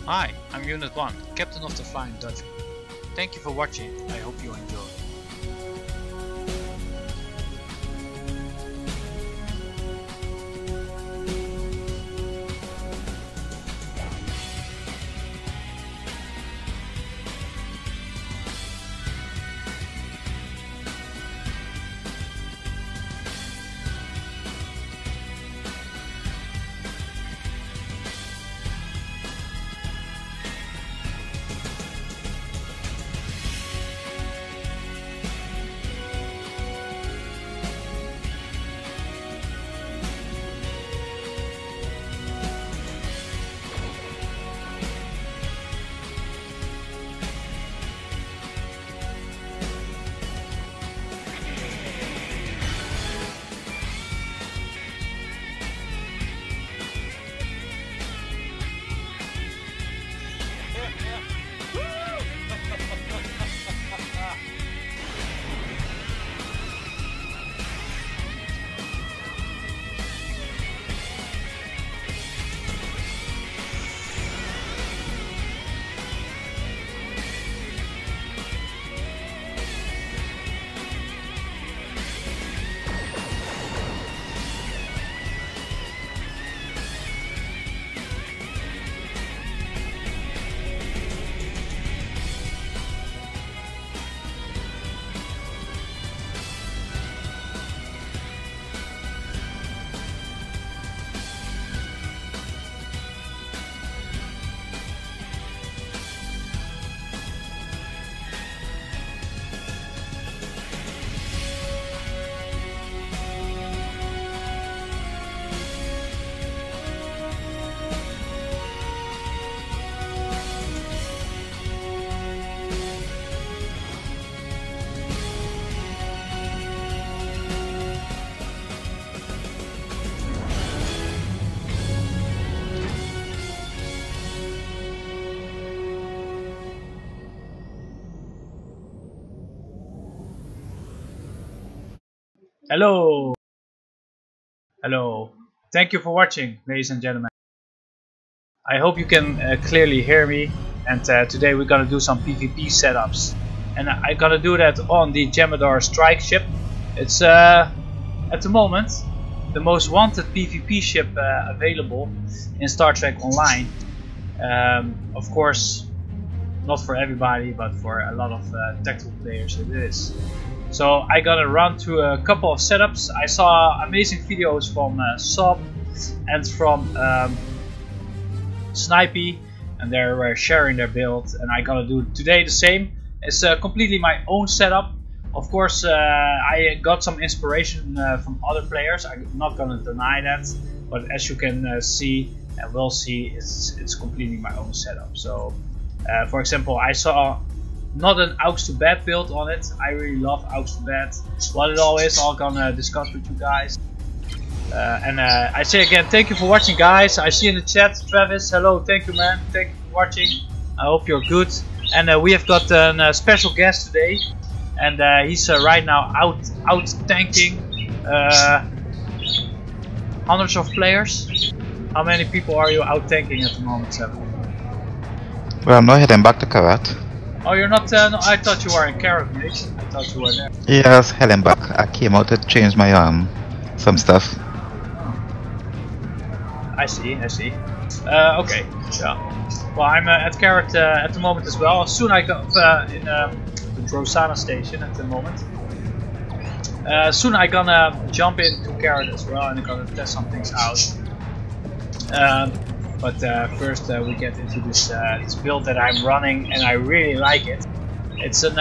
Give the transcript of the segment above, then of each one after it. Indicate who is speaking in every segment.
Speaker 1: Hi, I'm Unit 1, Captain of the Flying Dutchman. Thank you for watching, I hope you enjoy. Hello! Hello! Thank you for watching, ladies and gentlemen. I hope you can clearly hear me, and today we're gonna do some PvP setups. And I'm gonna do that on the Jem'hadar strike ship. It's at the moment the most wanted PvP ship available in Star Trek Online. Of course, not for everybody, but for a lot of tactical players it is. So I gotta run through a couple of setups. I saw amazing videos from Sob and from Snipey, and they were sharing their build, and I gotta do today the same. It's completely my own setup. Of course, I got some inspiration from other players. I'm not gonna deny that, but as you can see and will see, it's completely my own setup. So, for example, I saw not an aux to bed build on it. I really love aux to bed. What it all is, I'm gonna discuss with you guys. And I say again, thank you for watching, guys. I see in the chat, Travis, hello, thank you, man. Thank you for watching. I hope you're good. And we have got a special guest today, and he's right now out tanking hundreds of players. How many people are you out tanking at the moment, Seven?
Speaker 2: Well, I'm not heading back to Ka-Tet.
Speaker 1: Oh, you're not? No, I thought you were in Carrot, mate. I thought you were there.
Speaker 2: Yes, heading back. I came out to change my some stuff.
Speaker 1: I see. Okay. Yeah. Well, I'm at Carrot at the moment as well. Soon I got in the Drosana station at the moment. Soon I'm gonna jump into Carrot as well, and I'm gonna test some things out. But first we get into this build that I'm running, and I really like it. It's an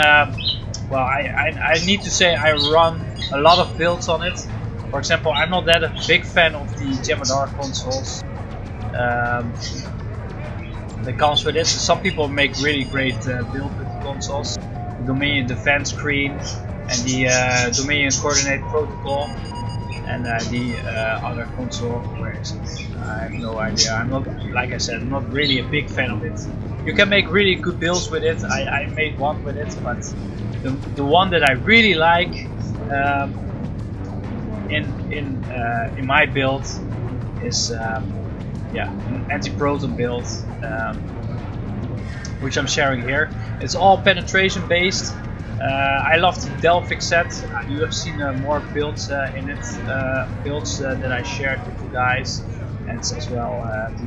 Speaker 1: well, I need to say I run a lot of builds on it. For example, I'm not that a big fan of the Jem'hadar consoles that comes with it. Some people make really great builds with the consoles. The Dominion Defense Screen and the Dominion Coordinate Protocol. And the other console, where is it? I have no idea. I'm not, like I said, I'm not really a big fan of it. You can make really good builds with it. I made one with it, but the one that I really like in my build is yeah, an anti-proton build. which I'm sharing here. It's all penetration based. I love the Delphic set. You have seen more builds in it, builds that I shared with you guys, and it's as well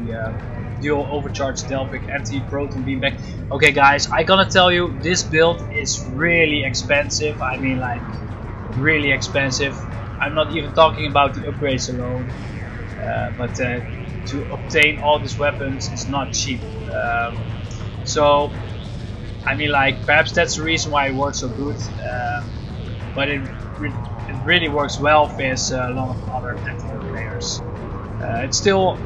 Speaker 1: the dual overcharged Delphic anti-proton beamback. Okay guys, I gonna tell you, this build is really expensive. I mean, like, really expensive. I'm not even talking about the upgrades alone, but to obtain all these weapons is not cheap. So I mean, like, perhaps that's the reason why it works so good, but it really works well with a lot of other tactical players. It's still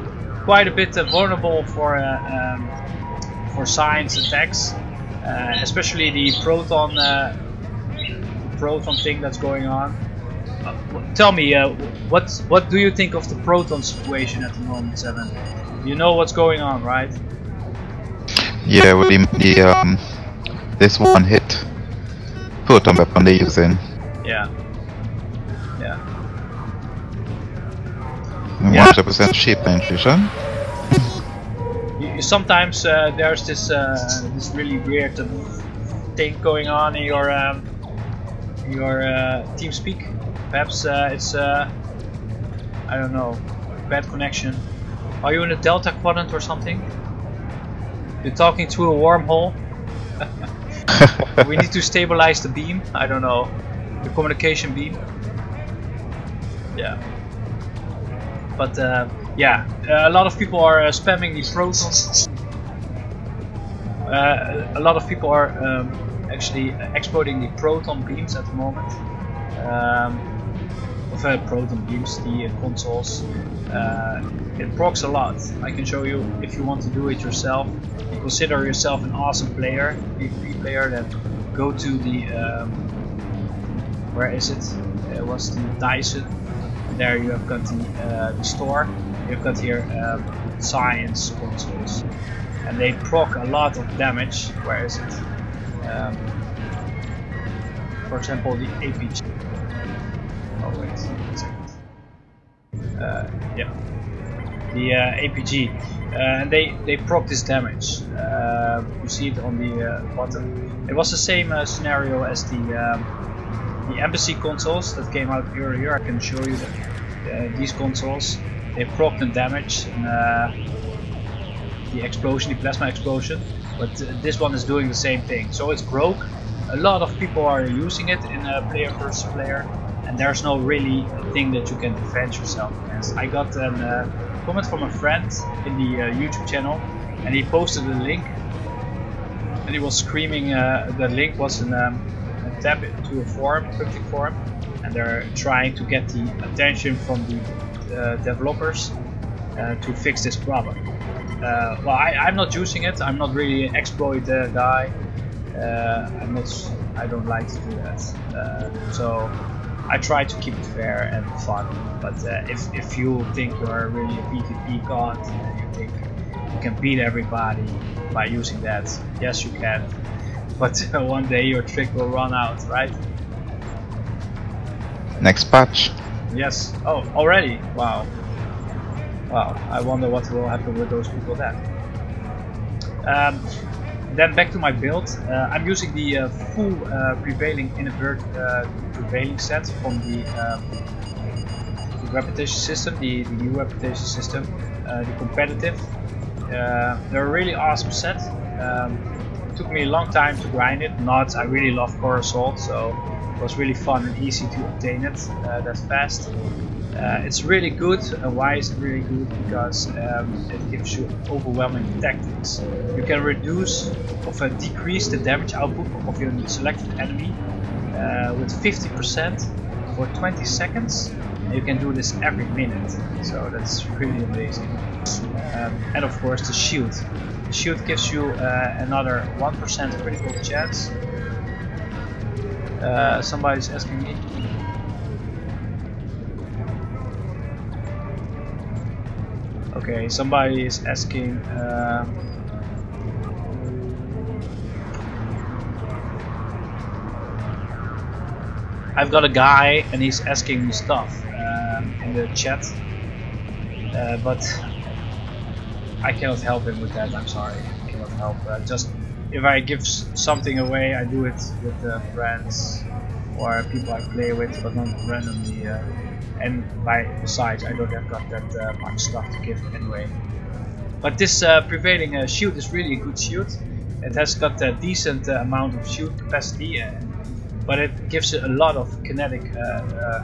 Speaker 1: quite a bit vulnerable for science attacks, especially the proton thing that's going on. Tell me, what do you think of the proton situation at the moment, Seven? You know what's going on, right?
Speaker 2: Yeah, with the this one hit proton weapon they're using.
Speaker 1: Yeah. Yeah.
Speaker 2: 100% ship penetration.
Speaker 1: Sometimes there's this this really weird thing going on in your TeamSpeak. Perhaps it's I don't know, bad connection. Are you in a Delta quadrant or something? You're talking through a wormhole. We need to stabilize the beam. I don't know, the communication beam. Yeah. But yeah, a lot of people are spamming the protons. A lot of people are actually exploding the proton beams at the moment. Proton beams, the consoles. It procs a lot. I can show you if you want to do it yourself. You consider yourself an awesome player, PvP player, then go to the where is it? It was the Dyson. There you have got the store. You've got here science consoles, and they proc a lot of damage. Where is it? For example, the APG. Oh wait, a second. Yeah, the APG, and they proc this damage. You see it on the bottom. It was the same scenario as the embassy consoles that came out earlier. I can show you that these consoles, they proc the damage and the explosion, the plasma explosion, but this one is doing the same thing. So it's broke. A lot of people are using it in player versus player, and there's no really thing that you can defend yourself against. I got a comment from a friend in the YouTube channel, and he posted a link, and he was screaming. The link was a tab to a forum, public forum, and they're trying to get the attention from the developers to fix this problem. Well, I'm not using it. I'm not really an exploit guy. I don't like to do that. So I try to keep it fair and fun. But if you think you are really a PvP god and you think you can beat everybody by using that, yes you can. But one day your trick will run out, right?
Speaker 2: Next patch.
Speaker 1: Yes. Oh, already? Wow. Wow. I wonder what will happen with those people then. Then back to my build. I'm using the full prevailing invert prevailing set from the reputation system, the new reputation system, the competitive. They're a really awesome set. It took me a long time to grind it. I really love Core Assault, so it was really fun and easy to obtain it that fast. It's really good. Why is it really good? Because it gives you overwhelming tactics. You can reduce or decrease the damage output of your selected enemy with 50% for 20 seconds. And you can do this every minute, so that's really amazing. And of course the shield. The shield gives you another 1% critical chance. Somebody's asking me. Okay, somebody is asking. I've got a guy and he's asking me stuff in the chat, but I cannot help him with that. I'm sorry, I cannot help. Just if I give something away, I do it with friends or people I play with, but not randomly. And besides, I don't have got that much stuff to give anyway. But this prevailing shield is really a good shield. It has got a decent amount of shield capacity, but it gives it a lot of kinetic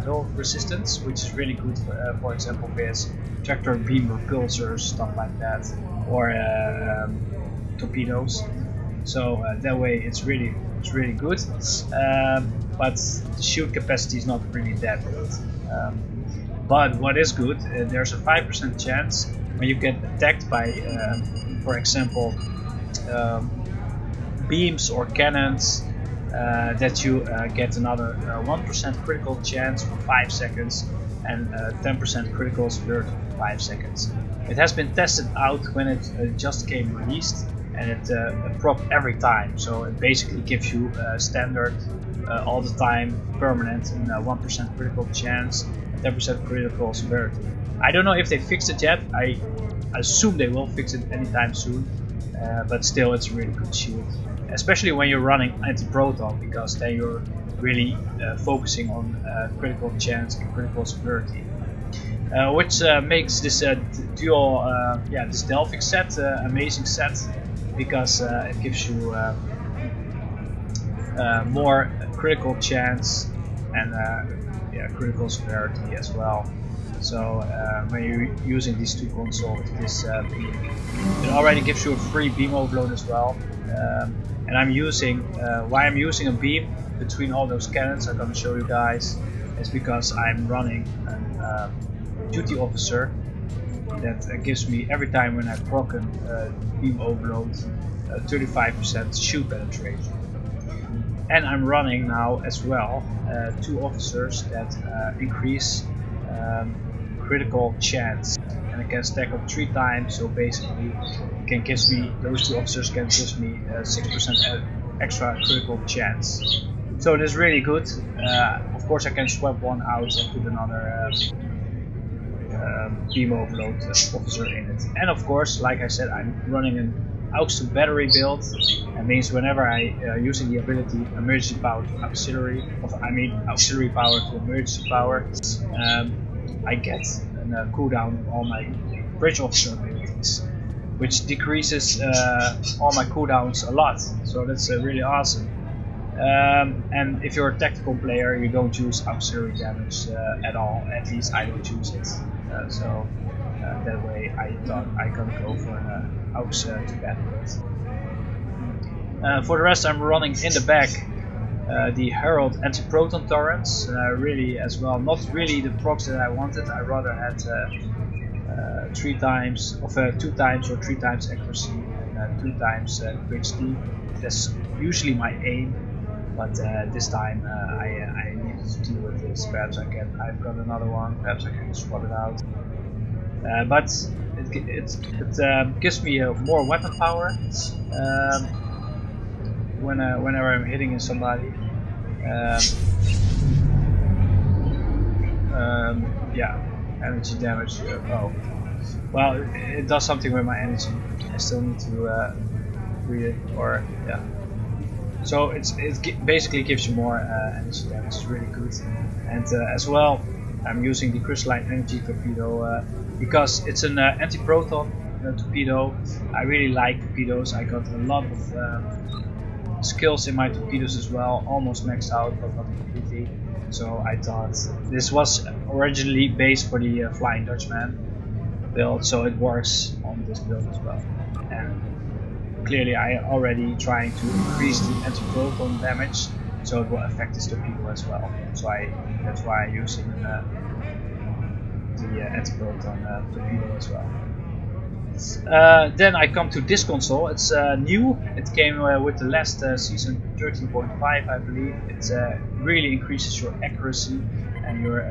Speaker 1: hull resistance, which is really good for example with tractor beam repulsors, stuff like that, or torpedoes. So that way it's really good, but the shield capacity is not really that good. But what is good, there's a 5% chance when you get attacked by, for example, beams or cannons, that you get another 1% critical chance for 5 seconds and 10% critical spirit for 5 seconds. It has been tested out when it just came released, and it proc every time, so it basically gives you standard all the time, permanent, and 1% critical chance, 10% critical severity. I don't know if they fixed it yet. I assume they will fix it anytime soon, but still it's a really good shield, especially when you're running anti-proton, because then you're really focusing on critical chance and critical severity, which makes this duel, this Delphic set amazing set, because it gives you more critical chance and critical severity as well. So when you're using these two consoles, this beam, it already gives you a free beam overload as well. And I'm using, why I'm using a beam between all those cannons, I'm gonna show you guys, is because I'm running a duty officer that gives me, every time when I proc a beam overload, 35% shield penetration. And I'm running now as well 2 officers that increase critical chance, and it can stack up 3 times, so basically it can give me, those 2 officers can give me 6% extra critical chance. So it is really good. Of course I can swap one out and put another beam overload officer in it. And of course, like I said, I'm running an aux to battery build. That means whenever I using the ability emergency power to auxiliary, auxiliary power to emergency power, I get a cooldown of all my bridge officer abilities, which decreases all my cooldowns a lot. So that's really awesome. And if you're a tactical player, you don't use auxiliary damage at all. At least I don't use it. So that way I thought I could go for an aux to battle. For the rest, I'm running in the back the Herald anti-proton turrets, really as well. Not really the procs that I wanted. I rather had 3 times of 2 times or 3 times accuracy and 2 times QHD. That's usually my aim, but this time I needed to deal with this. Perhaps I've got another one. Perhaps I can swap it out. But it gives me more weapon power. Whenever I'm hitting somebody, energy damage. Oh, well, it does something with my energy. I still need to read it, or yeah. So it basically gives you more energy damage. It's really good, and as well, I'm using the crystalline energy torpedo because it's an anti-proton torpedo. I really like torpedoes. I got a lot of skills in my torpedoes as well, almost maxed out, but not completely. So I thought this was originally based for the Flying Dutchman build, so it works on this build as well. And clearly I already trying to increase the anti-proton damage, so it will affect this torpedo as well. So that's why I'm using the anti-proton torpedo as well. Then I come to this console. It's new. It came with the last season 13.5, I believe. It really increases your accuracy and your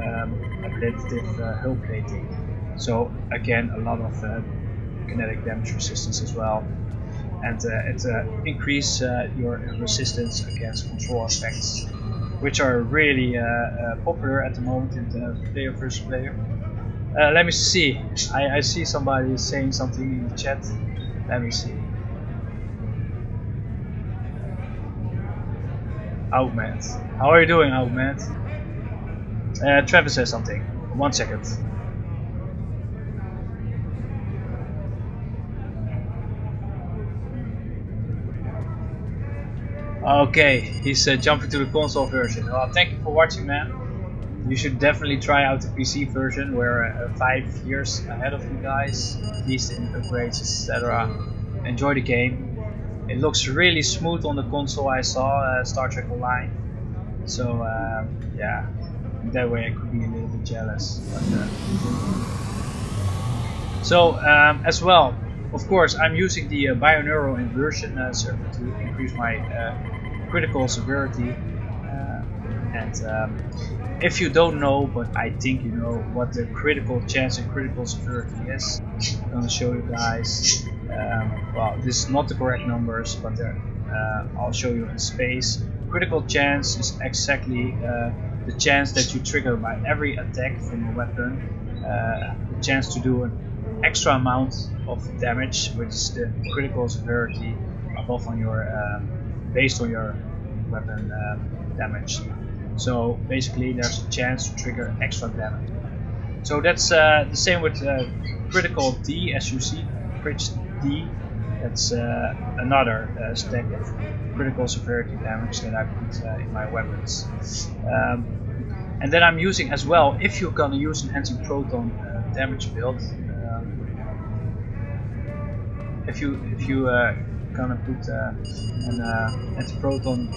Speaker 1: abilitative hull plating. So again, a lot of kinetic damage resistance as well, and it increases your resistance against control effects, which are really popular at the moment in the player versus player. Let me see. I see somebody saying something in the chat. Let me see. Outmat. How are you doing, Outmat? Travis says something. 1 second. Okay, he's jumping to the console version. Well, thank you for watching, man. You should definitely try out the PC version. We're 5 years ahead of you guys, at least in upgrades, etc. Enjoy the game. It looks really smooth on the console. I saw Star Trek Online, so yeah, that way I could be a little bit jealous. But, so as well, of course, I'm using the binaural inversion server to increase my critical severity. And if you don't know, but I think you know what the critical chance and critical severity is, I'm going to show you guys. Well, this is not the correct numbers, but I'll show you in space. Critical chance is exactly the chance that you trigger by every attack from a weapon, the chance to do an extra amount of damage, which is the critical severity above on your based on your weapon damage. So basically there's a chance to trigger extra damage. So that's the same with critical D, as you see, crit D. That's another stack of critical severity damage that I put in my weapons. And then I'm using as well, if you're gonna use an anti-proton damage build, if you gonna put an anti-proton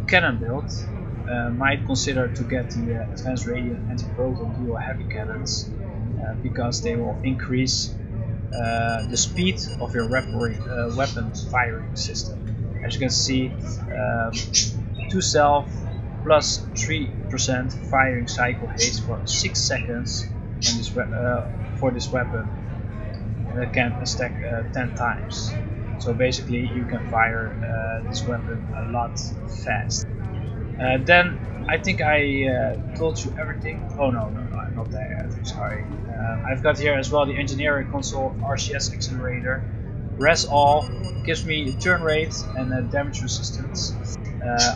Speaker 1: cannon build, might consider to get the advanced radiant anti-proton dual heavy cannons, because they will increase the speed of your weapons firing system. As you can see, 2 self plus 3% firing cycle haste for 6 seconds on this for this weapon, and it can stack 10 times. So basically you can fire this weapon a lot fast. Then I think I told you everything. Oh no, I'm not there yet, I'm sorry. I've got here as well the engineering console RCS accelerator. Res all gives me turn rate and damage resistance.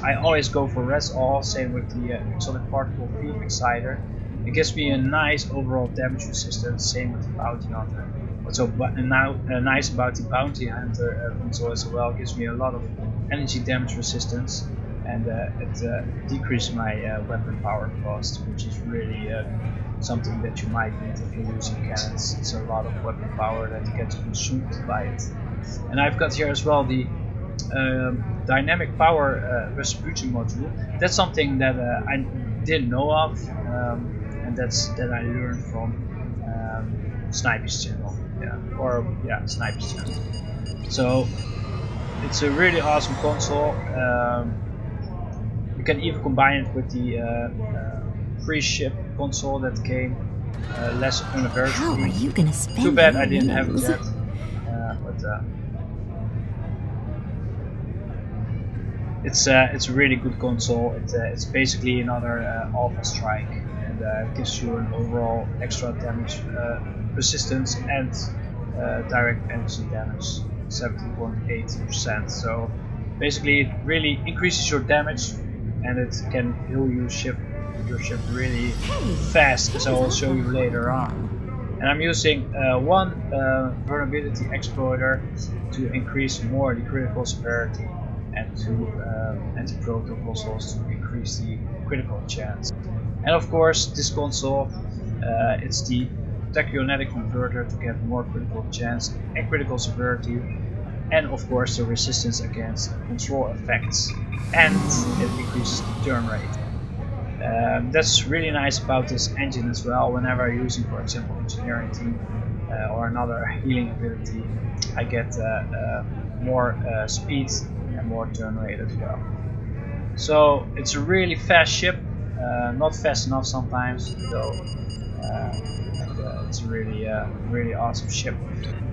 Speaker 1: I always go for res all, same with the exotic particle field exciter. It gives me a nice overall damage resistance, same with the bounty hunter. What's so nice about the bounty hunter console as well, gives me a lot of energy damage resistance, and it decreases my weapon power cost, which is really something that you might need if you're using cannons. It's a lot of weapon power that gets consumed by it. And I've got here as well the dynamic power distribution module. That's something that I didn't know of, and that I learned from Sniper's channel. Sniper's channel. So it's a really awesome console. You can even combine it with the free ship console that came last anniversary.
Speaker 3: How are you gonna spend?
Speaker 1: Too bad I didn't have it yet. It's a really good console. It's basically another Alpha Strike, and it gives you an overall extra damage resistance and direct energy damage, 70.8%. So basically it really increases your damage, and it can heal your ship really fast, as I will show you later on. And I'm using one vulnerability exploiter to increase more the critical severity, and two anti-proton consoles to increase the critical chance. And of course this console, it's the tachyonetic converter to get more critical chance and critical severity, and of course the resistance against control effects, and it increases the turn rate. That's really nice about this engine as well. Whenever I'm using, for example, engineering team or another healing ability, I get more speed and more turn rate as well. So it's a really fast ship, not fast enough sometimes though. It's a really awesome ship.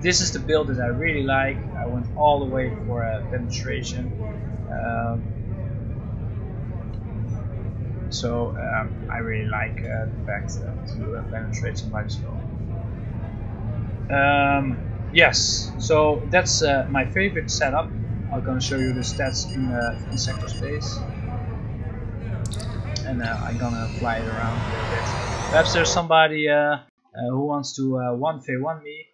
Speaker 1: This is the build that I really like. I went all the way for penetration. So I really like the fact to penetrate somebody's skull. Yes, so that's my favorite setup. I'm gonna show you the stats in sector space. and I'm gonna fly it around a little bit. Perhaps there's somebody who wants to 1v1 me.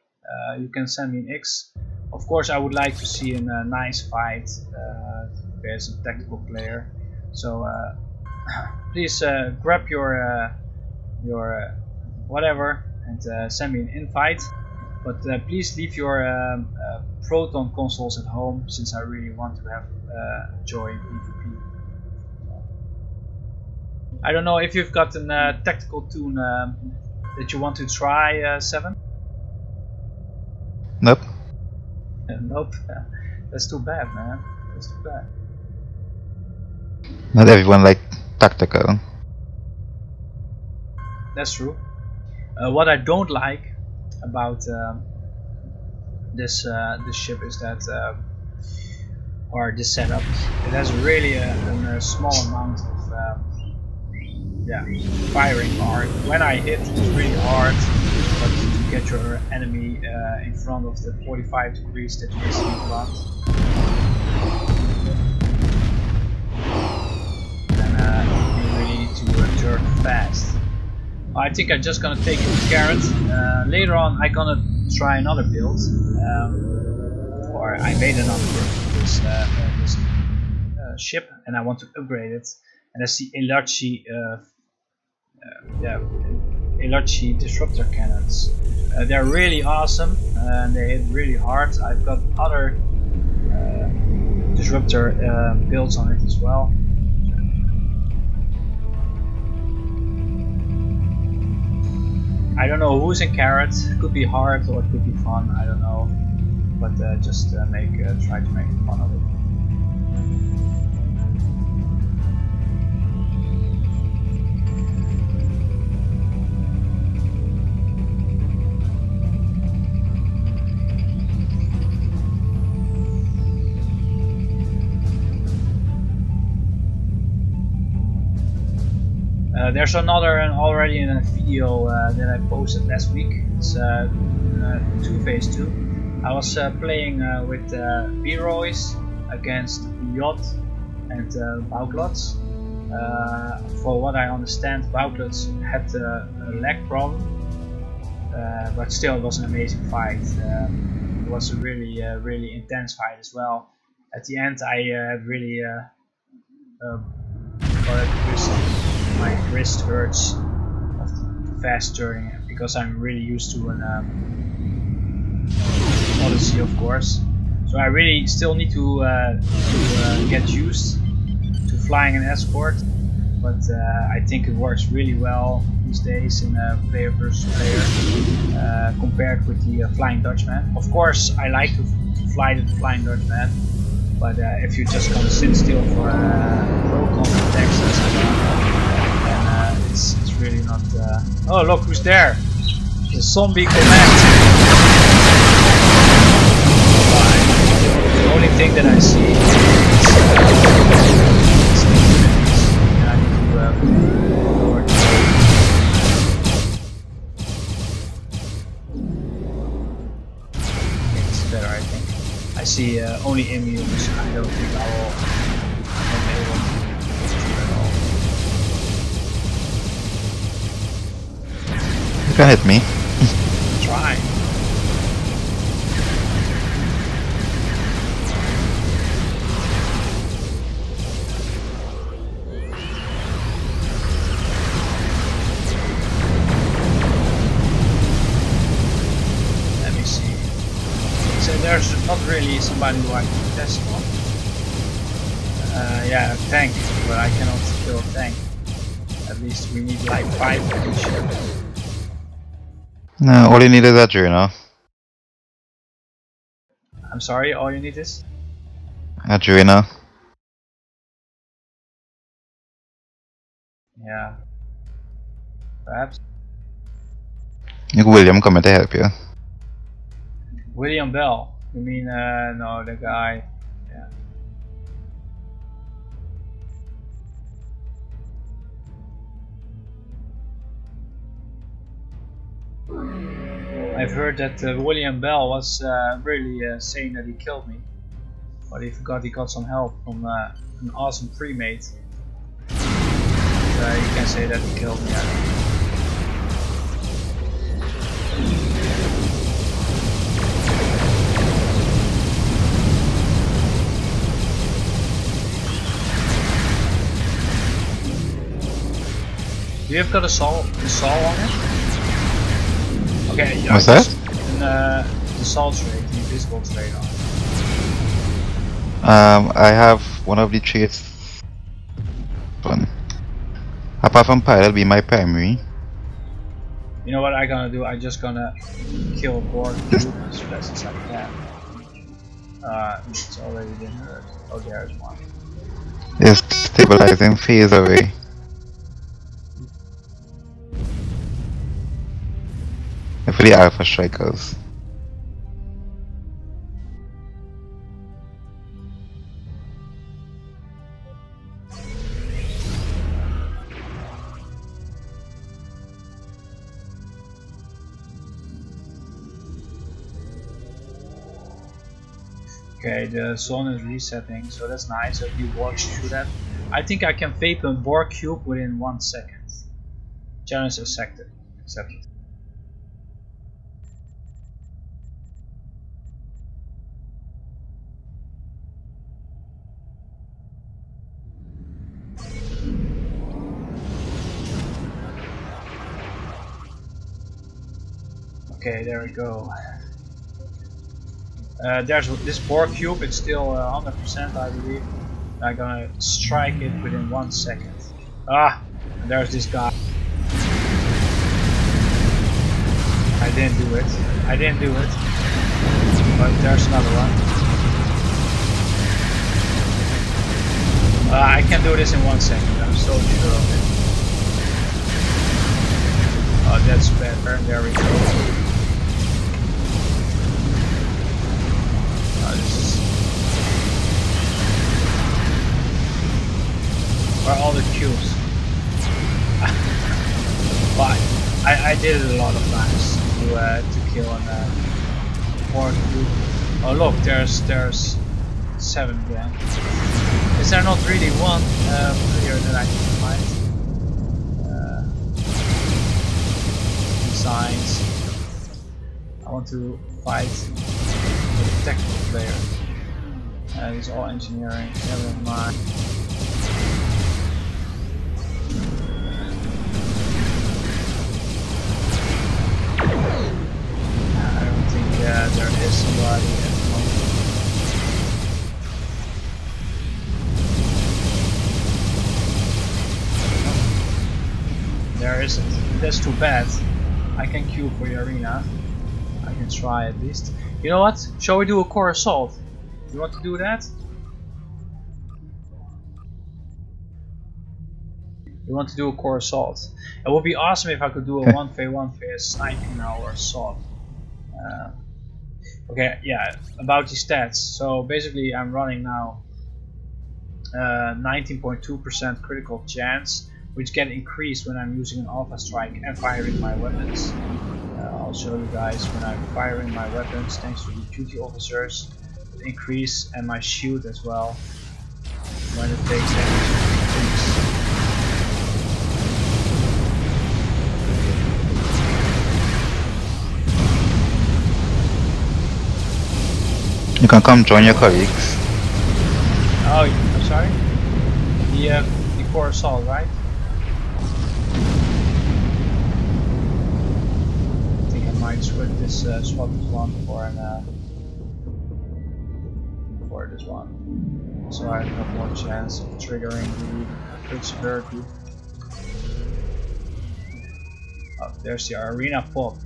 Speaker 1: You can send me an X. Of course, I would like to see a nice fight as a tactical player. So please grab your whatever and send me an invite. But please leave your Proton consoles at home, since I really want to have joy in PvP. I don't know if you've got a tactical tune that you want to try, 7?
Speaker 2: Nope.
Speaker 1: Nope. That's too bad, man. That's too bad.
Speaker 2: Not everyone like tactical.
Speaker 1: That's true. What I don't like about this ship is that, or this setup, it has really a small amount of firing arc. When I hit, it's really hard, but to get your enemy in front of the 45 degrees that you basically want, then you really need to turn fast. I think I'm just gonna take it with Carrot. Later on I'm gonna try another build, or I made another build for this ship, and I want to upgrade it. And that's the Elarchi disruptor cannons. They're really awesome and they hit really hard. I've got other disruptor builds on it as well. I don't know who's in Carrot. It could be hard or it could be fun. I don't know, but just try to make fun of it. There's another already in a video that I posted last week. It's 2 phase 2. I was playing with B-Roys against Yacht and Bouwklots. For what I understand, Bouwklots had a lag problem, but still it was an amazing fight. It was a really intense fight as well. At the end I really got my wrist hurts of the fast turning, because I'm really used to an Odyssey, of course. So I really still need to get used to flying an escort, but I think it works really well these days in player versus player compared with the Flying Dutchman. Of course, I like to fly the Flying Dutchman, but if you're just gonna sit still for Proton attacks, it's really not. Oh, look who's there! The zombie command. The only thing that I see is and I need to lower the it's better, I think. I see only immunes. I don't think I will be able to do at all.
Speaker 2: You can hit me.
Speaker 1: Try. Let me see. So there's not really somebody who I can test on. Yeah, a tank, but I cannot kill a tank. At least we need like 5 of each.
Speaker 2: No, all you need is that Juno.
Speaker 1: I'm sorry, all you need is?
Speaker 2: Adrena.
Speaker 1: Yeah. Perhaps.
Speaker 2: William coming to help you.
Speaker 1: William Bell. You mean, no, the guy. Yeah. I've heard that William Bell was really saying that he killed me, but he got some help from an awesome pre-mate. you can say that he killed me. Do you have got a saw on it? Okay, yeah.
Speaker 2: What's that?
Speaker 1: The saw trait, the invisible trait on it.
Speaker 2: I have one of the traits. One. Apart from pilot, it'll be my primary.
Speaker 1: You know what I'm gonna do? I'm just gonna kill Borg Cube as fast as I can. It's already been hurt. Oh, there's one.
Speaker 2: It's stabilizing phase away. For the Alpha Strikers.
Speaker 1: Okay, the sun is resetting, so that's nice that you watch through that. I think I can vape a Borg Cube within 1 second. Challenge accepted. Okay, there we go. There's this Borg Cube, it's still 100% I believe. I'm gonna strike it within 1 second. Ah, and there's this guy. I didn't do it. But there's another one. I can do this in 1 second, I'm so sure of it. Oh, that's better. There we go. Where are all the cubes? But I did it a lot of times to kill an Borg cube. Oh look, there's 7 again. Is there not really one player that I can find? Signs. I want to fight with a technical player. It's all engineering. Never mind. There is somebody at the moment. There isn't. That's too bad. I can queue for the arena. I can try at least. You know what? Shall we do a core assault? You want to do that? You want to do a core assault? It would be awesome if I could do a 1v1 vs 19-hour assault. Okay, yeah, about the stats. So basically I'm running now 19.2% critical chance, which get increased when I'm using an alpha strike and firing my weapons. I'll show you guys when I'm firing my weapons, thanks to the duty officers, it increase, and my shield as well when it takes damage.
Speaker 2: You can come join your colleagues.
Speaker 1: Oh, I'm sorry? The core assault, right? I think I might swap this one for this one. So I have more chance of triggering the flexibility. Oh, there's the arena pop.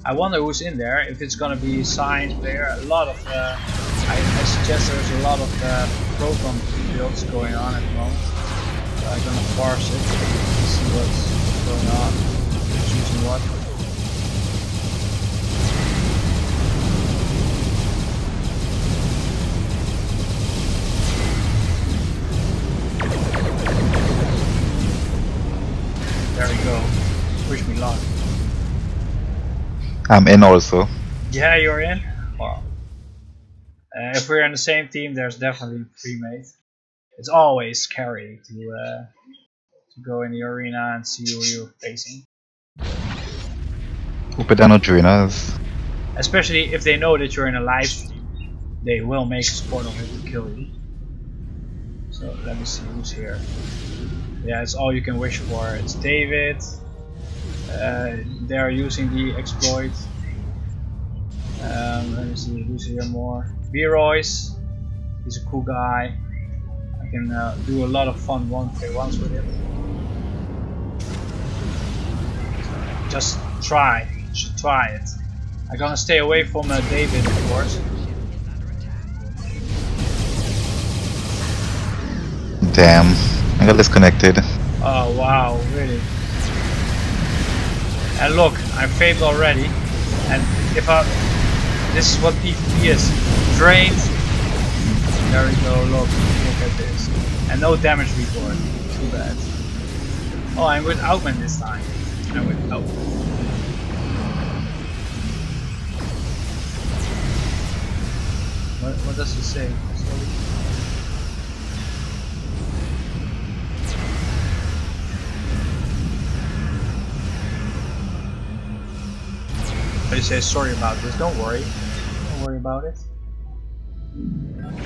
Speaker 1: I wonder who's in there, if it's gonna be a science player. A lot of I suggest there's a lot of proton builds going on at the moment. So I'm gonna parse it to see what's going on, who's using what. There we go. Wish me luck.
Speaker 2: I'm in also.
Speaker 1: Yeah, you're in? Well, if we're in the same team, there's definitely a pre-mate. It's always scary to to go in the arena and see who you're facing.
Speaker 2: Hope they don't join us.
Speaker 1: Especially if they know that you're in a live stream, they will make a sport of it to kill you. So let me see who's here. Yeah, it's all you can wish for. It's David. They are using the exploit. Let me see who's here more. B-Royce. He's a cool guy. I can do a lot of fun 1v1s with him. So just try. You should try it. I'm gonna stay away from David, of course.
Speaker 2: Damn, I got disconnected.
Speaker 1: Oh wow, really? And look, I'm famed already. And if this is what PvP is. Drained. There we go, look at this. And no damage report. Too bad. Oh, I'm with Outman this time. I'm with Outman. What does he say? Sorry. But he says sorry about this. Don't worry about it.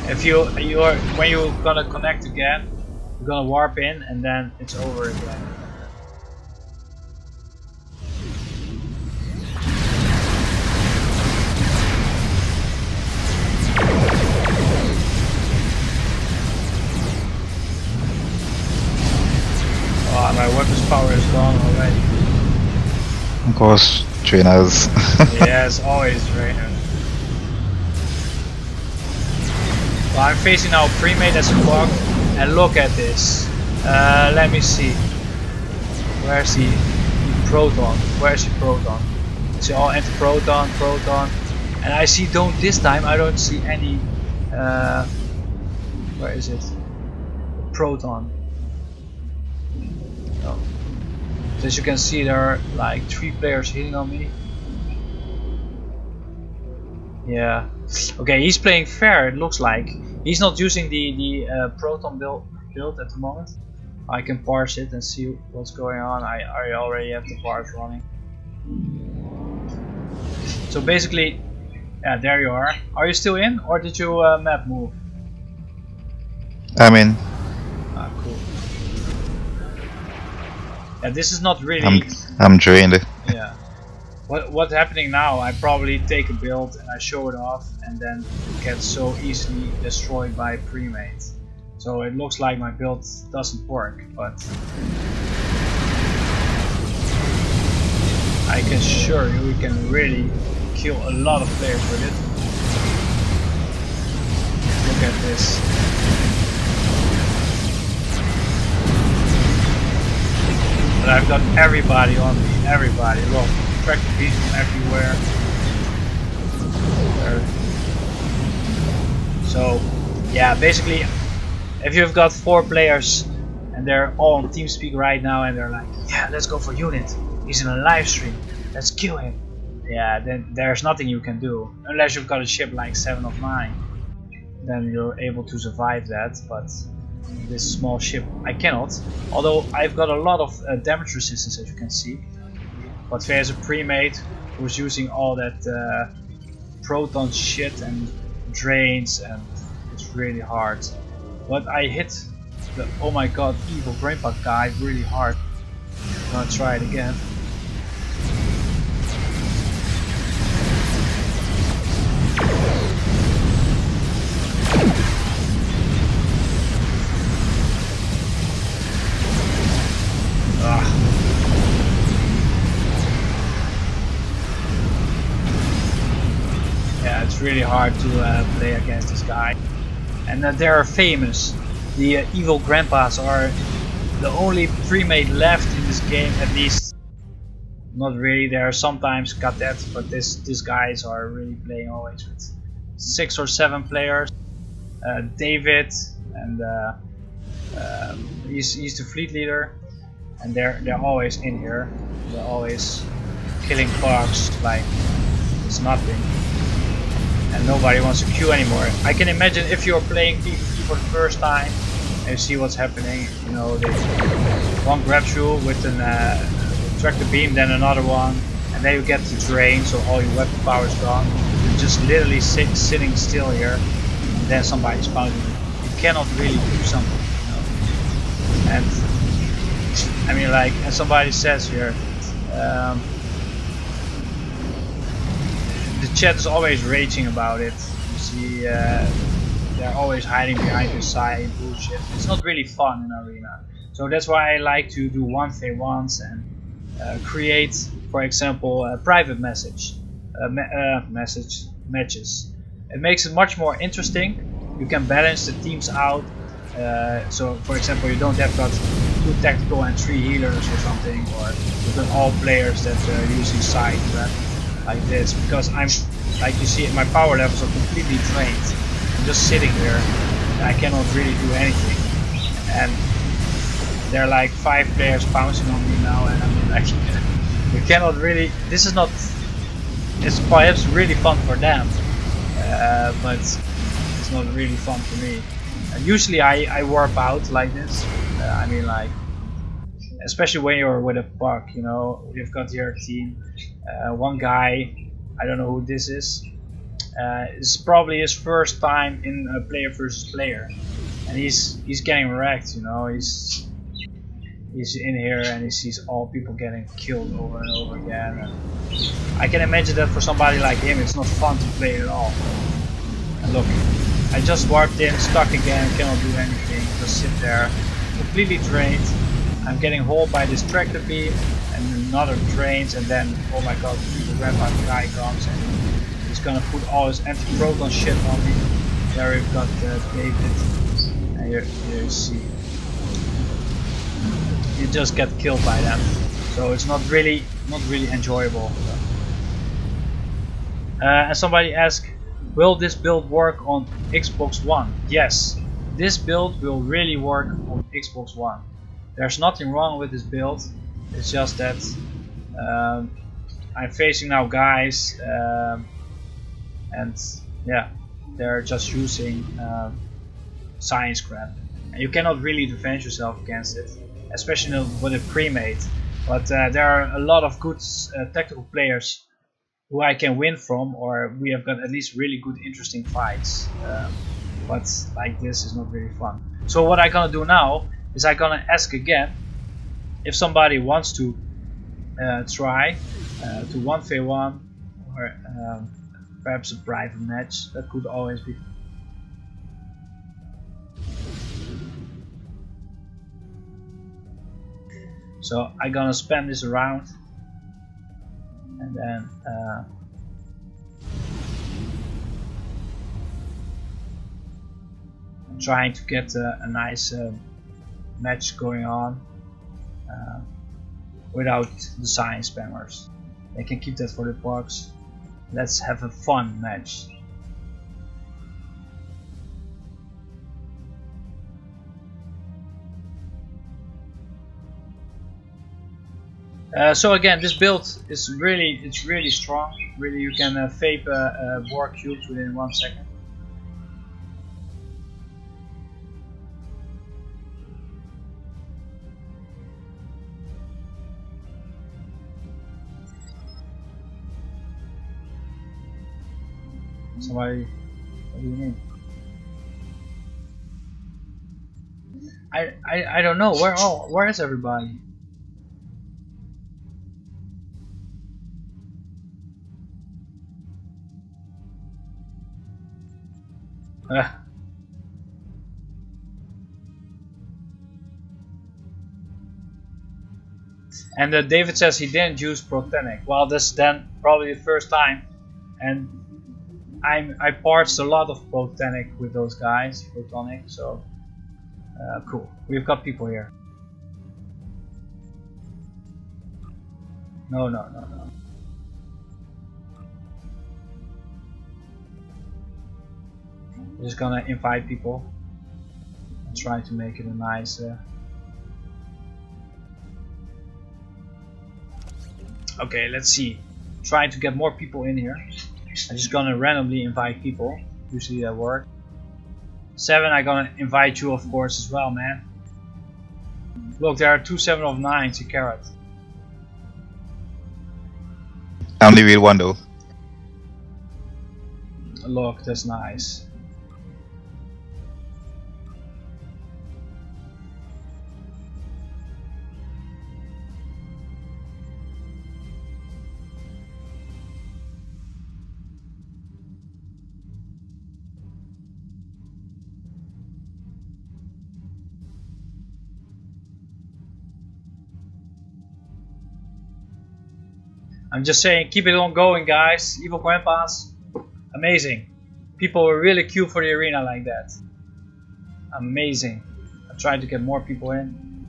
Speaker 1: If when you're gonna connect again, you're gonna warp in and then it's over again. Oh, my weapons power is gone already.
Speaker 2: Of course, trainers.
Speaker 1: Yes, always trainers. Well, I'm facing now pre-made as a bug, and look at this. Let me see. Where's the Proton? Where's the Proton? It's all anti-Proton, Proton. And I see this time I don't see any where is it? Proton. No. So as you can see, there are like 3 players hitting on me. Yeah. Okay, he's playing fair, it looks like. He's not using the Proton build at the moment. I can parse it and see what's going on. I already have the parse running. So basically, yeah, there you are. Are you still in, or did you map move?
Speaker 2: I'm in.
Speaker 1: Ah, cool. Yeah, this is not really.
Speaker 2: I'm drained.
Speaker 1: Yeah. What's happening now? I probably take a build and I show it off, and then it gets so easily destroyed by pre-made. So it looks like my build doesn't work, but I can assure you we can really kill a lot of players with it. Look at this. But I've got everybody on me, everybody. Look, track the beast from everywhere. There. So, yeah, basically, if you've got 4 players and they're all on TeamSpeak right now and they're like, yeah, let's go for Unit. He's in a live stream. Let's kill him. Yeah, then there's nothing you can do unless you've got a ship like 7 of 9. Then you're able to survive that, but this small ship I cannot. Although I've got a lot of damage resistance, as you can see. But there's a pre-made who's using all that proton shit and drains, and it's really hard. But I hit the oh my god evil grandpa guy really hard. I'm gonna try it again. Yeah, it's really hard to play against this guy. And they are famous. The evil grandpas are the only pre-made left in this game, at least. Not really, there are sometimes Ka-Tet, but these guys are really playing always with 6 or 7 players. David, and he's the fleet leader, and they're always in here. They're always killing bugs like it's nothing, and nobody wants to queue anymore. I can imagine if you're playing PvP for the first time and you see what's happening. You know, one grabs you with an tractor beam, then another one, and then you get the drain, so all your weapon power is gone. You're just literally sitting still here, and then somebody's pounding you. You cannot really do something, you know. And I mean, like, as somebody says here, the chat is always raging about it. You see, they're always hiding behind the side bullshit. It's not really fun in Arena. So that's why I like to do 1v1s and create, for example, a private matches. It makes it much more interesting. You can balance the teams out. So, for example, you don't have got 2 tactical and 3 healers or something, or you got all players that are using side like this. Because I'm, like you see, my power levels are completely drained. I'm just sitting here. I cannot really do anything. And there are like 5 players bouncing on me now, and I mean, like, you cannot really. This is not. It's perhaps really fun for them, but it's not really fun for me. Usually I warp out like this. I mean, like, especially when you're with a bug, you know. We've got here a team. One guy, I don't know who this is. It's probably his first time in a player versus player, and he's getting wrecked. You know, he's in here and he sees all people getting killed over and over again. And I can imagine that for somebody like him, it's not fun to play at all. And look, I just warped in, stuck again, cannot do anything, just sit there, completely drained. I'm getting hauled by this tractor beam, and another drains, and then, oh my god, the grandpa guy comes and he's gonna put all his anti-proton shit on me. There we've got David, and here you see. You just get killed by them, so it's not really enjoyable. And somebody asked, will this build work on Xbox One? Yes, this build will really work on Xbox One. There's nothing wrong with this build. It's just that I'm facing now guys, and yeah, they're just using science crap, and you cannot really defend yourself against it, especially with a pre-made. But there are a lot of good tactical players who I can win from, or we have got at least really good interesting fights. But like this is not really fun. So what I'm gonna do now is I'm gonna ask again if somebody wants to try to 1v1 or perhaps a private match. That could always be. So I'm gonna spam this around, and then I'm trying to get a nice match going on without the science spammers. They can keep that for the bugs. Let's have a fun match. So again, this build is really strong. Really, you can vape more cubes within 1 second. Somebody, what do you mean? I don't know. Where is everybody? And David says he didn't use Thnx. Well, this is then probably the first time, and I parsed a lot of Thnx with those guys, Photonic. So cool. We've got people here. No. I'm just gonna invite people and try to make it a nice. Okay, let's see. Trying to get more people in here. I'm just gonna randomly invite people. Usually that works. 7, I'm gonna invite you of course as well, man. Look, there are 2 7 of 9s in carrot.
Speaker 2: I'm the real one though.
Speaker 1: Look, that's nice. I'm just saying, keep it on going, guys. Evil Grandpas, amazing. People will really queue for the arena like that. Amazing. I'm trying to get more people in.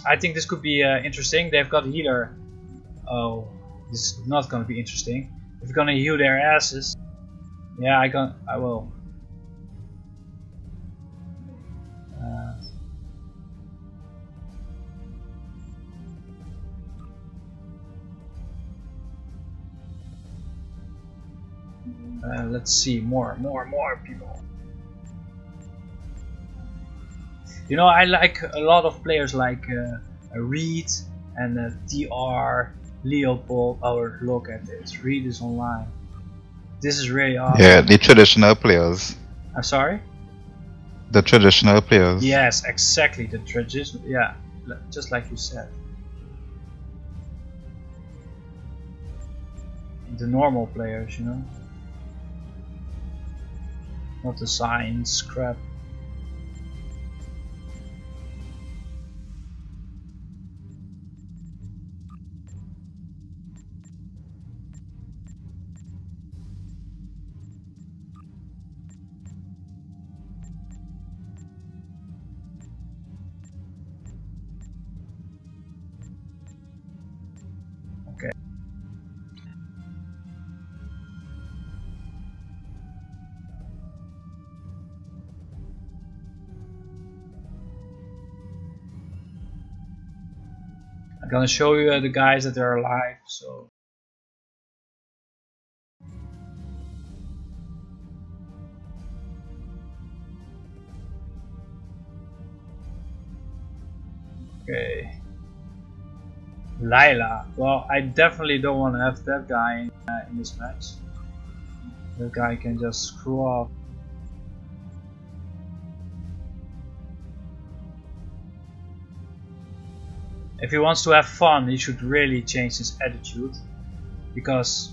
Speaker 1: I think this could be interesting. They've got a healer. Oh, this is not going to be interesting. If you're going to heal their asses, yeah, I will. Let's see, more people. You know, I like a lot of players like Reed and TR, Leopold. Oh, look at this. Reed is online. This is really awesome.
Speaker 2: Yeah, the traditional players.
Speaker 1: I'm sorry?
Speaker 2: The traditional players.
Speaker 1: Yes, exactly. The traditional. Yeah, just like you said. The normal players, you know. Not the science crap. Okay. I'm gonna show you the guys that are alive, so. Okay. Lila. Well, I definitely don't want to have that guy in this match. That guy can just screw off. If he wants to have fun, he should really change his attitude, because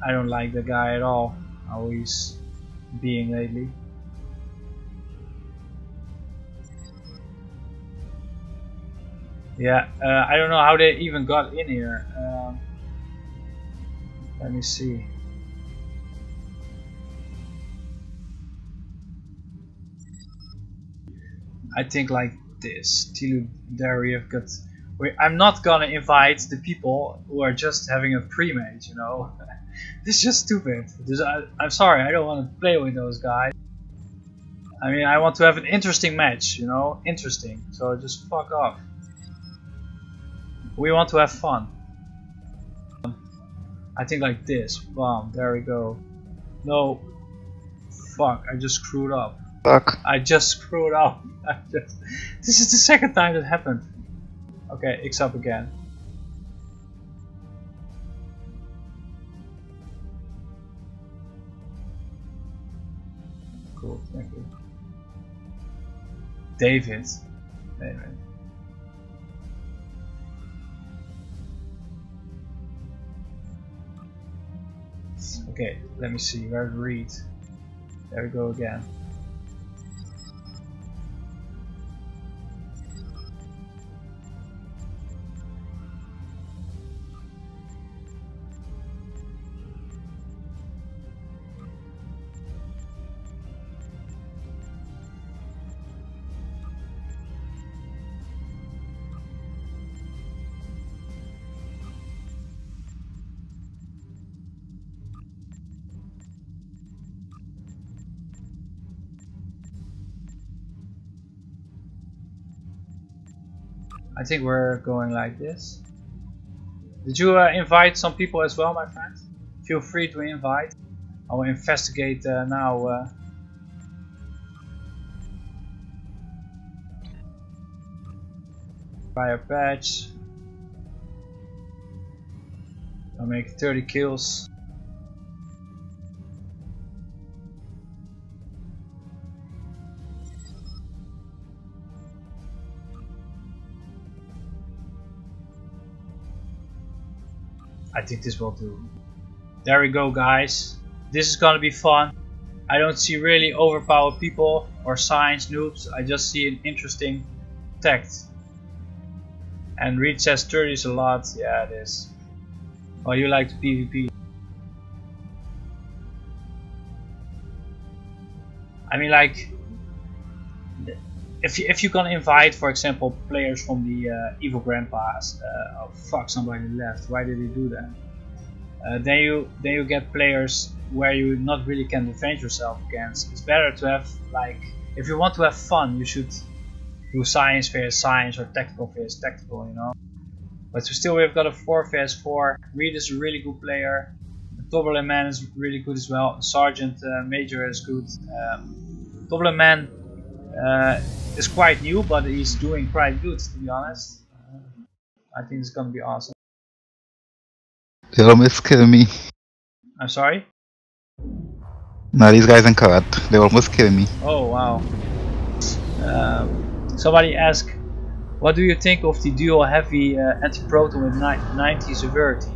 Speaker 1: I don't like the guy at all, how he's being lately. Yeah, I don't know how they even got in here. Let me see. I think like this. Tilu Dariev got. I'm not gonna invite the people who are just having a pre-match, you know. This is just stupid. I'm sorry, I don't want to play with those guys. I mean, I want to have an interesting match, you know, interesting. So just fuck off. We want to have fun. I think like this. Boom, there we go. No. Fuck, I just screwed up.
Speaker 2: Fuck.
Speaker 1: I just screwed up. This is the second time that happened. Okay, X up again. Cool, thank you. David. Okay, let me see. Where's Reed? There we go again. I think we're going like this. Did you invite some people as well, my friend? Feel free to invite. I will investigate now Fire patch. I'll make 30 kills. I think this will do. There we go, guys. This is gonna be fun. I don't see really overpowered people or science noobs. I just see an interesting tact. And Reed says 30 is a lot. Yeah, it is. Oh, you like the PvP. I mean, like, if you can invite, for example, players from the evil grandpas. Oh fuck! Somebody left. Why did he do that? Then you get players where you not really can defend yourself against. It's better to have, like, if you want to have fun, you should do science vs science or tactical vs tactical, you know. But still, we've got a 4 vs 4. Reed is a really good player. Tobler Man is really good as well. Sergeant Major is good. Tobler Man is quite new, but he's doing quite good, to be honest. I think it's gonna be awesome.
Speaker 2: They almost kill me.
Speaker 1: I'm sorry?
Speaker 2: No, these guys in Ka-Tet, they almost kill me.
Speaker 1: Oh wow. Somebody asked, what do you think of the dual heavy anti-proton with 90 severity?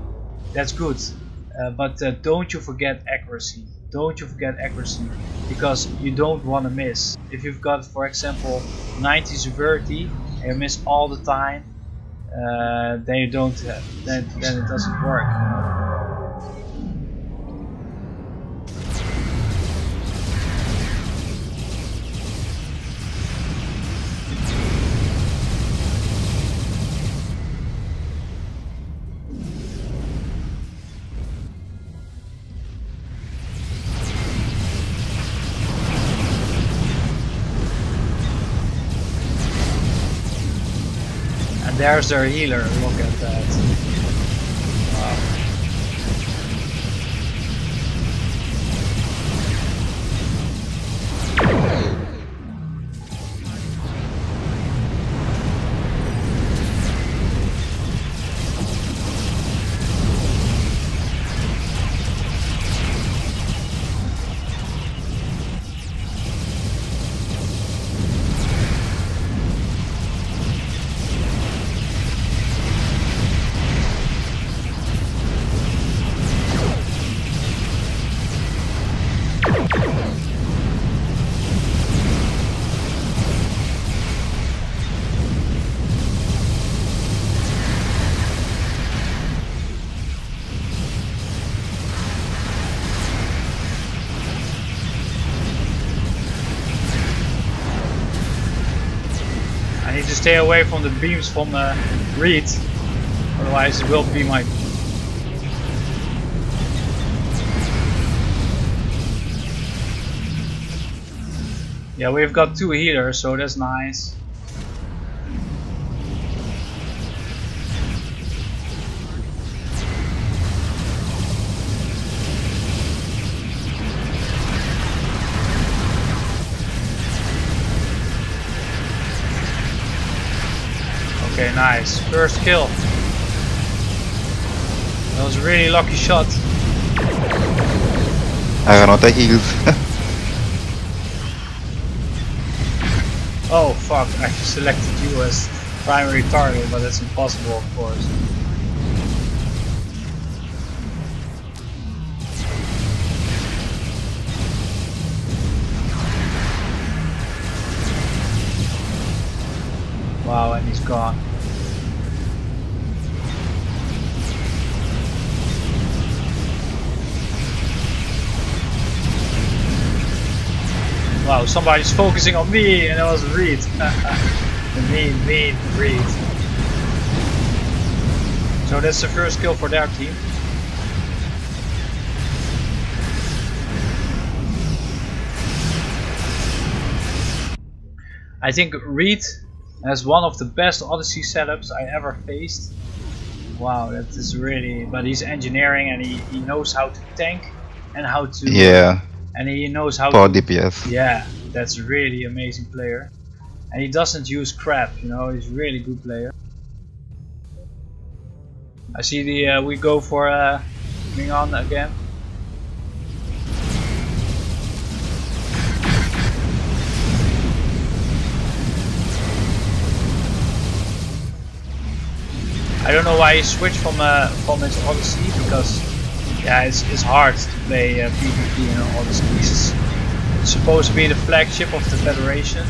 Speaker 1: That's good, but don't you forget accuracy. Don't you forget accuracy, because you don't want to miss. If you've got, for example, 90 severity and you miss all the time, then you don't. Then it doesn't work. There's their healer, look at that. Wow. I need to stay away from the beams from Reed, otherwise it will be my... Yeah, we've got 2 healers, so that's nice. Okay, nice. First kill. That was a really lucky shot.
Speaker 2: I ran out of heals.
Speaker 1: Oh fuck, I selected you as primary target, but that's impossible, of course. Wow, and he's gone. Wow, somebody's focusing on me, and it was Reed. The mean Reed. So that's the first kill for their team. I think Reed has one of the best Odyssey setups I ever faced. Wow, that is really... But he's engineering, and he knows how to tank and how to...
Speaker 2: Yeah.
Speaker 1: And he knows how
Speaker 2: for
Speaker 1: to...
Speaker 2: DPS.
Speaker 1: Yeah, that's a really amazing player. And he doesn't use crap, you know, he's a really good player. I see the we go for moving on again. I don't know why he switched from his Odyssey, because yeah, it's hard to play PvP in an Odyssey. It's supposed to be the flagship of the Federation,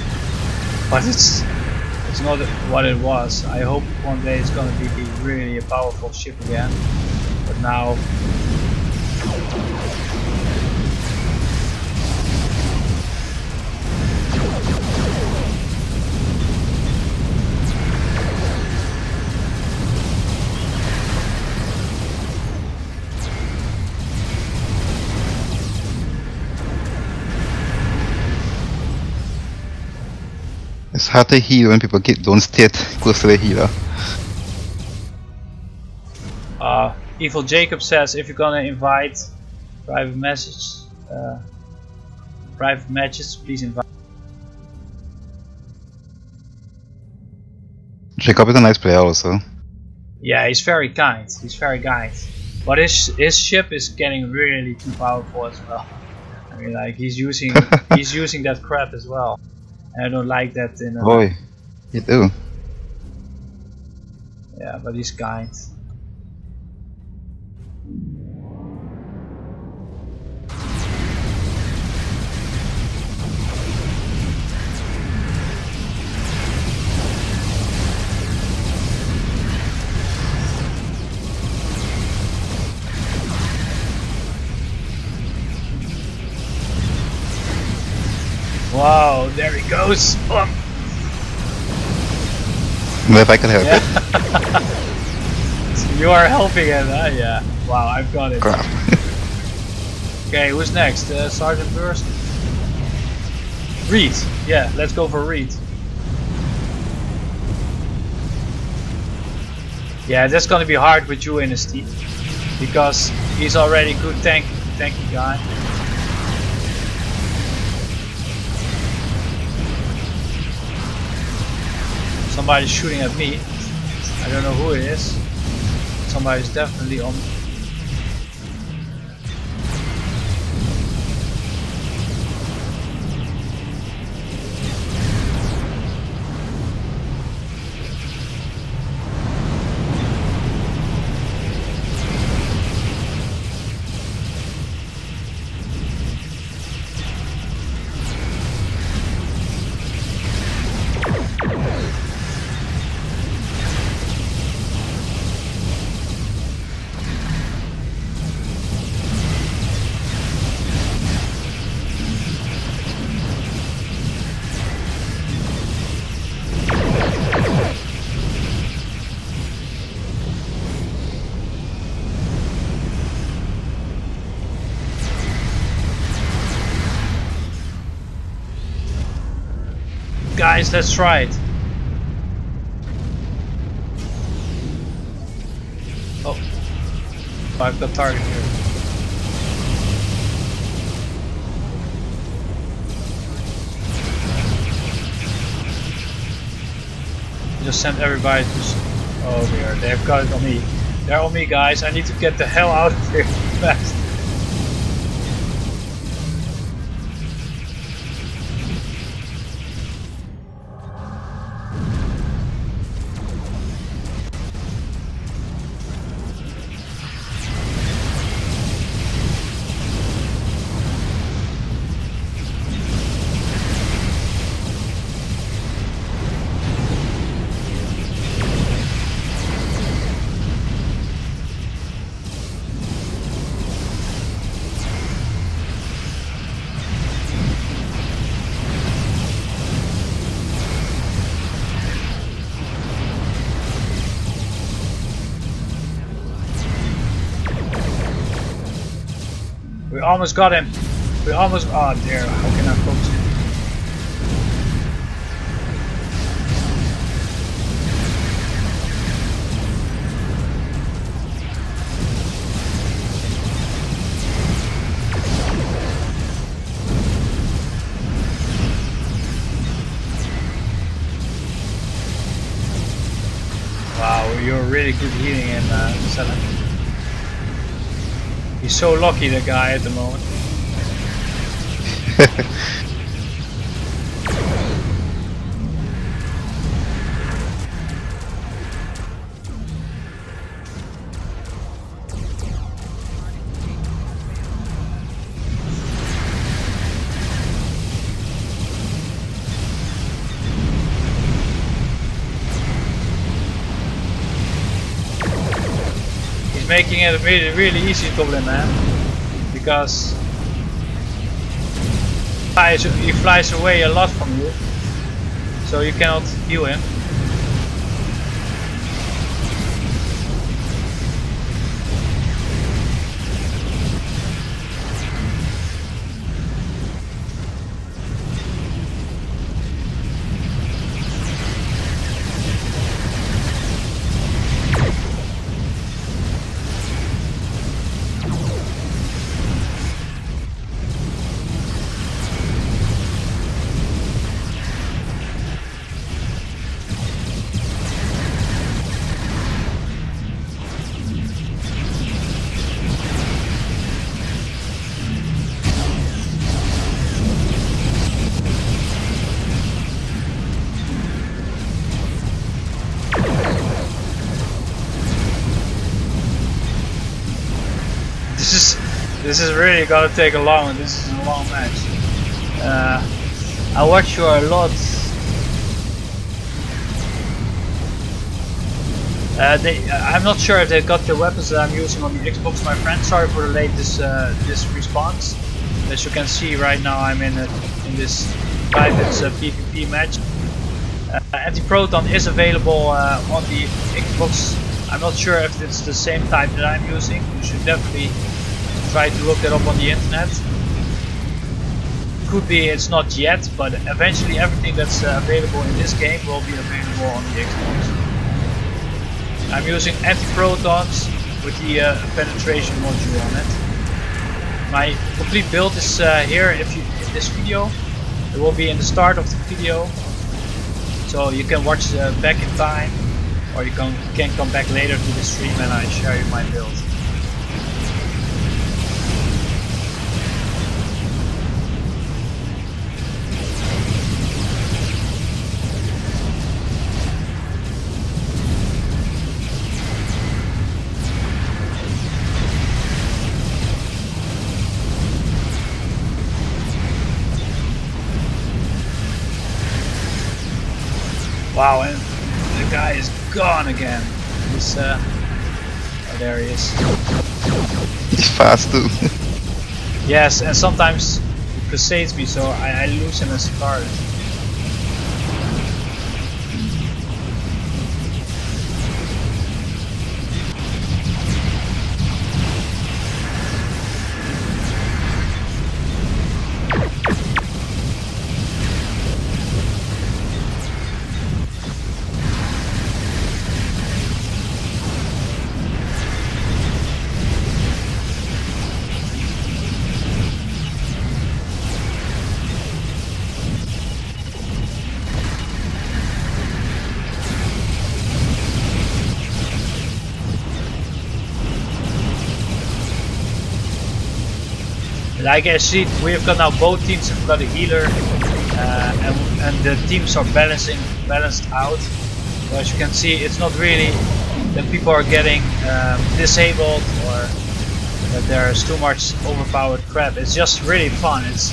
Speaker 1: but it's not what it was. I hope one day it's gonna be really a powerful ship again, but now.
Speaker 2: It's hard to heal when people don't stay close to the healer.
Speaker 1: Evil Jacob says if you're gonna invite private matches, please invite.
Speaker 2: Jacob is a nice player also.
Speaker 1: Yeah, he's very kind. He's very kind. But his ship is getting really too powerful as well. I mean, like he's using that crap as well. And I don't like that in a
Speaker 2: Boy, you do.
Speaker 1: Yeah, but he's kind. Wow, there he goes! Oh.
Speaker 2: Well, if I can help it.
Speaker 1: So you are helping him, huh? Yeah. Wow, I've got it.
Speaker 2: Crap.
Speaker 1: Okay, who's next? Sergeant Burst? Reed. Yeah, let's go for Reed. Yeah, that's gonna be hard with you in his team, because he's already a good tanky guy. Somebody's shooting at me. I don't know who it is. Somebody's definitely on me. Guys, let's try it. Oh, I've got target here. Just send everybody to. Oh dear, they've got it on me. They're on me, guys. I need to get the hell out of here fast. We almost got him. We almost. Oh dear, how can I focus him? Wow, we you're really good healing him, Selen. He's so lucky, the guy, at the moment. Making it really easy to win, man, because he flies away a lot from you, so you cannot heal him. This is really gonna take a long. This is a long match. I watch you a lot. I'm not sure if they got the weapons that I'm using on the Xbox, my friend. Sorry for the late this response. As you can see right now, I'm in this private PvP match. Anti-Proton is available on the Xbox. I'm not sure if it's the same type that I'm using. You should definitely try to look it up on the internet. Could be it's not yet, but eventually everything that's available in this game will be available on the Xbox. I'm using anti-protons with the penetration module on it. My complete build is here in this video. It will be in the start of the video, so you can watch back in time, or you can come back later to the stream and I show you my build. Wow, and the guy is gone again. He's, oh, there he is.
Speaker 2: He's fast too.
Speaker 1: Yes, and sometimes he crusades me, so I lose him as a card. Like I see, we've got now both teams have got a healer, and the teams are balanced out. So as you can see, it's not really that people are getting disabled or that there's too much overpowered crap. It's just really fun. It's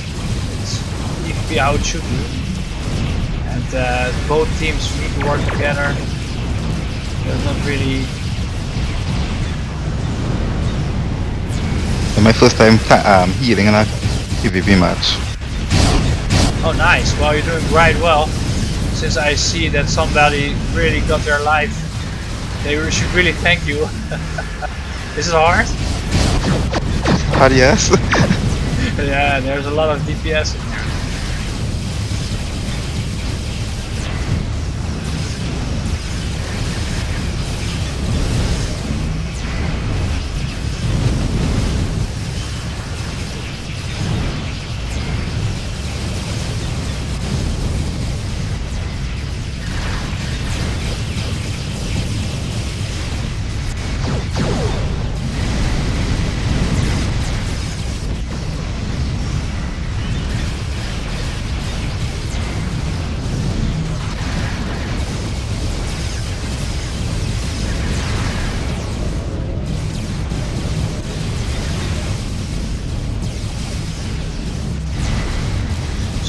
Speaker 1: PvP how it should be, and both teams need to work together. There's not really.
Speaker 2: My first time healing in a PvP match.
Speaker 1: Oh nice, well you're doing quite well. Since I see that somebody really got their life, they should really thank you. Is it hard?
Speaker 2: Hard, yes.
Speaker 1: Yeah, there's a lot of DPS in here.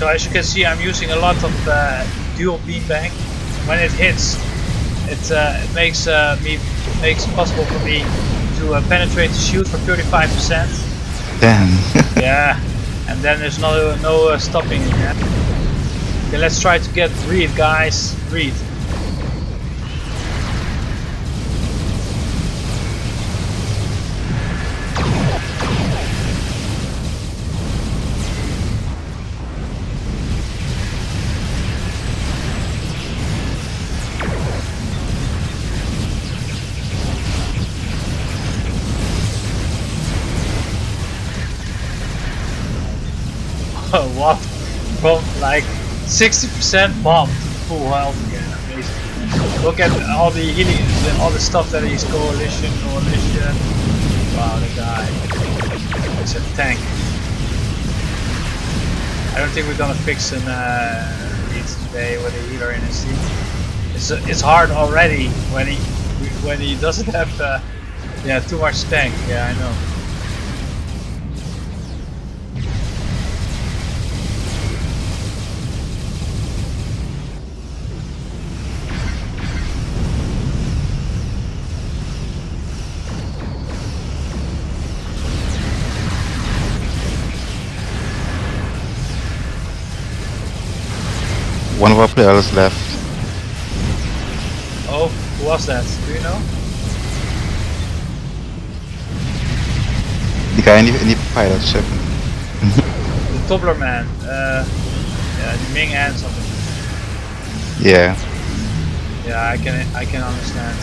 Speaker 1: So as you can see, I'm using a lot of dual beanbag. When it hits, it makes it possible for me to penetrate the shield for 35%.
Speaker 2: Damn.
Speaker 1: Yeah, and then there's no stopping it. Yeah? Okay, let's try to get Reed, guys. Reed. What? From like 60% bomb to full health again. Amazing. Look at all the healing, all the stuff that he's coalition. Wow, the guy. It's a tank. I don't think we're gonna fix an Reed today with a healer in his team. It's hard already when he doesn't have yeah, too much tank. Yeah, I know.
Speaker 2: One of our players left.
Speaker 1: Oh, who was that? Do you know?
Speaker 2: The guy in the pilot ship.
Speaker 1: The Toppler man. Yeah, the Ming and something.
Speaker 2: Yeah.
Speaker 1: Yeah, I can understand.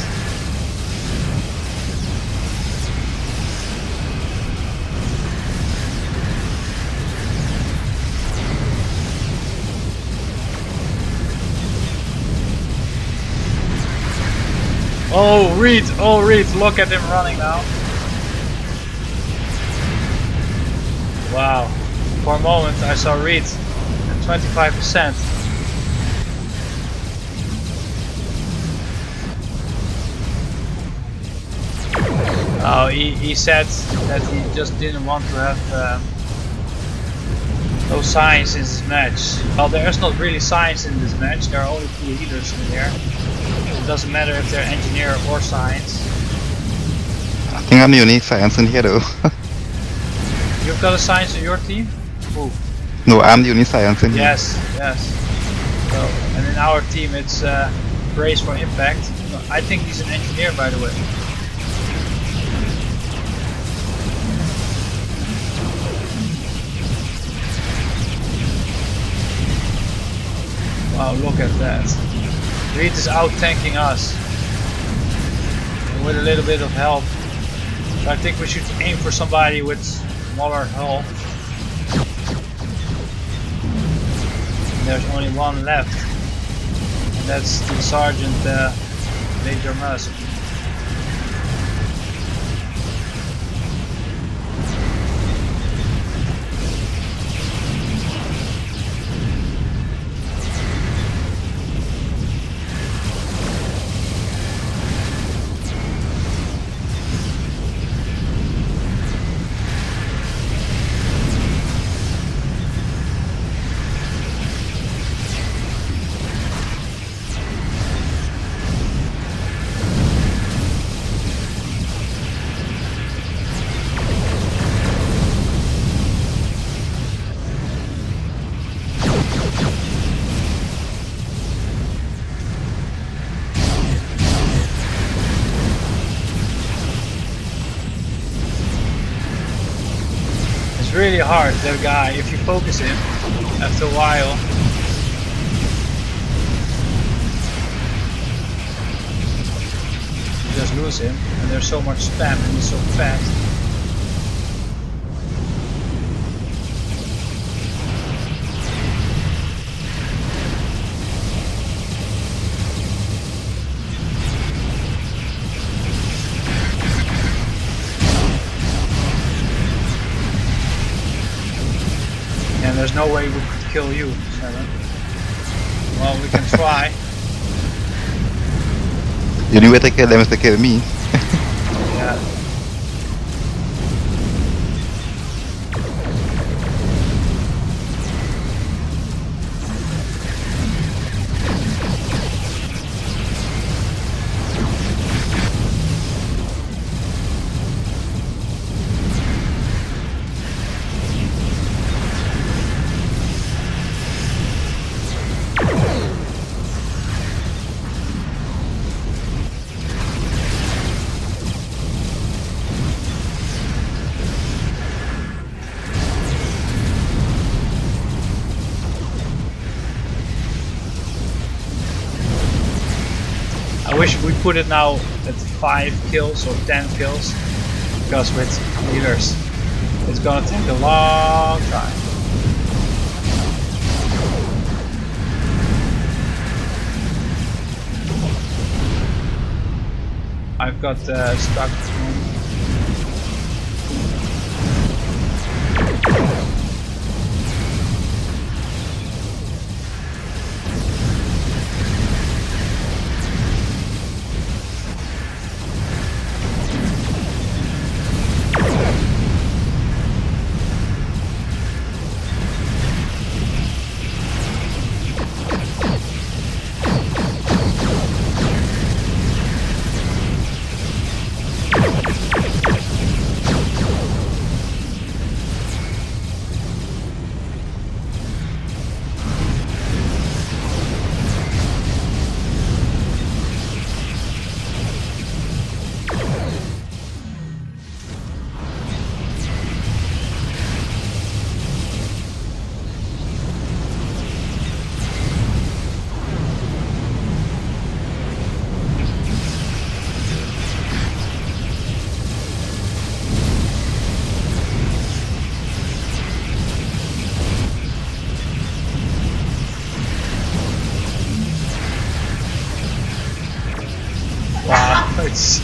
Speaker 1: Oh Reed, look at him running now. Wow, for a moment I saw Reed at 25%. Oh, he said that he just didn't want to have no science in this match. Well, there's not really science in this match, there are only 2 healers in here. It doesn't matter if they're engineer or science.
Speaker 2: I think I'm the only science in here though.
Speaker 1: You've got a science in your team? Ooh.
Speaker 2: No, I'm the only science in here.
Speaker 1: Yes. So, and in our team it's brace for impact. I think he's an engineer, by the way. Wow, look at that. Reed is out tanking us. And with a little bit of help. So I think we should aim for somebody with smaller hull. And there's only one left. And that's the Sergeant Major Musk. Really hard, that guy, if you focus him after a while. You just lose him, and there's so much spam and he's so fast. And there's no way we could kill you, Seven. Well, we can try.
Speaker 2: The only way to kill them is to kill me.
Speaker 1: Yeah. I wish we put it now at 5 kills or 10 kills, because with healers it's gonna take a long time. I've got stuck.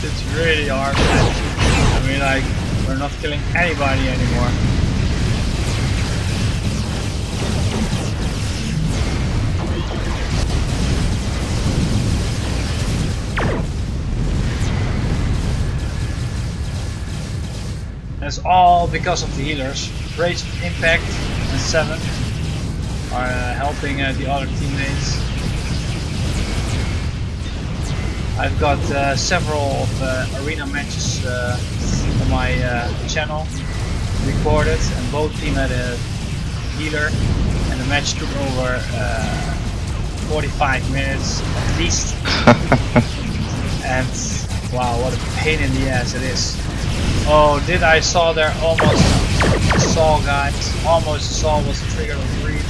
Speaker 1: It's really hard, man. I mean, like, we're not killing anybody anymore. And it's all because of the healers. Rage, Impact, and 7 are helping the other teammates. I've got several of arena matches on my channel recorded, and both teams had a healer, and the match took over 45 minutes at least. And wow, what a pain in the ass it is. Oh, did I saw there almost saw, guys? Almost saw was the trigger of greed.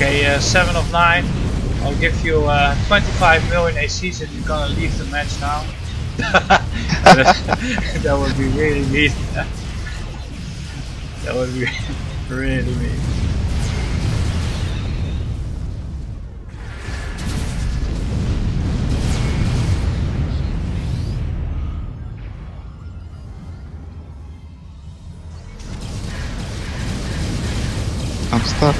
Speaker 1: Okay, 7 of 9. I'll give you 25 million ACs if you're gonna leave the match now. That would be really mean. That would be really mean.
Speaker 2: I'm stuck.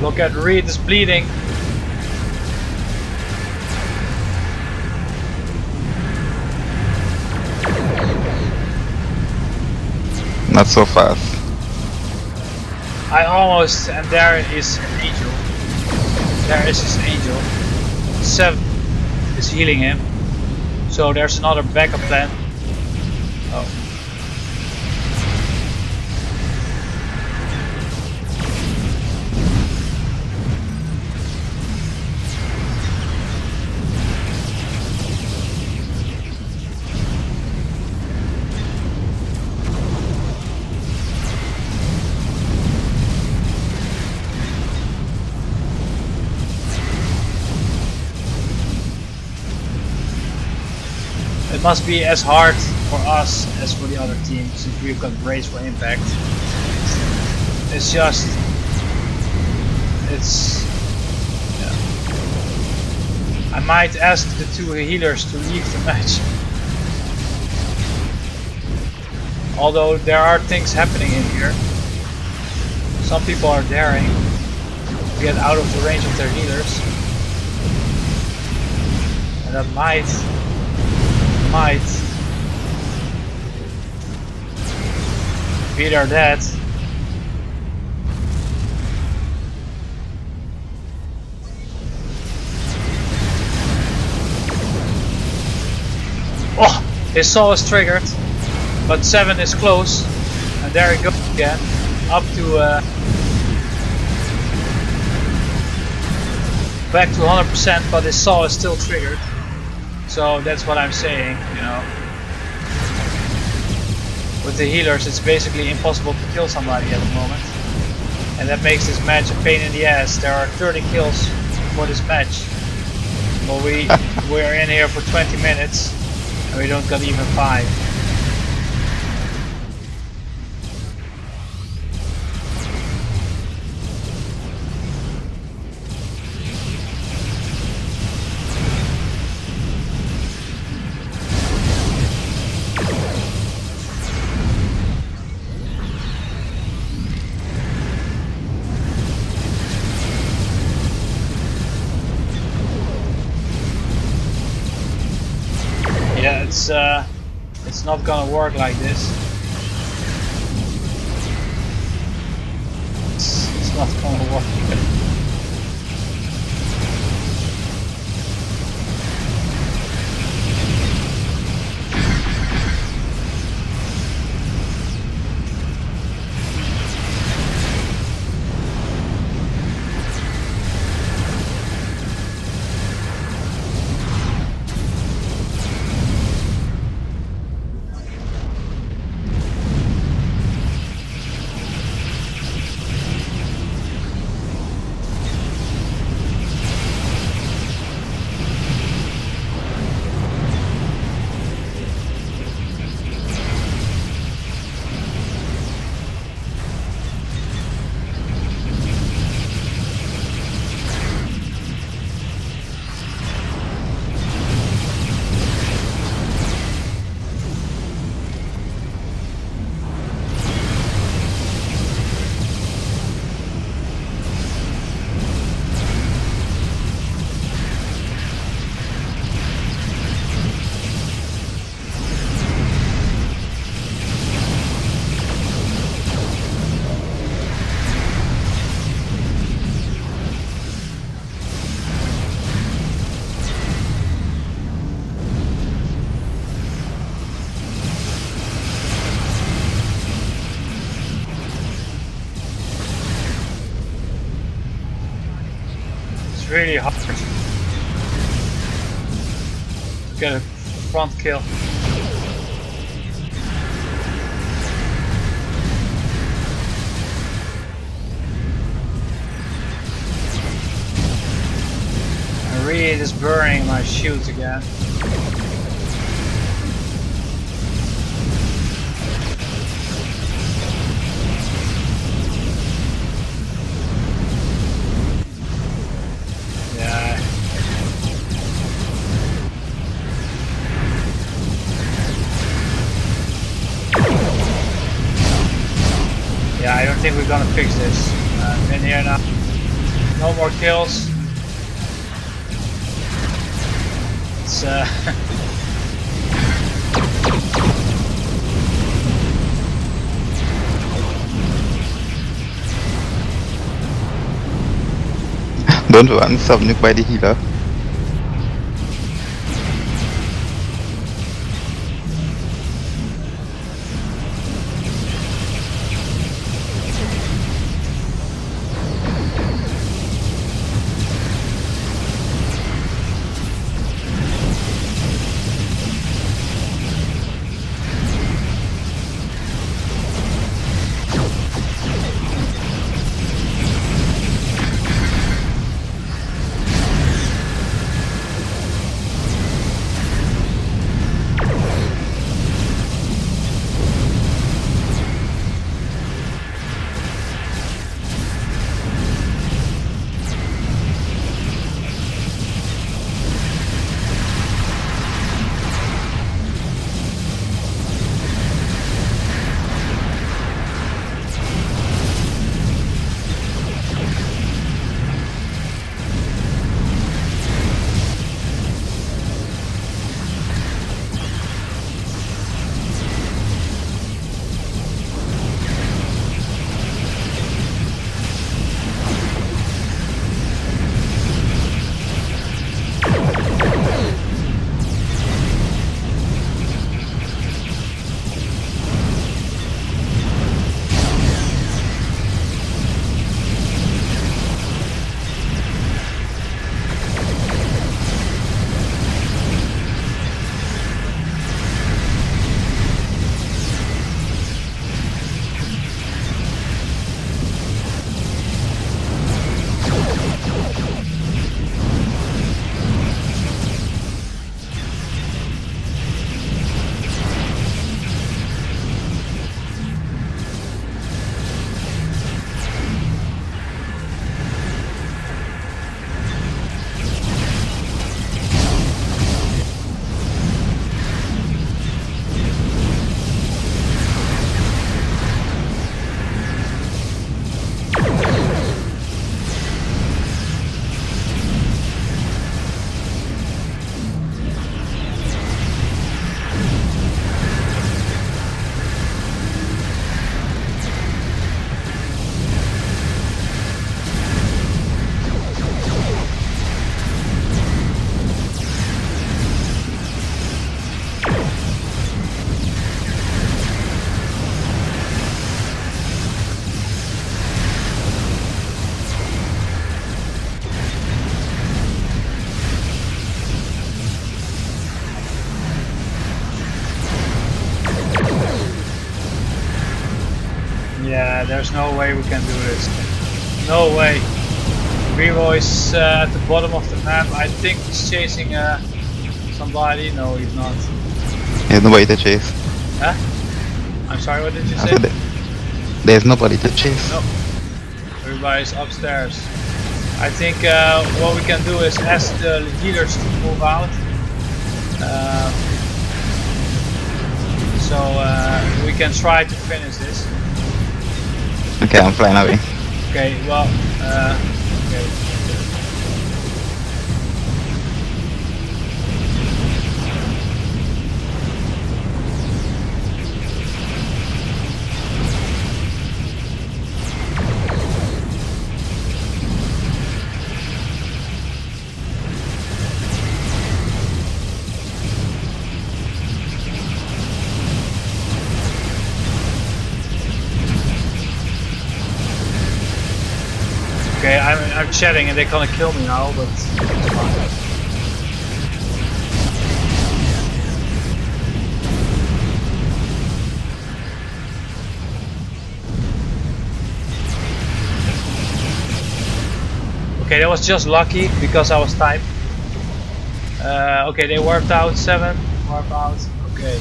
Speaker 1: Look at Reed is bleeding.
Speaker 2: Not so fast.
Speaker 1: I almost, and there is an angel. There is his angel. 7 is healing him. So there's another backup plan. Oh. It must be as hard for us as for the other team, since we've got Brace for Impact. It's just... it's... yeah. I might ask the 2 healers to leave the match. Although there are things happening in here. Some people are daring to get out of the range of their healers. And that might be their dead. Oh, his saw is triggered, but 7 is close, and there he goes again, up to back to 100%, but his saw is still triggered. So that's what I'm saying, you know. With the healers, it's basically impossible to kill somebody at the moment, and that makes this match a pain in the ass. There are 30 kills for this match, but we're in here for 20 minutes. And we don't got even 5. Yeah, it's not gonna work like this. It's not gonna work. Really hard to get a front kill. I really just burning my shields again. Yeah, I don't think we're gonna fix this. In here now. No more kills. It's
Speaker 2: Don't run, subnuke by the healer.
Speaker 1: Yeah, there's no way we can do this. No way. Revo is at the bottom of the map. I think he's chasing somebody. No, he's not.
Speaker 2: There's nobody to chase.
Speaker 1: Huh? I'm sorry, what did you say?
Speaker 2: There's nobody to chase.
Speaker 1: No. Everybody's upstairs. I think what we can do is ask the healers to move out. So we can try to finish this.
Speaker 2: Okay, I'm flying away.
Speaker 1: Okay, well, okay. Okay, I'm chatting and they're gonna kill me now, but it's fine. Okay, that was just lucky because I was typed. Okay, they warped out 7. Warp out. Okay.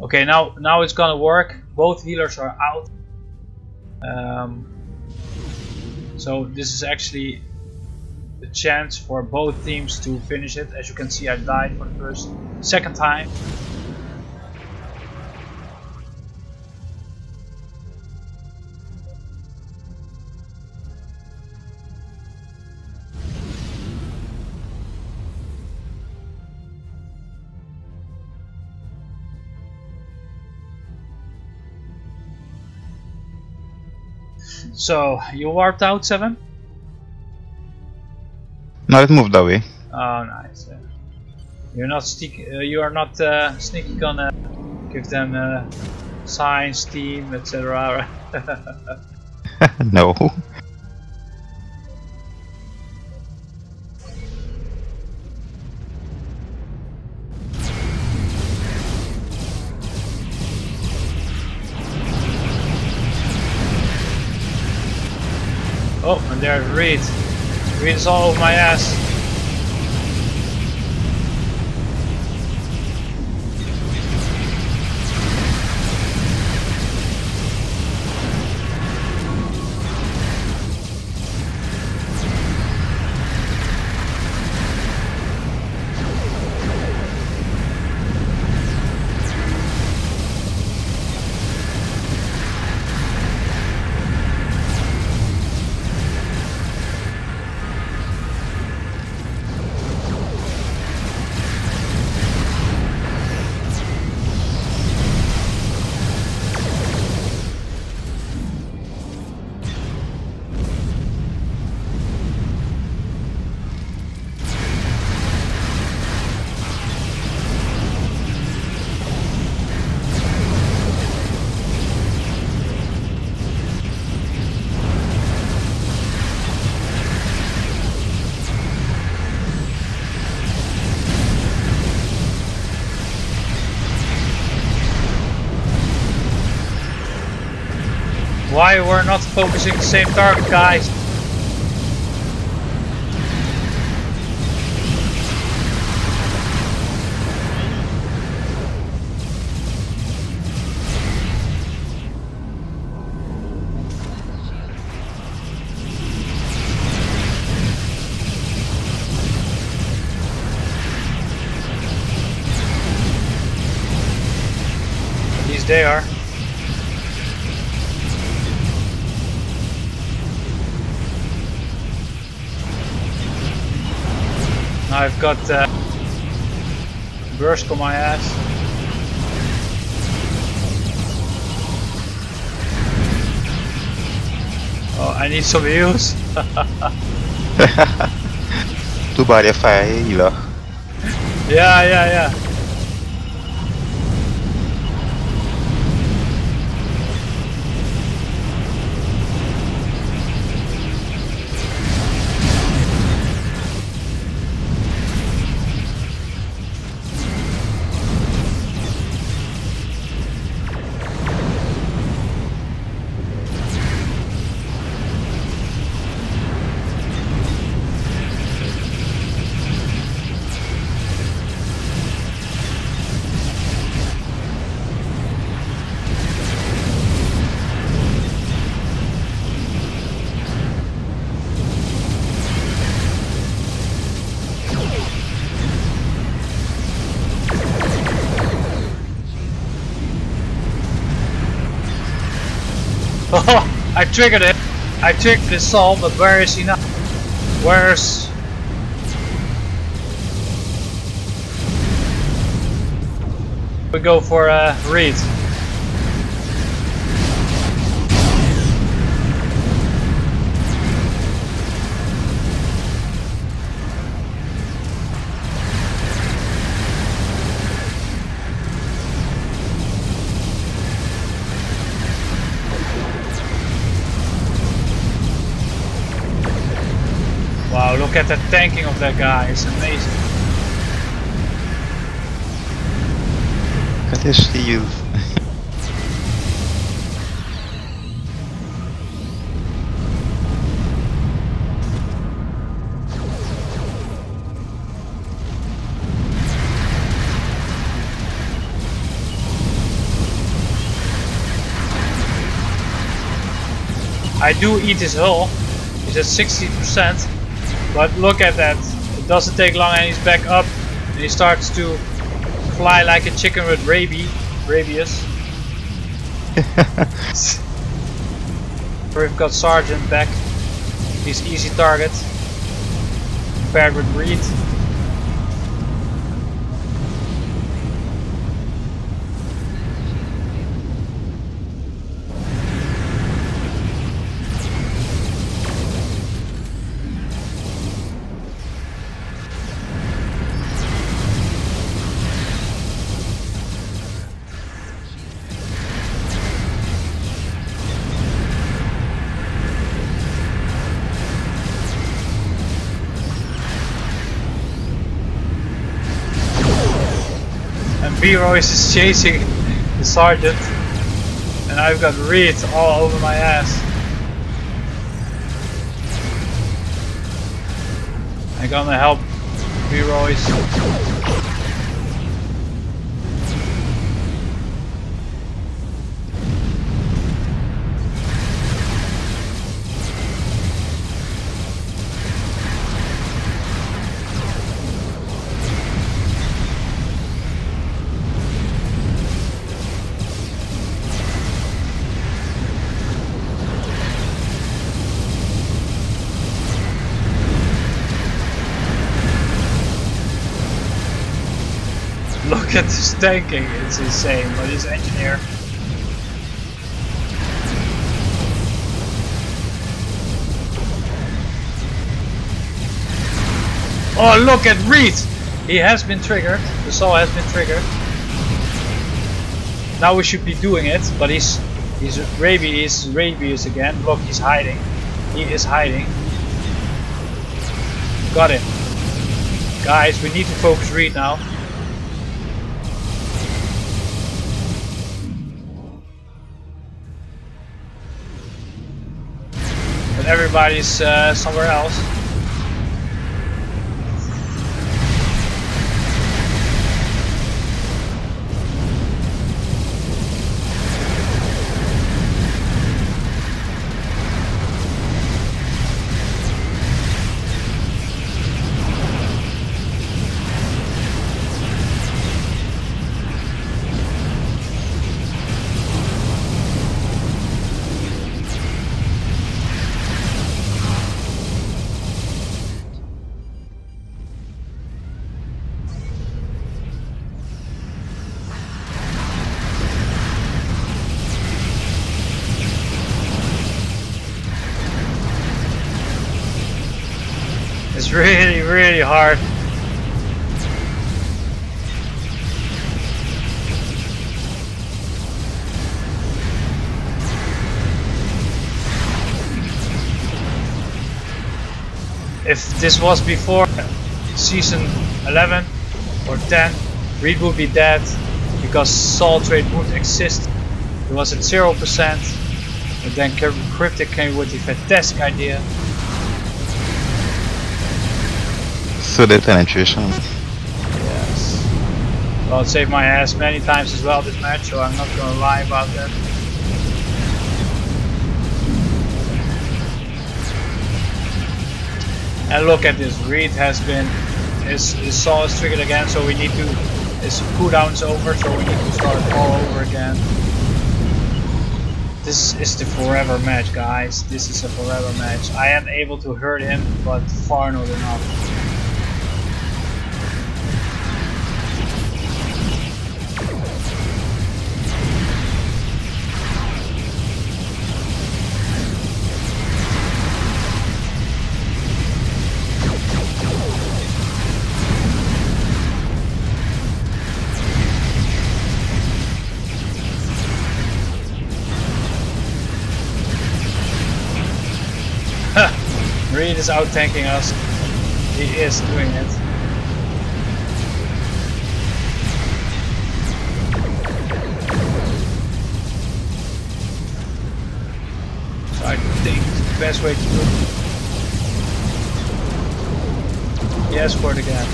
Speaker 1: Okay, now it's gonna work. Both healers are out. So this is actually the chance for both teams to finish it. As you can see, I died for the second time. So you warped out 7?
Speaker 2: No, it moved away.
Speaker 1: Oh, nice. You're not you are not sneaky gonna give them signs, team, etc.
Speaker 2: No.
Speaker 1: Oh, and there's Reed. Reed is all over my ass. Why we're not focusing the same target, guys? At least they are. I've got burst on my ass. Oh, I need some heals.
Speaker 2: Too bad you're fire healer.
Speaker 1: Yeah. Oh, I triggered it. I triggered the Saul, but where is he now? Where's... We go for Reed. Wow, look at the tanking of that guy, it's amazing.
Speaker 2: That is the youth.
Speaker 1: I do eat his hull, he's at 60%, but look at that, it doesn't take long and he's back up and he starts to fly like a chicken with rabies. We've got Sergeant back, he's easy target, paired with Reed. B-Royce is chasing the Sergeant and I've got Reed all over my ass. I'm gonna help B-Royce. Look at this tanking, it's insane, but he's an engineer. Oh, look at Reed! He has been triggered, the saw has been triggered. Now we should be doing it, but he's rabies again. Look, he's hiding. He is hiding. Got him. Guys, we need to focus Reed now. But everybody's somewhere else. It's really, really hard. If this was before season 11 or 10, Reed would be dead because Soul Trade wouldn't exist. It was at 0%, and then Cryptic came with the fantastic idea.
Speaker 2: So the penetration.
Speaker 1: Yes. Well, it saved my ass many times as well this match, so I'm not gonna lie about that. And look at this, Reed has been, his saw is triggered again, so we need to, his cooldown is over, so we need to start all over again. This is the forever match, guys. This is a forever match. I am able to hurt him, but far not enough. Reed is out tanking us. He is doing it. So I think it's the best way to do it. Yes, for the gap.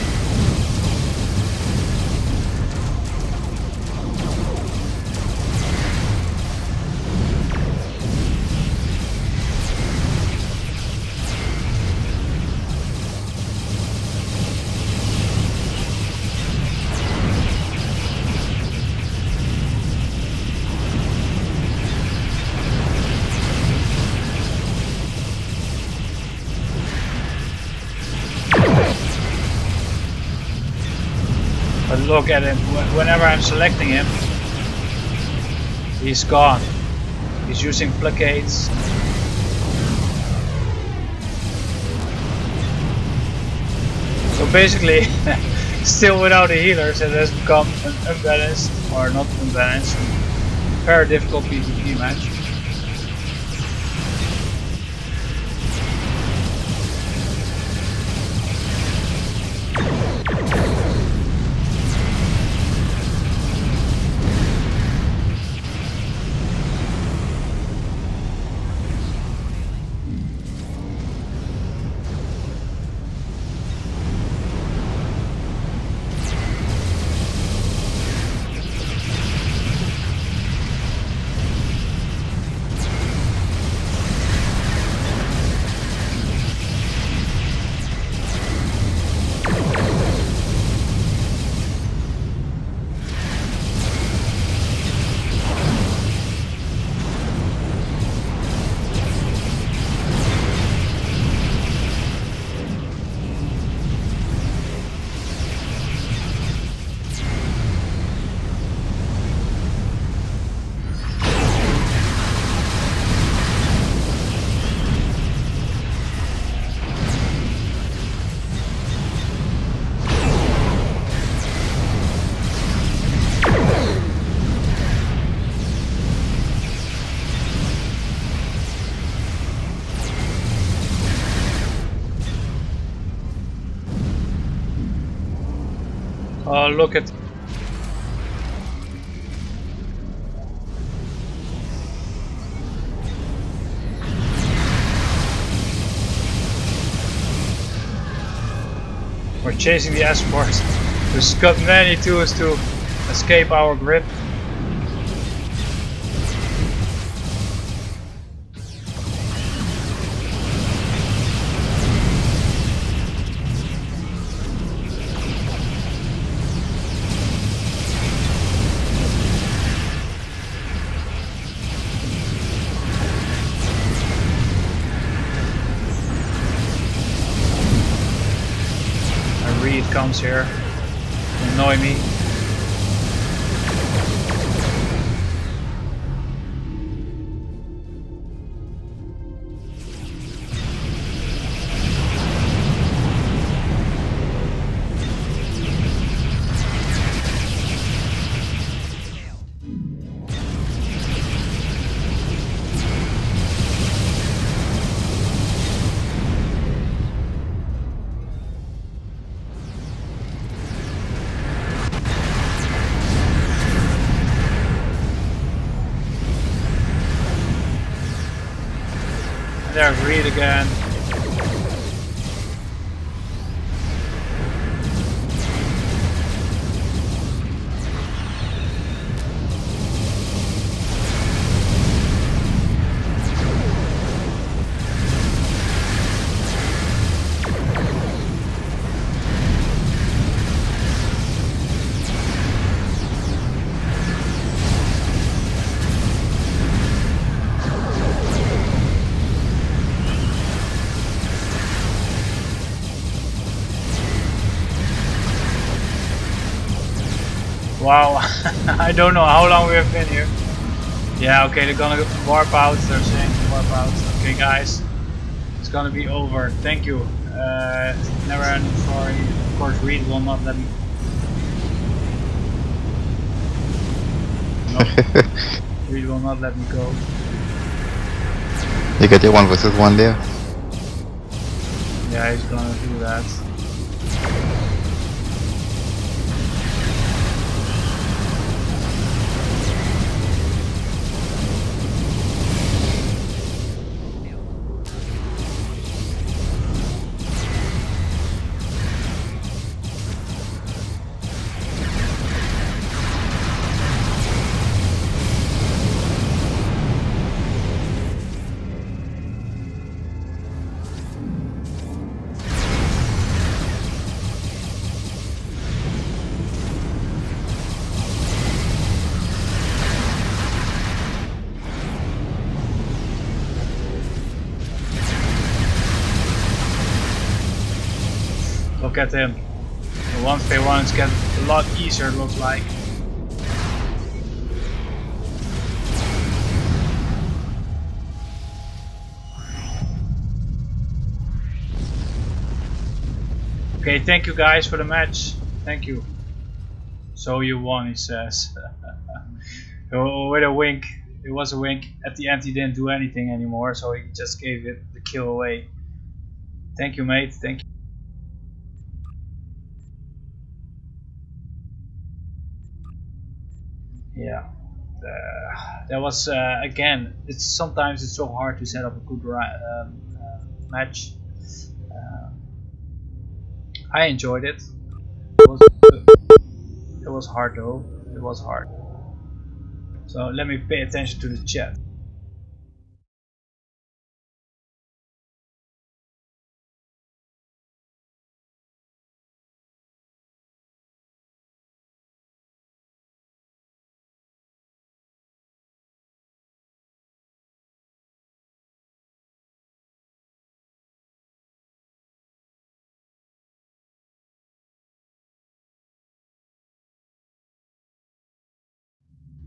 Speaker 1: But look at him, whenever I'm selecting him, he's gone. He's using placates. So basically, still without the healers, it has become an unbalanced, or not unbalanced, very difficult PvP match. Oh, look at... We're chasing the escort. We've got many tools to escape our grip. Reed comes here to annoy me. There's Reed again. Wow, I don't know how long we have been here. Yeah, okay, they're gonna warp out, they're saying warp out. Okay guys, it's gonna be over, thank you. Never ending story. Of course Reed will not let me. No, Reed will not let me go.
Speaker 2: You get your 1 versus 1 there.
Speaker 1: Yeah, he's gonna do that. Look at him. The 1v1 is getting a lot easier, it looks like. Okay, thank you guys for the match. Thank you. So you won, he says. With a wink. It was a wink. At the end he didn't do anything anymore, so he just gave it the kill away. Thank you, mate. Thank you. Yeah, that was again. Sometimes it's so hard to set up a good match. I enjoyed it. It was hard though. It was hard. So let me pay attention to the chat.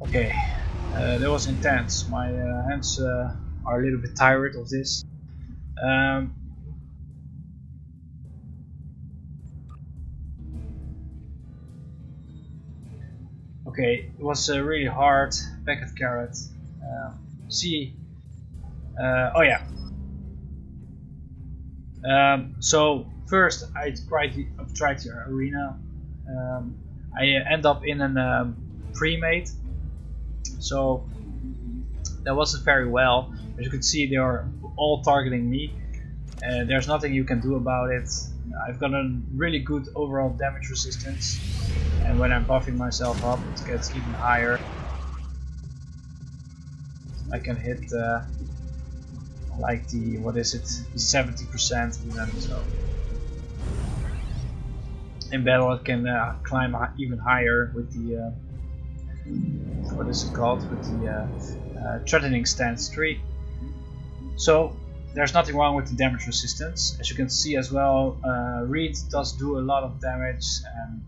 Speaker 1: Okay, that was intense. My hands are a little bit tired of this. Okay, it was really hard. Back at Ka-Tet. See. Oh yeah. So first I tried the arena. I end up in a pre-mate. So that wasn't very well. As you can see, they are all targeting me. There's nothing you can do about it. I've got a really good overall damage resistance, and when I'm buffing myself up, it gets even higher. I can hit like the, what is it, the 70% even. So in battle it can climb even higher with the what is it called, with the threatening stance tree. So there's nothing wrong with the damage resistance. As you can see as well, Reed does do a lot of damage, and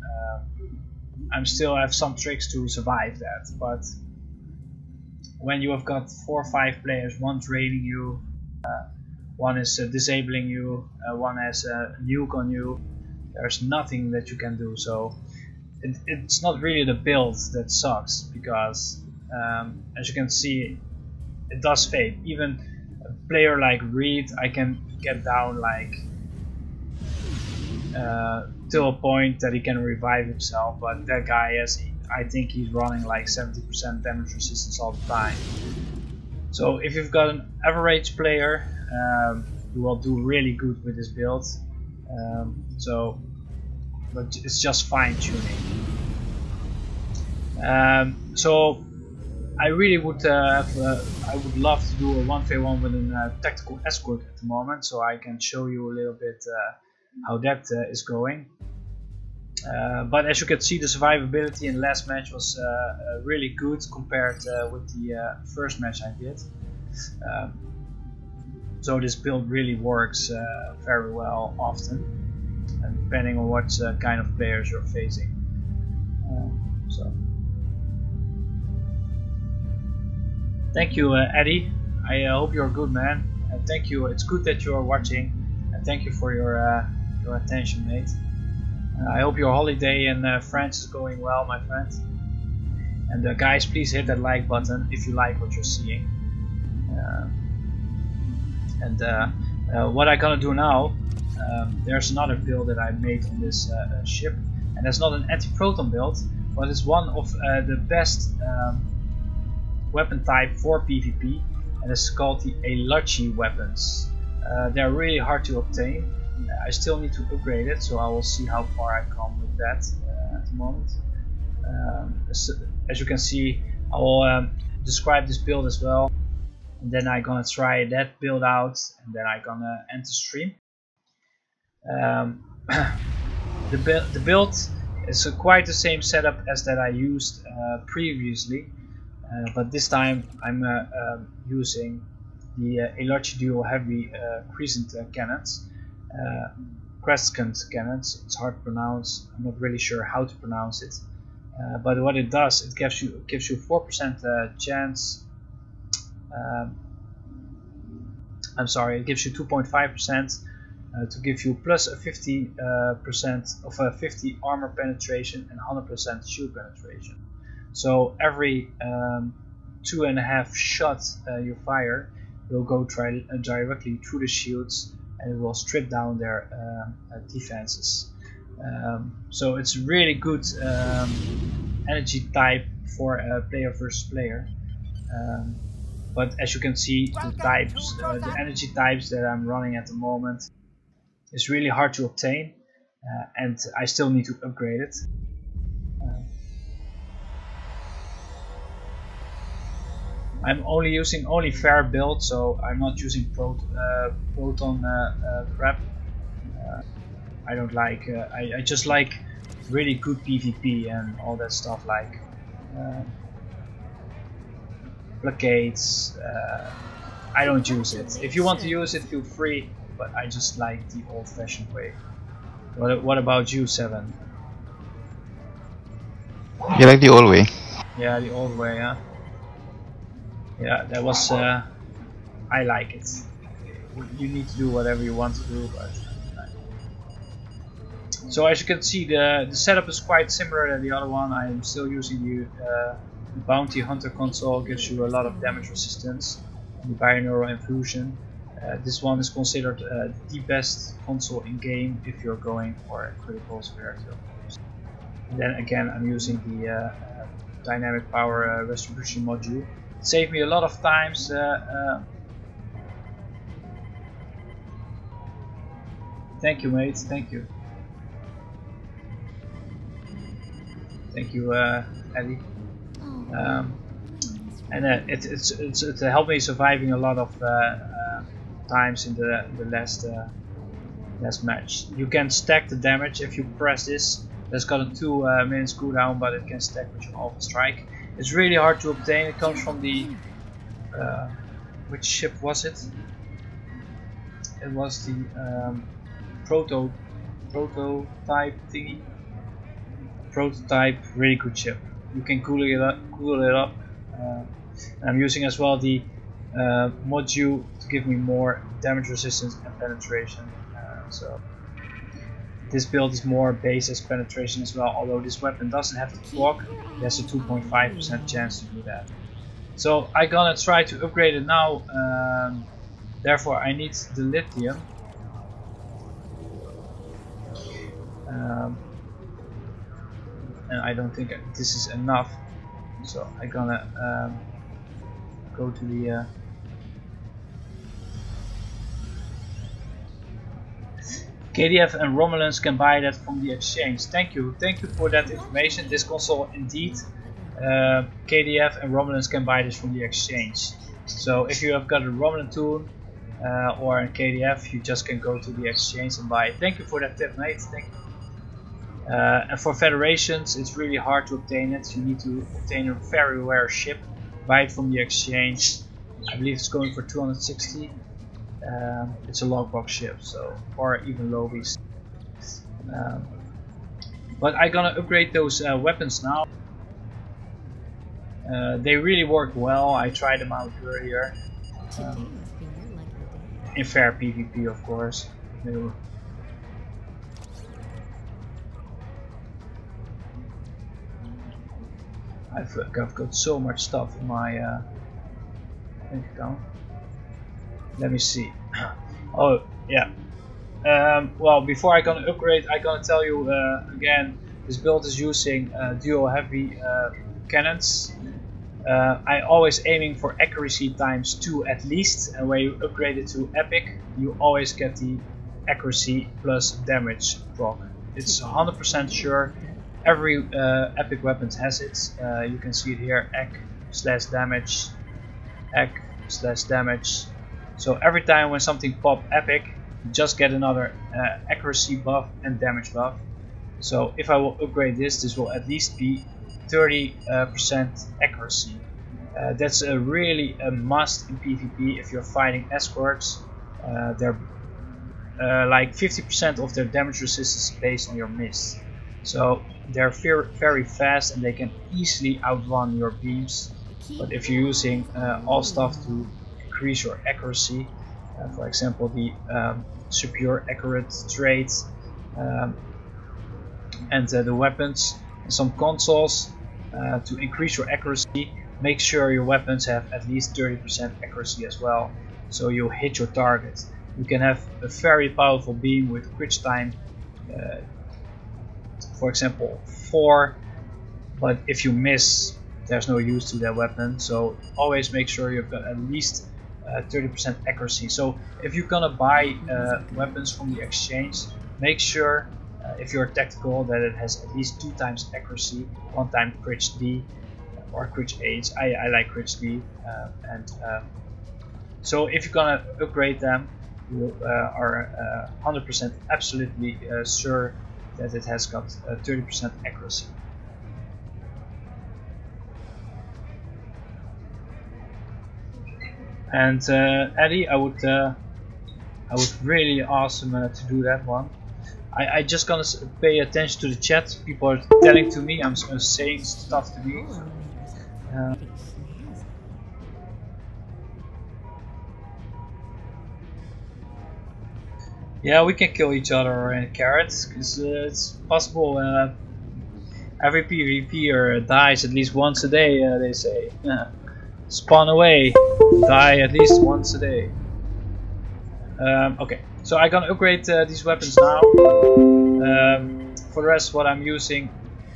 Speaker 1: I still have some tricks to survive that. But when you have got 4 or 5 players, one draining you, one is disabling you, one has a nuke on you, there's nothing that you can do. So it's not really the build that sucks, because as you can see, it does fade. Even a player like Reed, I can get down like till a point that he can revive himself, but that guy has, I think he's running like 70% damage resistance all the time. So if you've got an average player, you will do really good with this build. But it's just fine tuning. So I really would I would love to do a 1v1 with a tactical escort at the moment, so I can show you a little bit how that is going. But as you can see, the survivability in the last match was really good compared with the first match I did. So this build really works very well often, depending on what kind of players you're facing. So thank you, Eddie. I hope you're a good man. Thank you. It's good that you are watching, and thank you for your attention, mate. I hope your holiday in France is going well, my friend. And guys, please hit that like button if you like what you're seeing. What I'm gonna do now, there's another build that I made on this ship, and it's not an anti-proton build, but it's one of the best weapon type for PvP, and it's called the Elachi weapons. They're really hard to obtain. I still need to upgrade it, so I will see how far I come with that at the moment. As you can see, I will describe this build as well, and then I'm gonna try that build out, and then I'm gonna end the stream. The build is quite the same setup as that I used previously, but this time I'm using the Elachi dual heavy crescent cannons. Crescent cannons, it's hard to pronounce. I'm not really sure how to pronounce it, but what it does, it gives you 4% chance. I'm sorry, it gives you 2.5% to give you plus a 50% of a 50 armor penetration and 100% shield penetration. So every 2.5 shots you fire will go directly through the shields, and it will strip down their defenses. So it's really good energy type for player versus player. But as you can see, the types, the energy types that I'm running at the moment is really hard to obtain, and I still need to upgrade it. I'm only using fair build, so I'm not using proton crap. I don't like. I just like really good PvP and all that stuff, like blockades. I don't use it. If you want to use it, feel free. But I just like the old-fashioned way. What about you, Seven?
Speaker 2: You like the old way?
Speaker 1: Yeah, the old way, huh? Yeah, that was. I like it. You need to do whatever you want to do, but. So as you can see, the setup is quite similar to the other one. I am still using the Bounty Hunter console. Gives you a lot of damage resistance. And the binaural infusion. This one is considered the best console in game if you're going for a critical severity, of course. And then again, I'm using the dynamic power distribution module. It saved me a lot of times. Thank you, mate. Thank you. Thank you, Eddie. And it helped me surviving a lot of times in the last match. You can stack the damage if you press this. There's got a 2 minutes cooldown, but it can stack with your Alpha Strike. It's really hard to obtain. It comes from the which ship was it? It was the prototype thingy. Prototype, really good ship. You can cool it up. I'm using as well the module to give me more damage resistance and penetration. So this build is more base as penetration as well. Although this weapon doesn't have the block, it has a 2.5% chance to do that. So I'm gonna try to upgrade it now. Therefore, I need the lithium. And I don't think this is enough, so I'm gonna go to the KDF and Romulans can buy that from the exchange. Thank you for that information. This console indeed, KDF and Romulans can buy this from the exchange. So if you have got a Romulan tool or a KDF, you just can go to the exchange and buy it. Thank you for that tip, mate. Thank you. And for federations, it's really hard to obtain it. You need to obtain a very rare ship, buy it from the exchange. I believe it's going for 260. It's a logbox ship, so, or even lobbies. But I'm gonna upgrade those weapons now. They really work well. I tried them out earlier. In fair PvP, of course. They were I've got so much stuff in my bank account. Let me see. Oh yeah. Well, before I gonna upgrade, I gonna tell you again. This build is using dual heavy cannons. I always aiming for accuracy times 2 at least, and when you upgrade it to epic, you always get the accuracy plus damage proc. It's 100% sure. Every epic weapon has it. You can see it here: ec/damage, ec/damage. So every time when something pop epic, you just get another accuracy buff and damage buff. So if I will upgrade this will at least be 30% accuracy. That's really a must in PvP if you're fighting escorts. They're like 50% of their damage resistance is based on your miss. So they're very fast and they can easily outrun your beams. But if you're using all stuff to increase your accuracy, for example the superior accurate trait, and the weapons and some consoles to increase your accuracy, make sure your weapons have at least 30% accuracy as well, so you hit your target. You can have a very powerful beam with crit time, for example 4, but if you miss, there's no use to that weapon. So always make sure you've got at least 30% accuracy. So if you're gonna buy weapons from the exchange, make sure if you're tactical that it has at least 2 times accuracy, 1 time crit D or crit H. I like crit D, so if you're gonna upgrade them, you are 100% absolutely sure that it has got 30% accuracy. And Eddie, I would really awesome to do that one. I just gonna pay attention to the chat. People are telling to me, I'm saying stuff to me. Yeah, we can kill each other in carrots, because it's possible. Every PvPer dies at least once a day, they say. Spawn away, die at least once a day. Okay, so I'm gonna upgrade these weapons now. For the rest, what I'm using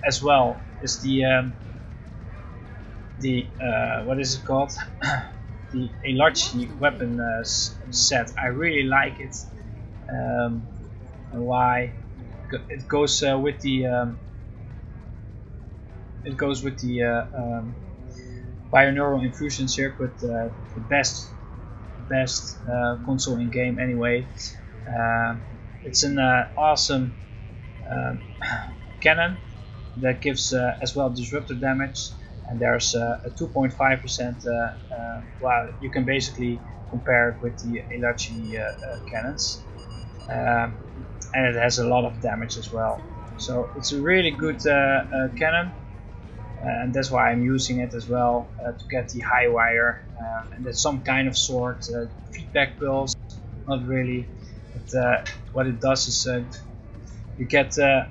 Speaker 1: as well is the what is it called? The Elachi weapon set. I really like it. And why? It goes with the binaural infusion circuit, the best console in game anyway. It's an awesome cannon that gives as well disruptor damage, and there's a 2.5%. Well, you can basically compare it with the Elachi cannons, and it has a lot of damage as well. So it's a really good cannon. And that's why I'm using it as well, to get the high wire, and that's some kind of sword. Feedback pills, not really, but what it does is you get a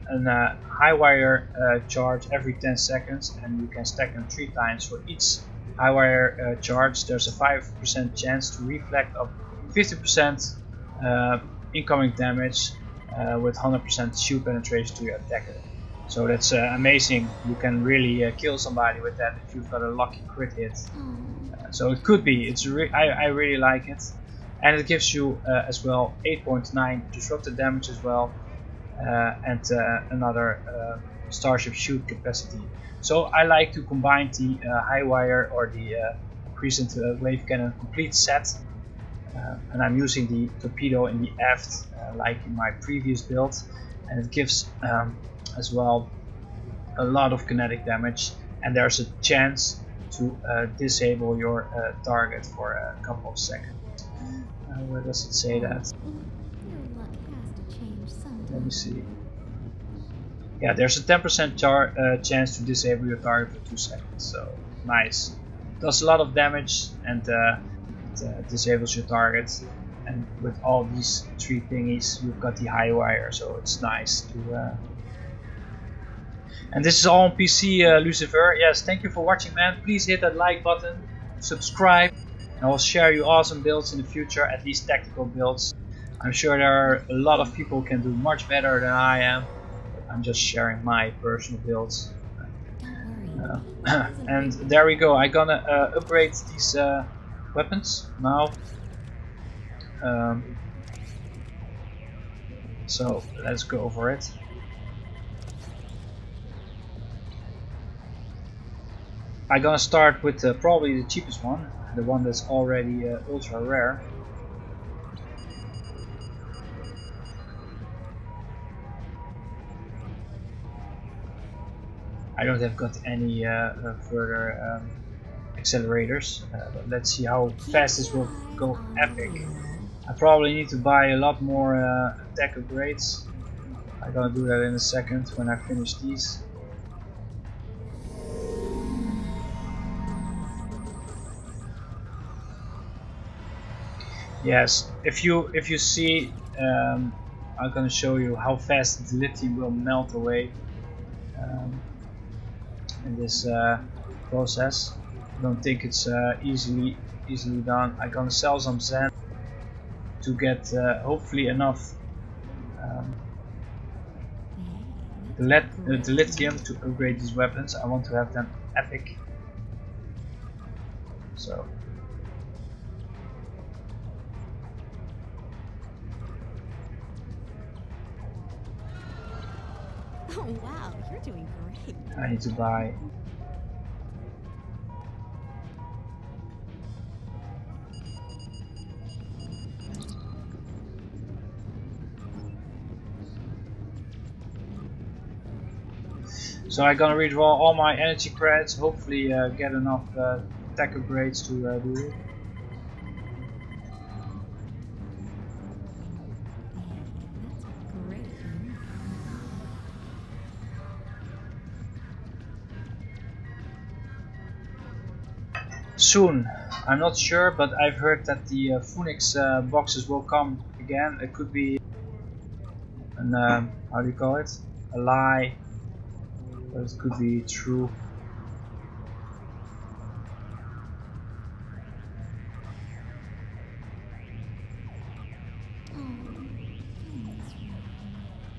Speaker 1: high wire charge every 10 seconds, and you can stack them 3 times. For each high wire charge, there's a 5% chance to reflect up 50% incoming damage with 100% shield penetration to your attacker. So that's amazing. You can really kill somebody with that if you've got a lucky crit hit. So it could be. I really like it, and it gives you as well 8.9 disrupted damage as well, and another starship shoot capacity. So I like to combine the high wire or the crescent wave cannon complete set, and I'm using the torpedo in the aft like in my previous build, and it gives as well a lot of kinetic damage, and there's a chance to disable your target for a couple of seconds. Where does it say that? Let me see. Yeah, there's a 10% chance to disable your target for 2 seconds. So nice. Does a lot of damage and it disables your target. And with all these 3 thingies, you've got the high wire, so it's nice to. And this is all on PC, Lucifer. Yes, thank you for watching, man. Please hit that like button, subscribe, and I'll share you awesome builds in the future, at least tactical builds. I'm sure there are a lot of people who can do much better than I am. I'm just sharing my personal builds. And there we go. I'm gonna upgrade these weapons now. So let's go for it. I'm gonna start with probably the cheapest one, the one that's already ultra rare. I don't have got any further accelerators, but let's see how fast this will go epic. I probably need to buy a lot more attack upgrades. I'm gonna do that in a second when I finish these. Yes, if you see, I'm gonna show you how fast the lithium will melt away in this process. I don't think it's easily done. I'm gonna sell some sand to get hopefully enough the lithium to upgrade these weapons. I want to have them epic. So.
Speaker 3: Oh wow, you're doing great.
Speaker 1: I need to buy. So I'm gonna redraw all my energy credits, hopefully get enough tech upgrades to do it. Soon, I'm not sure, but I've heard that the Thnx boxes will come again. It could be an how do you call it? A lie, but it could be true.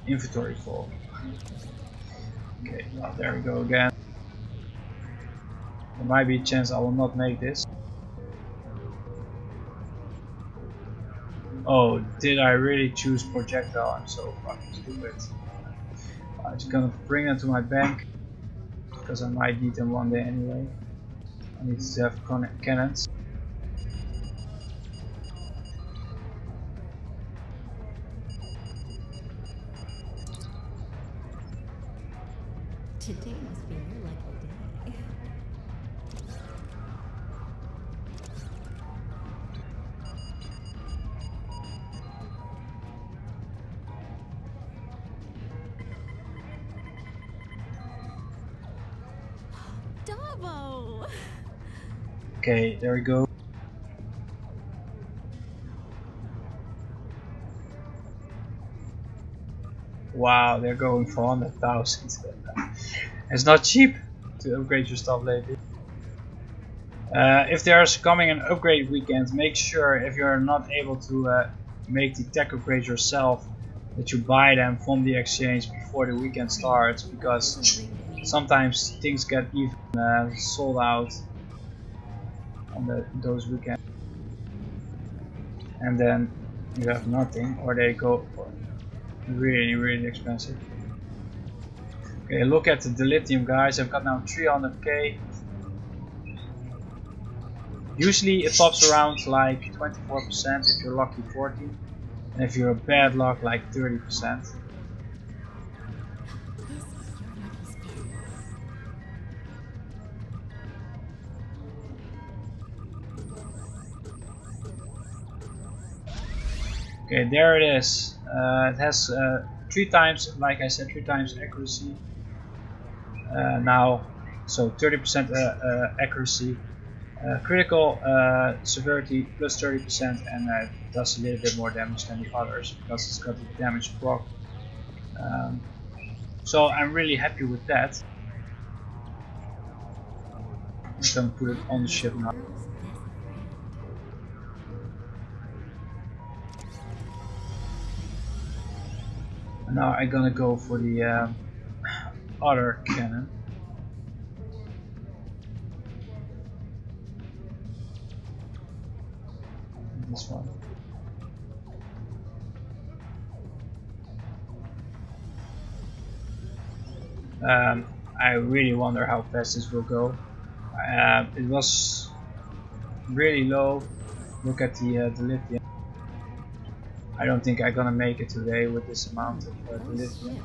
Speaker 1: Inventory full. Okay, well, there we go again. There might be a chance I will not make this. Oh, did I really choose projectile? I'm so fucking stupid. I'm just gonna bring them to my bank because I might need them one day anyway. I need to have cannons.
Speaker 3: Today must be your lucky day. Davo!
Speaker 1: Okay, there we go. Wow, they're going for 100,000. It's not cheap to upgrade your stuff lately. If there's coming an upgrade weekend, make sure if you're not able to make the tech upgrades yourself, that you buy them from the exchange before the weekend starts, because sometimes things get even sold out on those weekends, and then you have nothing, or they go for really expensive. Okay, look at the lithium, guys. I've got now 300k. Usually it pops around like 24%, if you're lucky 40%, and if you're bad luck like 30%. Okay, there it is. It has 3 times, like I said, 3 times accuracy. Now So 30% accuracy, critical severity plus 30%, and does a little bit more damage than the others because it's got the damage proc. So I'm really happy with that. I'm gonna put it on the ship now. And now I'm gonna go for the other cannon. This one. I really wonder how fast this will go. It was really low. Look at the lithium. I don't think I'm gonna make it today with this amount of lithium.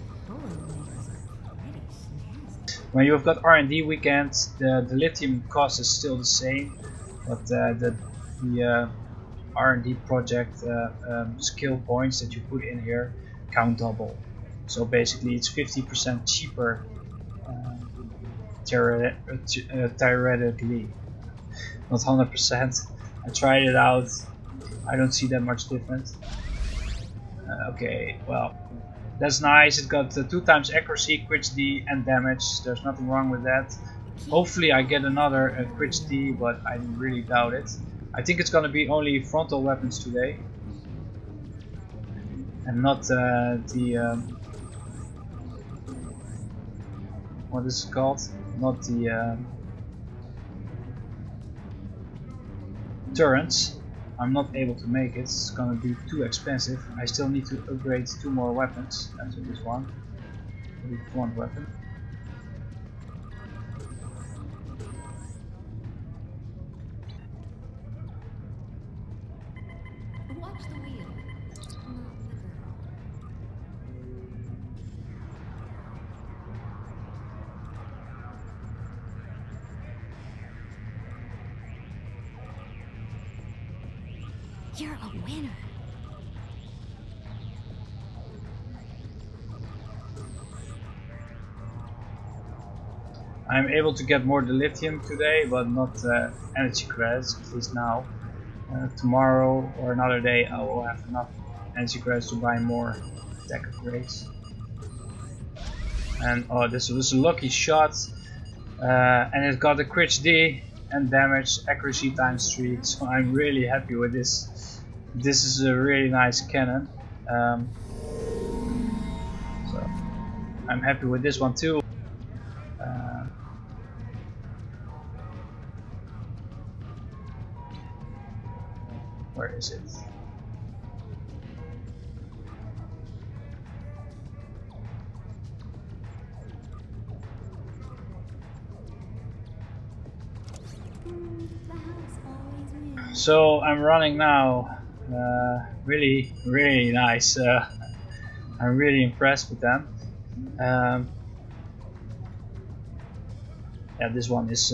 Speaker 1: When you've got R&D weekends, the lithium cost is still the same, but the R&D project skill points that you put in here count double. So basically it's 50% cheaper theoretically, not 100%. I tried it out, I don't see that much difference. Okay, well, that's nice. It got 2 times accuracy, crit D and damage. There's nothing wrong with that. Hopefully I get another crit D, but I really doubt it. I think it's gonna be only frontal weapons today, and not what is it called? Not the turrets. I'm not able to make it. It's gonna be too expensive. I still need to upgrade 2 more weapons after this one. The front weapon.
Speaker 3: Watch the wheel. You're a winner.
Speaker 1: I'm able to get more dilithium today, but not energy credits, at least now. Tomorrow or another day I will have enough energy credits to buy more attack upgrades. And oh, this was a lucky shot, and it got a crit D and damage accuracy times 3, so I'm really happy with this. This is a really nice cannon, so I'm happy with this one too. Where is it? So I'm running now. Really nice. I'm really impressed with them. Yeah, this one is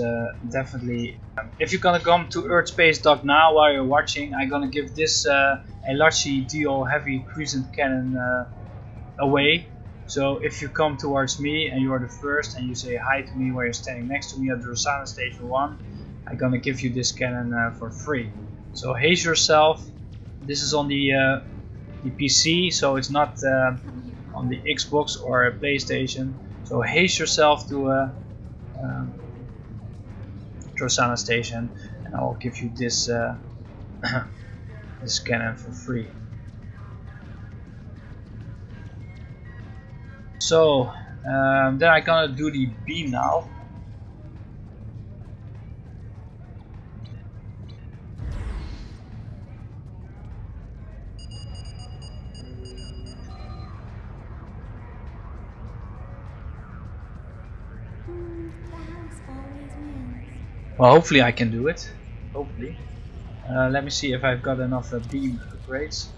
Speaker 1: definitely. If you're gonna come to Earth Space Dock now while you're watching, I'm gonna give this a Larchi duel heavy crescent cannon away. So if you come towards me and you are the first and you say hi to me while you're standing next to me at the Rosanna Station 1, I'm gonna give you this cannon for free. So haze yourself. This is on the PC, so it's not on the Xbox or a PlayStation. So haze yourself to Rosanna Station, and I will give you this this cannon for free. So then I'm gonna do the beam now. Well, hopefully I can do it. Hopefully. Let me see if I've got enough beam upgrades.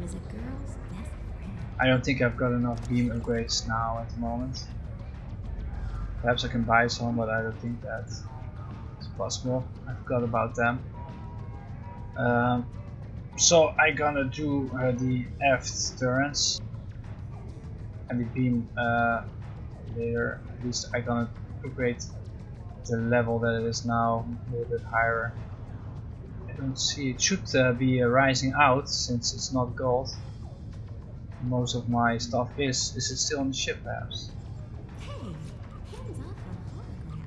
Speaker 3: beam is a girl's best friend.
Speaker 1: I don't think I've got enough beam upgrades now at the moment. Perhaps I can buy some, but I don't think that is possible. I forgot about them. So I'm gonna do the aft turrets and the beam later. At least I'm gonna upgrade the level that it is now a little bit higher. I don't see it should be rising out since it's not gold. Most of my stuff is. Is it still on the ship perhaps?
Speaker 3: Hey, hands off on hologram.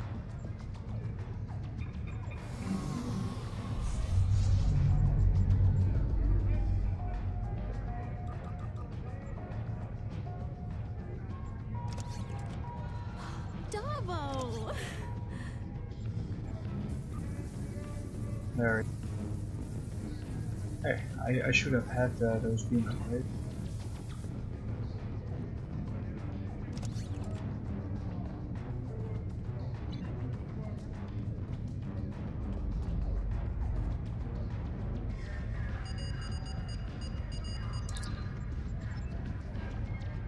Speaker 3: Davo!
Speaker 1: There. Hey, I should have had those beam upgrades.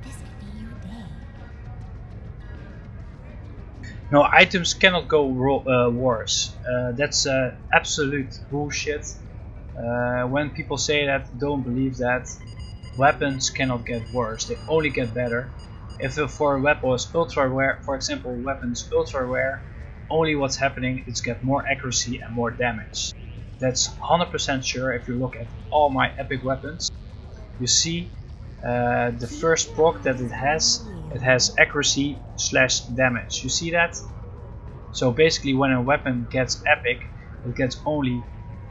Speaker 3: This could be your day.
Speaker 1: No, items cannot go worse. That's absolute bullshit. When people say that, don't believe that. Weapons cannot get worse, they only get better. If for a weapon is ultra rare, for example, weapons ultra rare, only what's happening is get more accuracy and more damage. That's 100% sure. If you look at all my epic weapons, you see the first proc that it has accuracy slash damage. You see that? So basically when a weapon gets epic, it gets only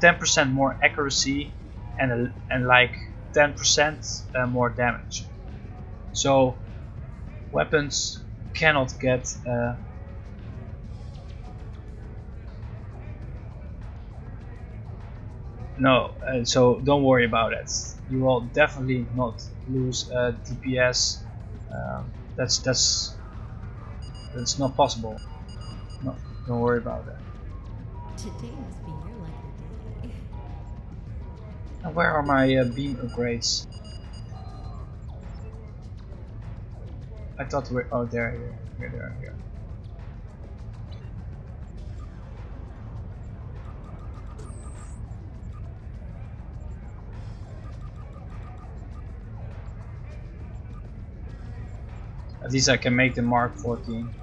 Speaker 1: 10% more accuracy and like 10% more damage. So weapons cannot get no, so don't worry about it. You will definitely not lose DPS. That's not possible. No, don't worry about that.
Speaker 3: Today must be your lucky day.
Speaker 1: And where are my beam upgrades? I thought we oh here. At least I can make the Mark 14.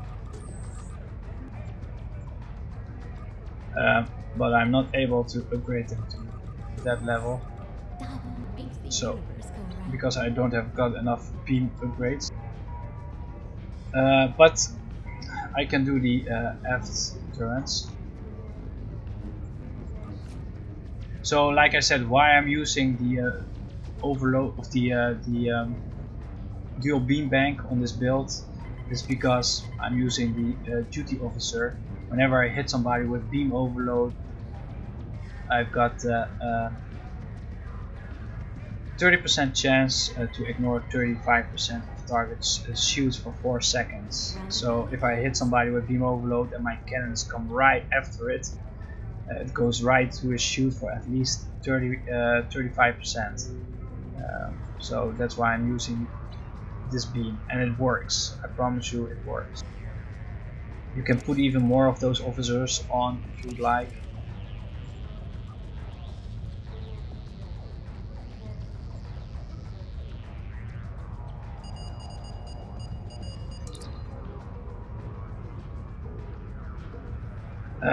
Speaker 1: But I'm not able to upgrade them to that level.
Speaker 3: Davo makes the
Speaker 1: So,
Speaker 3: universe go round.
Speaker 1: because I don't have got enough beam upgrades. But I can do the aft turrets. So, like I said, why I'm using the overload of the dual beam bank on this build is because I'm using the duty officer. Whenever I hit somebody with beam overload, I've got 30% chance to ignore 35% of target's shoots for 4 seconds. So if I hit somebody with beam overload and my cannons come right after it, it goes right to his shoot for at least 35%. So that's why I'm using this beam, and it works. I promise you it works. You can put even more of those officers on if you'd like.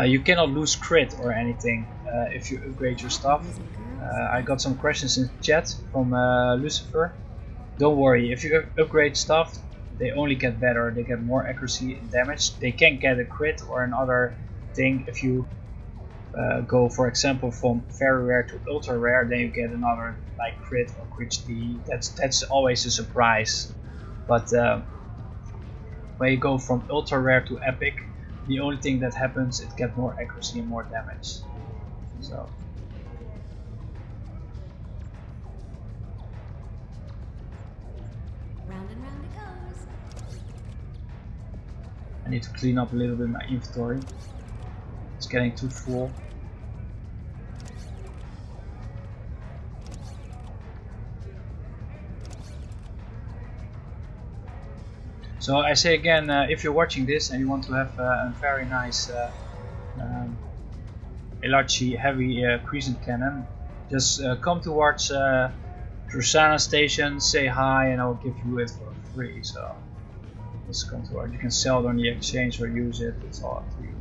Speaker 1: You cannot lose crit or anything if you upgrade your stuff. I got some questions in chat from Lucifer. Don't worry, if you upgrade stuff, they only get better. They get more accuracy and damage. They can get a crit or another thing. If you go, for example, from very rare to ultra rare, then you get another like crit or crit D. That's always a surprise. But when you go from ultra rare to epic, the only thing that happens, it gets more accuracy and more damage. So.
Speaker 3: Round and round it goes.
Speaker 1: I need to clean up a little bit my inventory. It's getting too full. So I say again, if you're watching this and you want to have a very nice LRG heavy crescent cannon, just come towards Trusana station, say hi, and I will give you it for free. So just come towards. You can sell it on the exchange or use it. It's all up to you.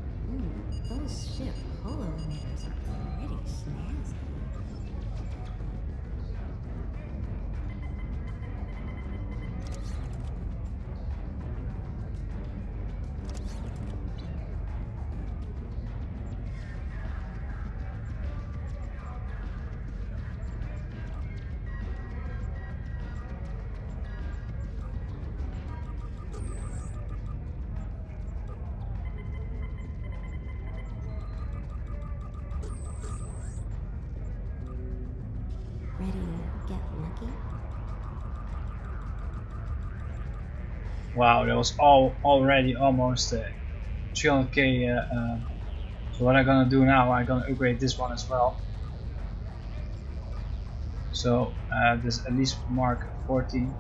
Speaker 3: Those ship holo emitters are pretty snazzy. Ready to get lucky?
Speaker 1: Wow, that was already almost 300k. So what I'm gonna do now, I'm gonna upgrade this one as well. So this at least mark 14.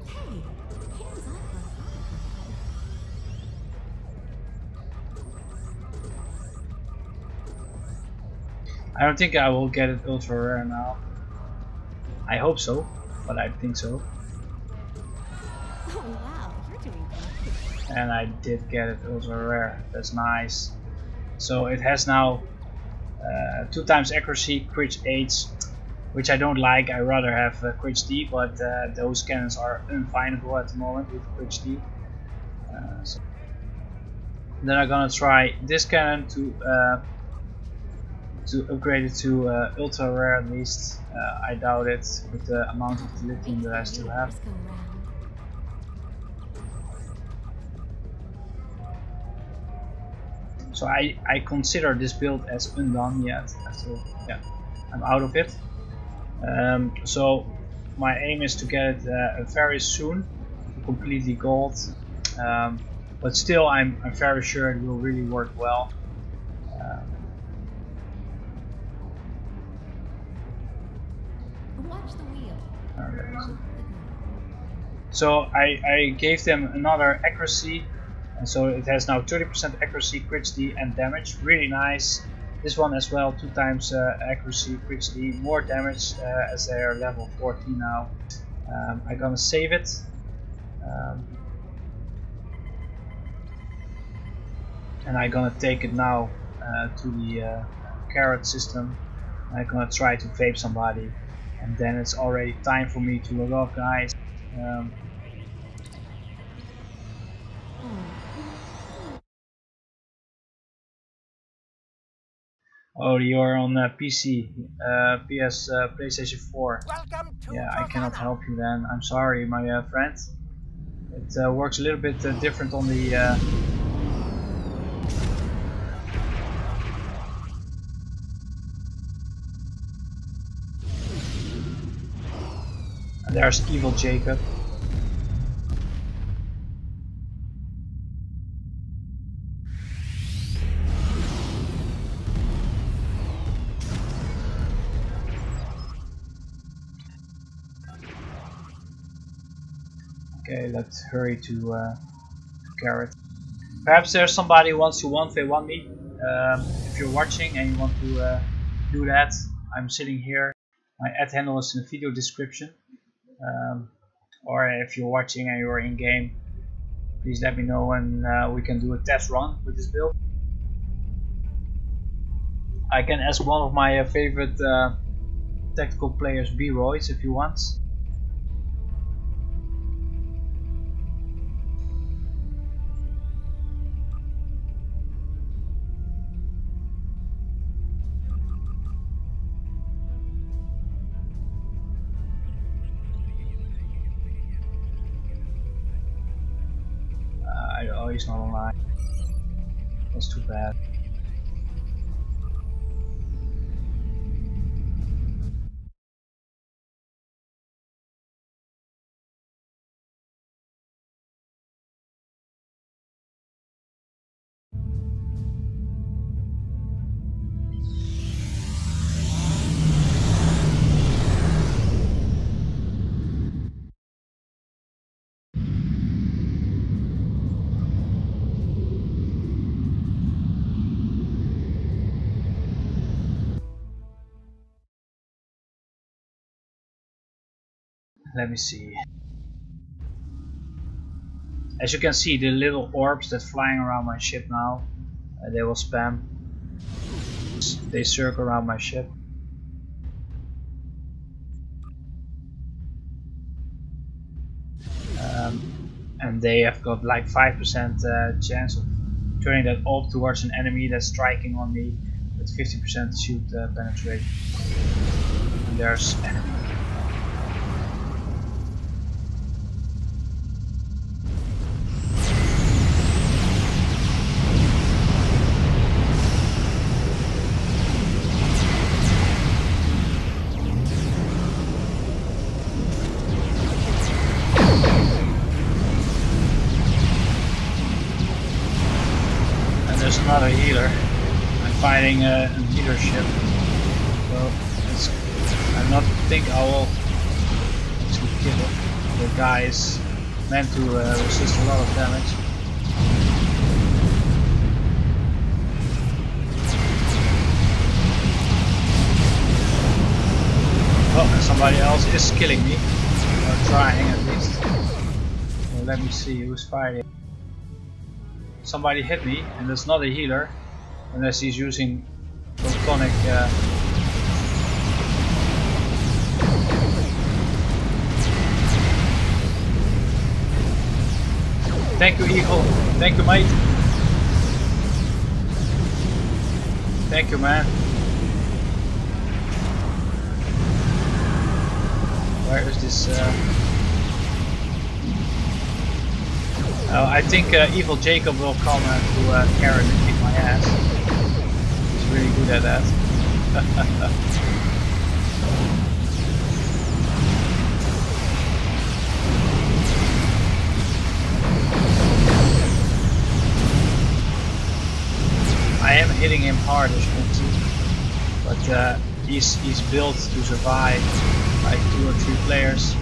Speaker 3: Hey, hands up or
Speaker 1: I don't think I will get it ultra rare now. I hope so, but I think so.
Speaker 3: oh wow, you're doing great.
Speaker 1: And I did get it ultra rare. That's nice. So it has now 2 times accuracy, crit 8, which I don't like. I rather have crit D, but those cannons are unfindable at the moment with crit D. So then I'm gonna try this cannon to upgrade it to ultra rare at least. I doubt it with the amount of lithium that I still have.
Speaker 3: First go round.
Speaker 1: So I consider this build as undone yet. After, yeah, I'm out of it. So my aim is to get it very soon, completely gold. But still, I'm very sure it will really work well.
Speaker 3: Watch the wheel.
Speaker 1: So I gave them another accuracy, and so it has now 30% accuracy, crit D, and damage. Really nice. This one as well, 2 times accuracy, crit D, more damage as they are level 14 now. I'm gonna save it. And I'm gonna take it now to the carrot system. I'm gonna try to vape somebody, and then it's already time for me to log off, guys. Oh, you're on PC, PS, PlayStation 4. Yeah, I cannot help you then. I'm sorry, my friend. It works a little bit different on the. And there's Evil Jacob. Okay, let's hurry to carrot. Perhaps there's somebody who wants to 1v1 me. If you're watching and you want to do that, I'm sitting here. My ad handle is in the video description. Or if you're watching and you're in game, please let me know when we can do a test run with this build. I can ask one of my favorite tactical players, B-Royce, if you want. Oh, he's not online. That's too bad. Let me see. As you can see, the little orbs that flying around my ship now, they will spam. They circle around my ship. And they have got like 5% chance of turning that orb towards an enemy that's striking on me with 50% shoot penetration. And there's enemy. Another healer. I'm fighting a healer ship, so I not think I will actually kill it. The guy is meant to resist a lot of damage. Oh, and somebody else is killing me, or trying at least. Well, let me see who's fighting. Somebody hit me, and that's not a healer, unless he's using photonic. Thank you, Eagle. Thank you, mate. Thank you, man. Where is this? I think Evil Jacob will come to Karen and kick my ass. He's really good at that. I am hitting him hard, as you can see, but he's built to survive like 2 or 3 players.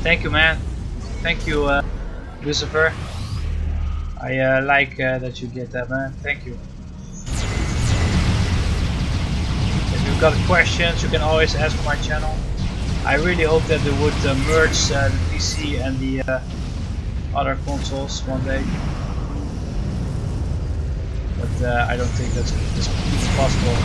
Speaker 1: Thank you, man. Thank you, Lucifer. I like that you get that, man. Thank you. If you've got questions, you can always ask on my channel. I really hope that they would merge the PC and the other consoles one day. But I don't think that's possible.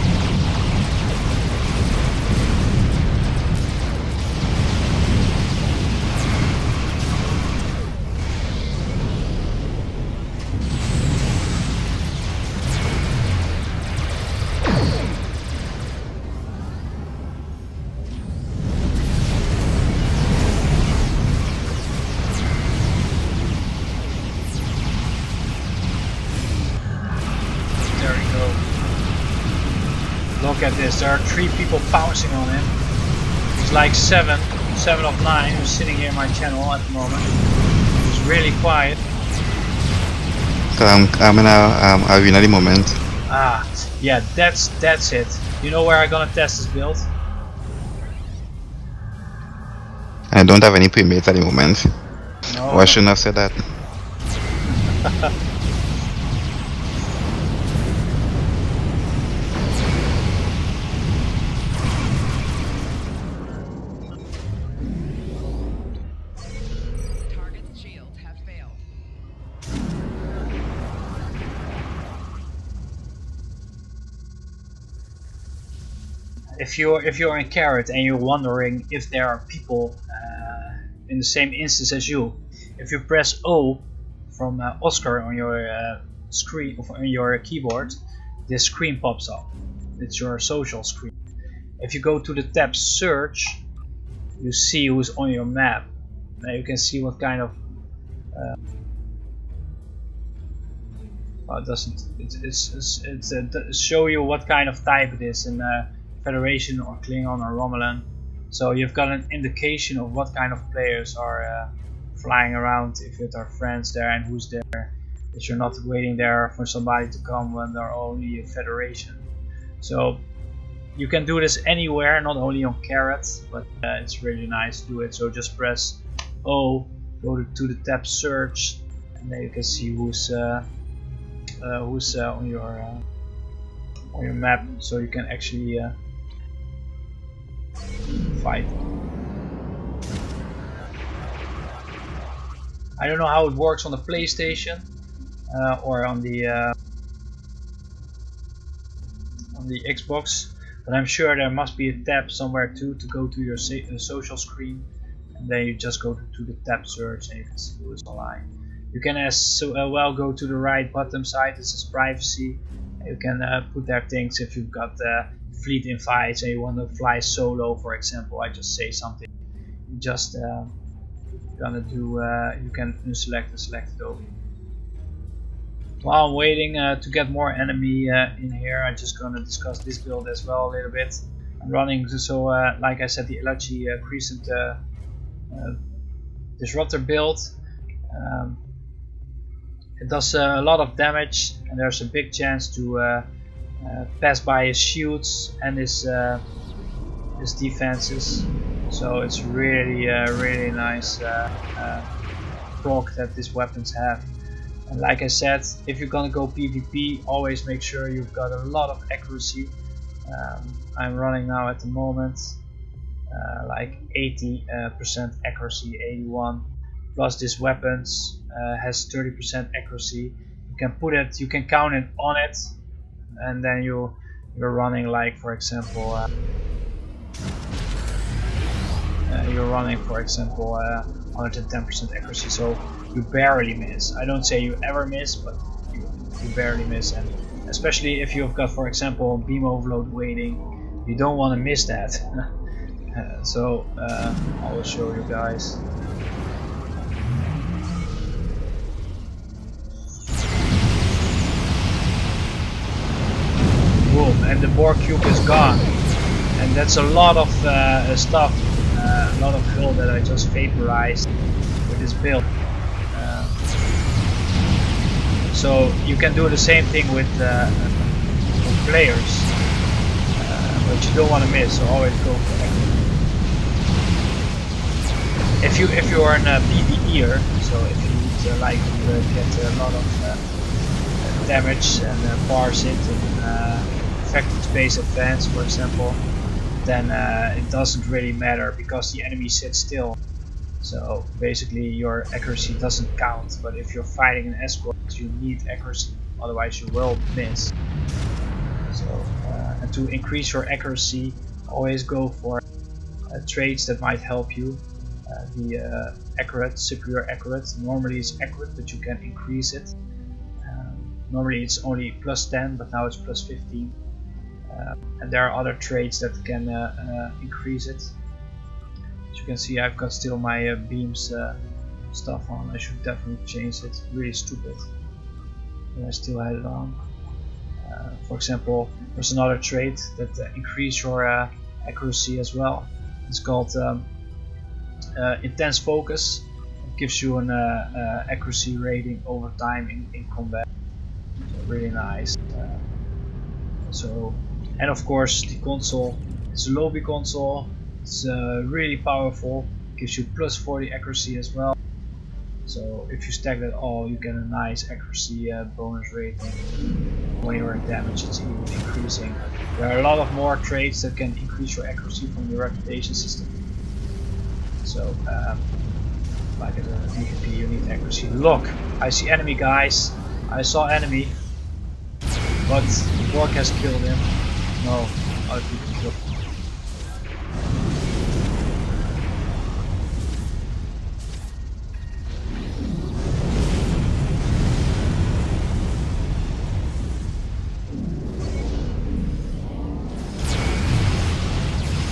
Speaker 1: Look at this, there are 3 people pouncing on him. He's like 7 of 9 who's sitting here in my channel at the moment. He's really quiet.
Speaker 2: I'm in a arena at the moment.
Speaker 1: Ah, yeah, that's it. You know where I'm gonna test this build?
Speaker 2: I don't have any premates at the moment.
Speaker 1: No.
Speaker 2: Oh, I shouldn't have said that.
Speaker 1: If you're in Carrot and you're wondering if there are people in the same instance as you, if you press O from Oscar on your screen or on your keyboard, this screen pops up. It's your social screen. If you go to the tab Search, you see who's on your map. Now you can see what kind of it doesn't. It show you what kind of type it is in Federation or Klingon or Romulan. So you've got an indication of what kind of players are flying around, if it are friends there and who's there. That you're not waiting there for somebody to come when they're only a Federation. So You can do this anywhere, not only on Ka-Tet, but it's really nice to do it. So just press O, go to the tab search, and then you can see who's on your map, so you can actually fight. I don't know how it works on the PlayStation or on the Xbox, but I'm sure there must be a tab somewhere too to go to your social screen, and then you just go to the tab search and you can see who is online. You can as well go to the right bottom side. This is privacy. You can put there things if you've got fleet invites and you want to fly solo, for example. I just say something. You just gonna do. You can unselect and select it over. While I'm waiting to get more enemy in here, I'm just gonna discuss this build as well a little bit. I'm running like I said, the Elegy Crescent Disruptor build. It does a lot of damage, and there's a big chance to pass by his shields and his defenses. So it's really really nice proc that these weapons have. And like I said, if you're gonna go PvP, always make sure you've got a lot of accuracy. I'm running now at the moment like 80% accuracy, 81. Plus this weapons has 30% accuracy. You can put it, you can count it on it, and then you're running like, for example, you're running, for example, 110% accuracy. So you barely miss. I don't say you ever miss, but you barely miss. And especially if you've got, for example, beam overload waiting, you don't want to miss that. So I will show you guys. Boom, and the Borg cube is gone, and that's a lot of stuff, a lot of fuel that I just vaporized with this build. So you can do the same thing with players, but you don't want to miss. So always go for it. If you are a PvEer, so if you would like to get a lot of damage and parse it and effective space advance, for example, then it doesn't really matter because the enemy sits still. So basically your accuracy doesn't count, but if you're fighting an escort you need accuracy, otherwise you will miss. So and to increase your accuracy, always go for traits that might help you. The accurate, superior accurate, normally it's accurate but you can increase it. Normally it's only +10, but now it's +15. And there are other traits that can increase it. As you can see, I've got still my beams stuff on. I should definitely change it. Really stupid. But I still had it on. For example, there's another trait that increase your accuracy as well. It's called intense focus. It gives you an accuracy rating over time in combat. So really nice. And of course the console, it's a lobby console, it's really powerful, gives you +40 accuracy as well. So if you stack that all, you get a nice accuracy bonus rating. When you're in damage, it's even increasing. There are a lot of more traits that can increase your accuracy from your reputation system. So like in PvP you need accuracy. Look, I see enemy, guys. I saw enemy. But the Borg has killed him. No, other people killed him.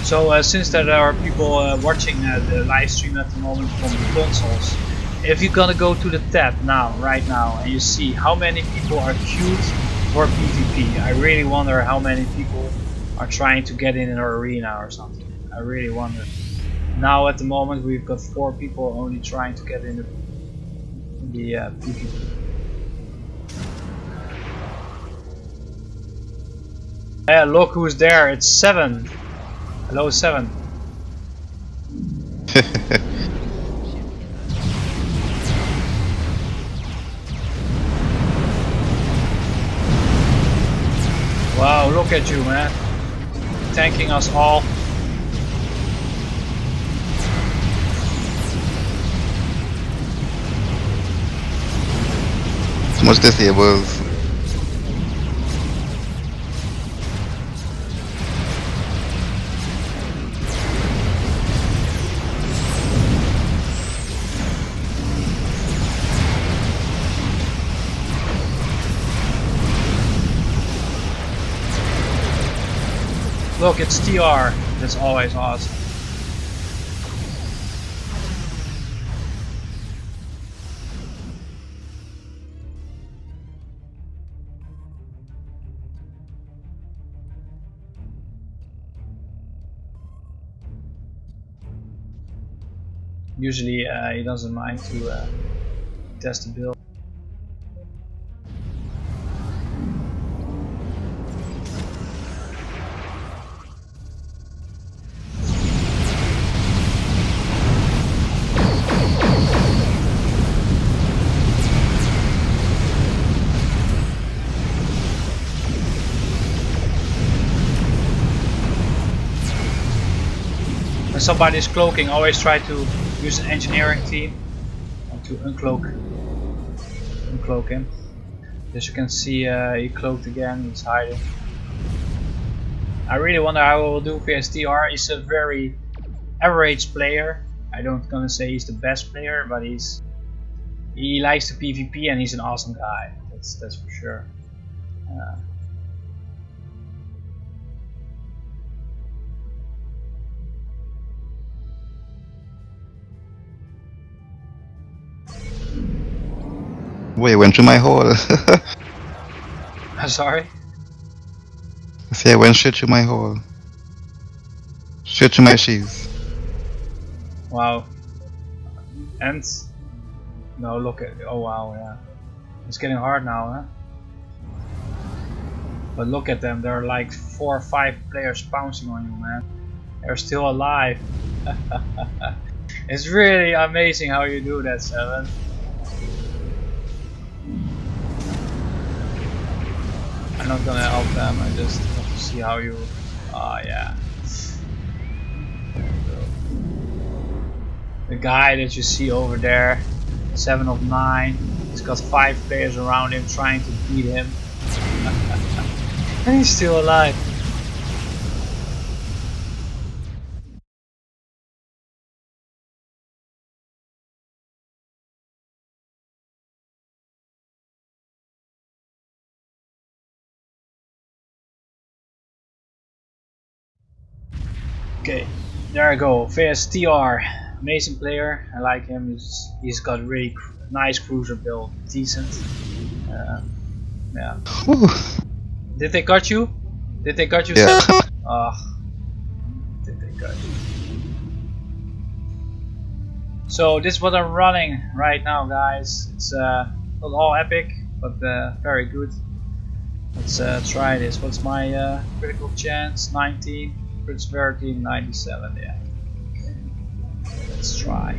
Speaker 1: So since there are people watching the live stream at the moment from the consoles, if you're gonna go to the tab now, right now, and you see how many people are queued for PvP, I really wonder how many people are trying to get in an arena or something. I really wonder. Now at the moment we've got 4 people only trying to get in the PvP. Yeah, look who's there. It's 7. Hello, 7. Wow, look at you, man. Tanking us all.
Speaker 2: Too much disables.
Speaker 1: Look, it's TR. That's always awesome. Usually he doesn't mind to test the build. When somebody is cloaking, always try to use an engineering team to uncloak him. As you can see, he cloaked again, he's hiding. I really wonder how he will do vs TR. He's a very average player. I don't gonna say he's the best player, but he likes the PvP and he's an awesome guy. That's for sure.
Speaker 2: Wait, went through my hole.
Speaker 1: I'm sorry?
Speaker 2: See, I went straight through my hole. Straight through my cheese.
Speaker 1: Wow. And no, look at, oh wow, yeah. It's getting hard now, huh? But look at them, there are like 4 or 5 players pouncing on you, man. They're still alive. It's really amazing how you do that, 7. I'm not gonna help them, I just want to see how you... yeah. There you go. The guy that you see over there, 7 of 9, he's got 5 players around him trying to beat him. And he's still alive. Okay, there I go. vs TR, amazing player. I like him. He's got really nice cruiser build, decent. Yeah.
Speaker 2: Woo.
Speaker 1: Did they cut you? Did they cut you?
Speaker 2: Yeah.
Speaker 1: Did they cut you? So this is what I'm running right now, guys. It's not all epic, but very good. Let's try this. What's my critical chance? 19. Critical severity 97. Yeah. Okay, let's try.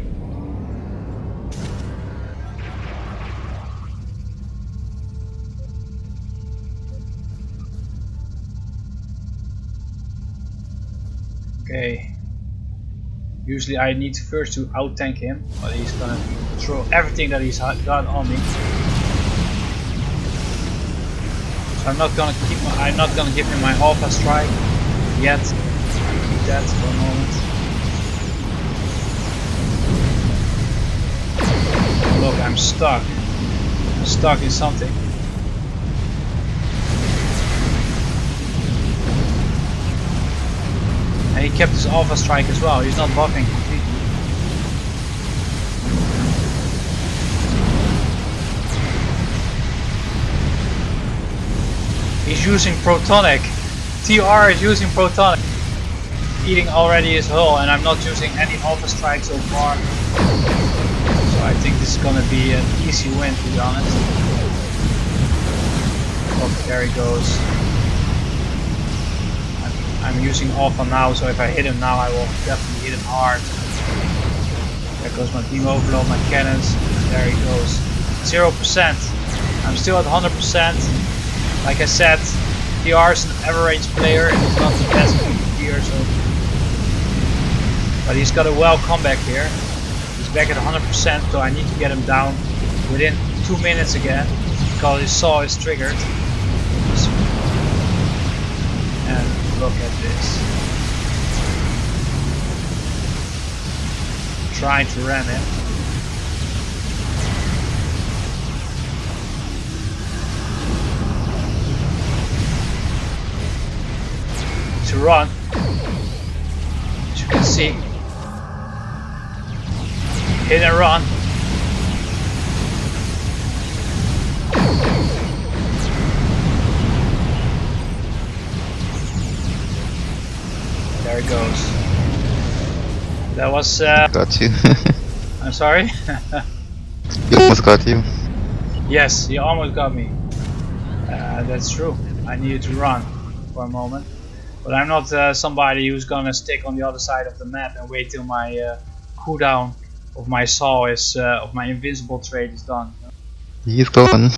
Speaker 1: Okay. Usually I need first to out tank him, but he's gonna throw everything that he's got on me. So I'm not gonna give him my alpha strike yet. Keep that for a moment. Look, I'm stuck. I'm stuck in something. And he kept his alpha strike as well. He's not buffing completely. He's using Protonic. TR is using Protonic. Eating already his hull, and I'm not using any alpha strike so far. So I think this is gonna be an easy win, to be honest. Oh, there he goes. I'm using Alpha now, so if I hit him now, I will definitely hit him hard. There goes my beam overload, my cannons, and there he goes. 0%. I'm still at 100%. Like I said, PR is an average player and he's not the best PvPer, so. But he's got a well comeback here. He's back at 100%, so I need to get him down within 2 minutes again, because his saw is triggered. And look at this. Trying to ram him. To run, as you can see. Hit and run. There it goes. That was
Speaker 2: Got you.
Speaker 1: I'm sorry?
Speaker 2: He almost got you.
Speaker 1: Yes, he almost got me. That's true. I needed to run for a moment. But I'm not somebody who's gonna stick on the other side of the map and wait till my cooldown of my saw is, of my invincible trait is done.
Speaker 2: He's gone.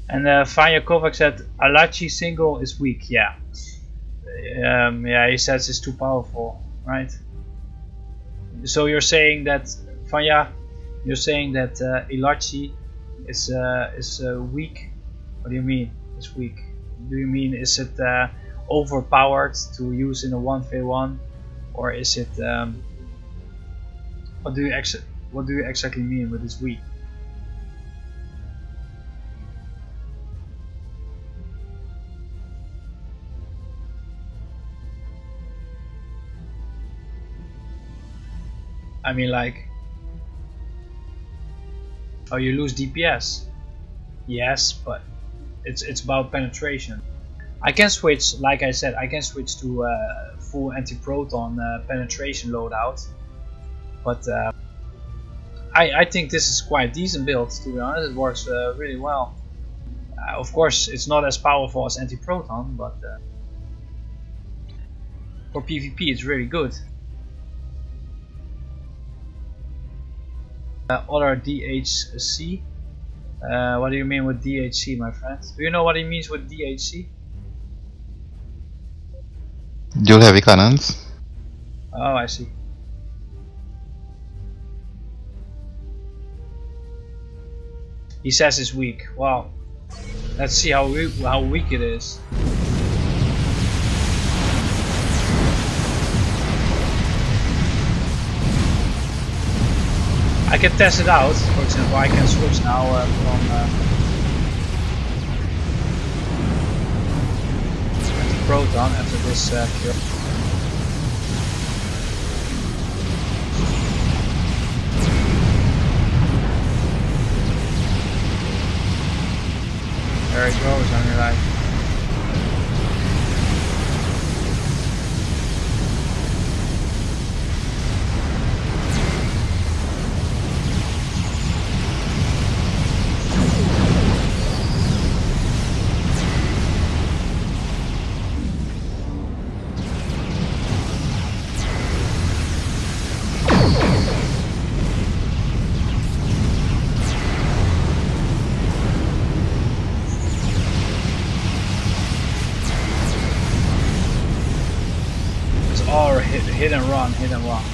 Speaker 1: And Vanya Kovac said, Alachi single is weak, yeah. Yeah, he says it's too powerful, right? So you're saying that, Vanya, you're saying that Ilachi is weak? What do you mean, it's weak? Do you mean, is it overpowered to use in a 1v1, or is it what do you exactly mean with this weak? I mean, like, oh, you lose DPS. Yes, but it's about penetration. I can switch, like I said, I can switch to full anti-proton penetration loadout, but I think this is quite a decent build, to be honest. It works really well. Of course, it's not as powerful as anti-proton, but for PvP it's really good. Other DHC. What do you mean with DHC, my friend? Do you know what he means with DHC?
Speaker 2: Dual heavy cannons.
Speaker 1: Oh, I see. He says it's weak. Wow. Let's see how weak it is. I can test it out. For example, I can switch now from Proton after this cure. There it goes on your right. Hit and run, hit and run.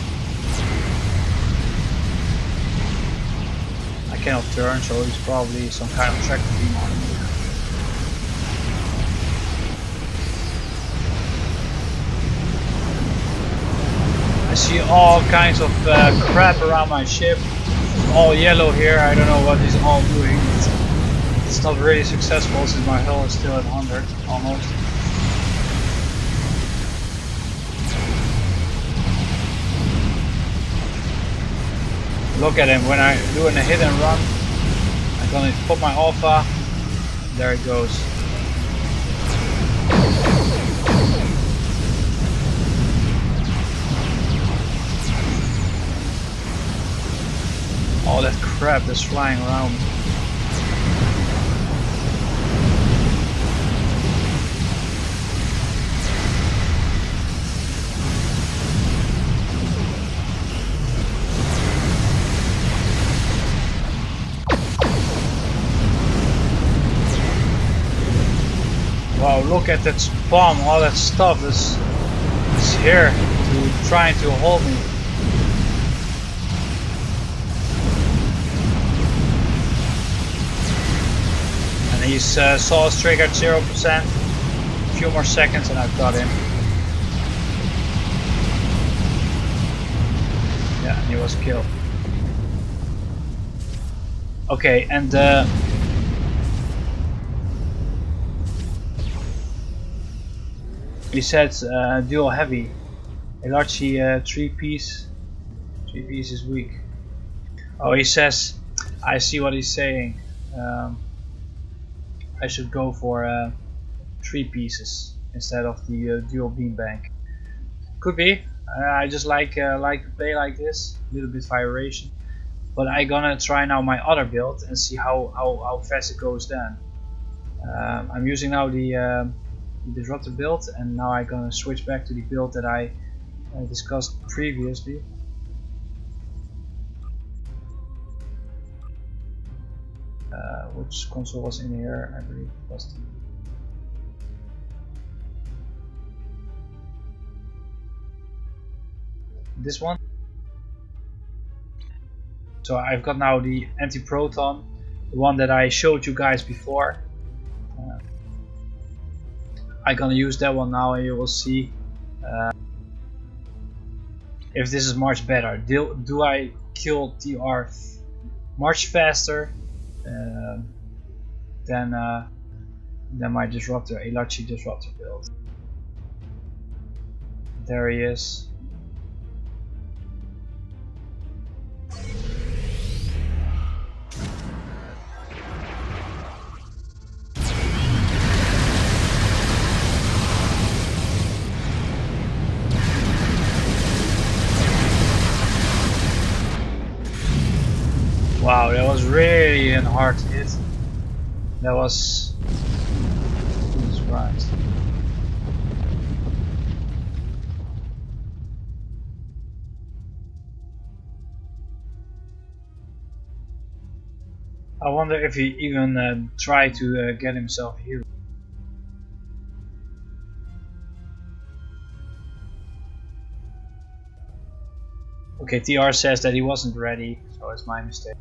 Speaker 1: I cannot turn, so it's probably some kind of tractor beam on me. I see all kinds of crap around my ship. All yellow here, I don't know what he's all doing. It's not really successful since my hull is still at 100, almost. Look at him, when I do a hit and run, I'm gonna put my alpha, there it goes. All that crap that's flying around. Wow, look at that spawn, all that stuff is here trying to hold me. And he's saw is triggered 0%. A few more seconds and I've got him. Yeah, and he was killed. Okay, and he said dual heavy. A large 3-piece. 3-piece is weak. Oh, he says, I see what he's saying. I should go for 3 pieces instead of the dual beanbag. Could be. I just like to play like this, a little bit variation. But I'm gonna try now my other build and see how fast it goes then. I'm using now the disruptor build, and now I'm gonna switch back to the build that I discussed previously. Which console was in here? I believe it was this one. So I've got now the anti-proton, the one that I showed you guys before. I'm gonna use that one now, and you will see if this is much better. Do I kill TR much faster than my disruptor, Elachi disruptor build? There he is. Wow, that was really a hard hit. That was... Jesus Christ. I wonder if he even tried to get himself healed. Okay, TR says that he wasn't ready, so it's my mistake.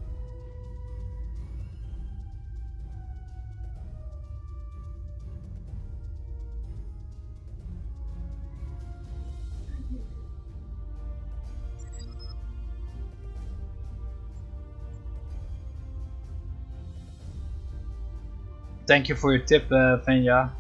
Speaker 1: Thank you for your tip, Fenya.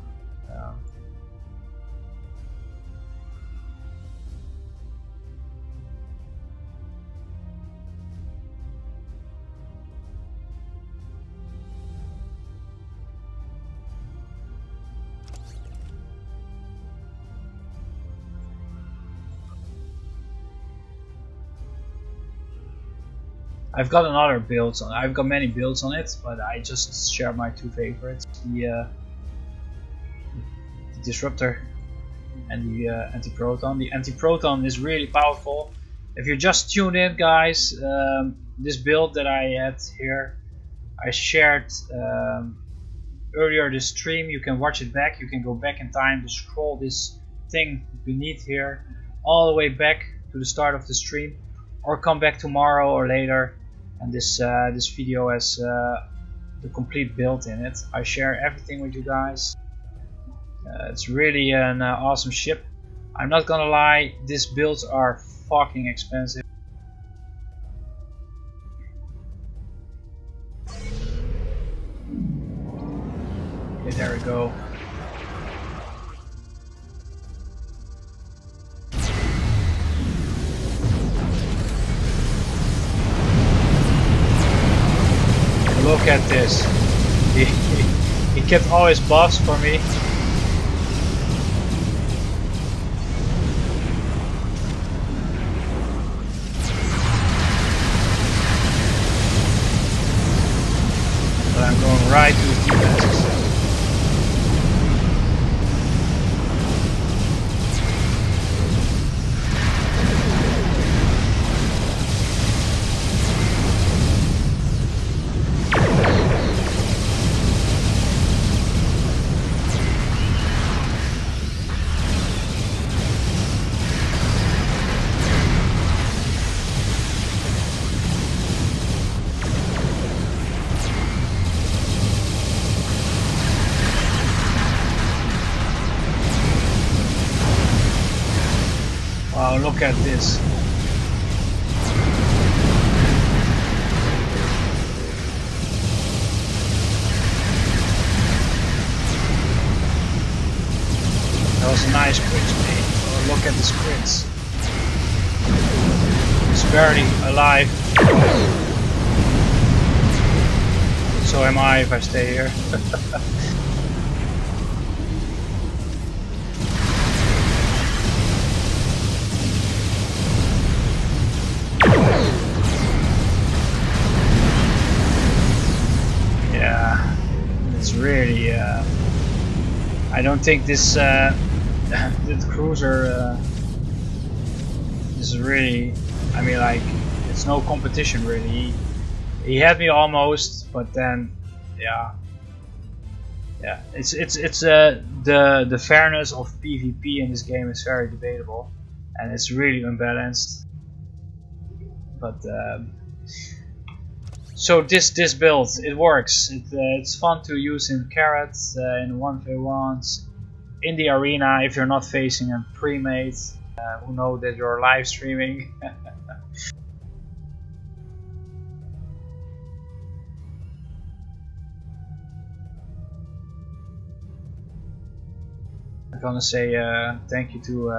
Speaker 1: I've got another build on. I've got many builds on it, but I just share my 2 favorites: the disruptor and the anti-proton. The anti-proton is really powerful. If you just tuned in, guys, this build that I had here, I shared earlier this stream. You can watch it back. You can go back in time to scroll this thing beneath here all the way back to the start of the stream, or come back tomorrow or later. And this video has the complete build in it. I share everything with you guys. It's really an awesome ship. I'm not gonna lie, these builds are fucking expensive. Okay, there we go. Look at this. He kept all his buffs for me. But I'm going right to the defense. is. That was a nice crit mate. Oh, look at the crits. He's barely alive. So am I if I stay here. Yeah, it's really. I don't think this this cruiser is really. I mean, like, it's no competition really. He had me almost, but then, yeah, it's the fairness of PvP in this game is very debatable, and it's really unbalanced. But so this build, it works. It's fun to use in Ka-Tet, in 1v1s, in the arena if you're not facing a pre-mate who know that you're live streaming. I'm gonna say thank you to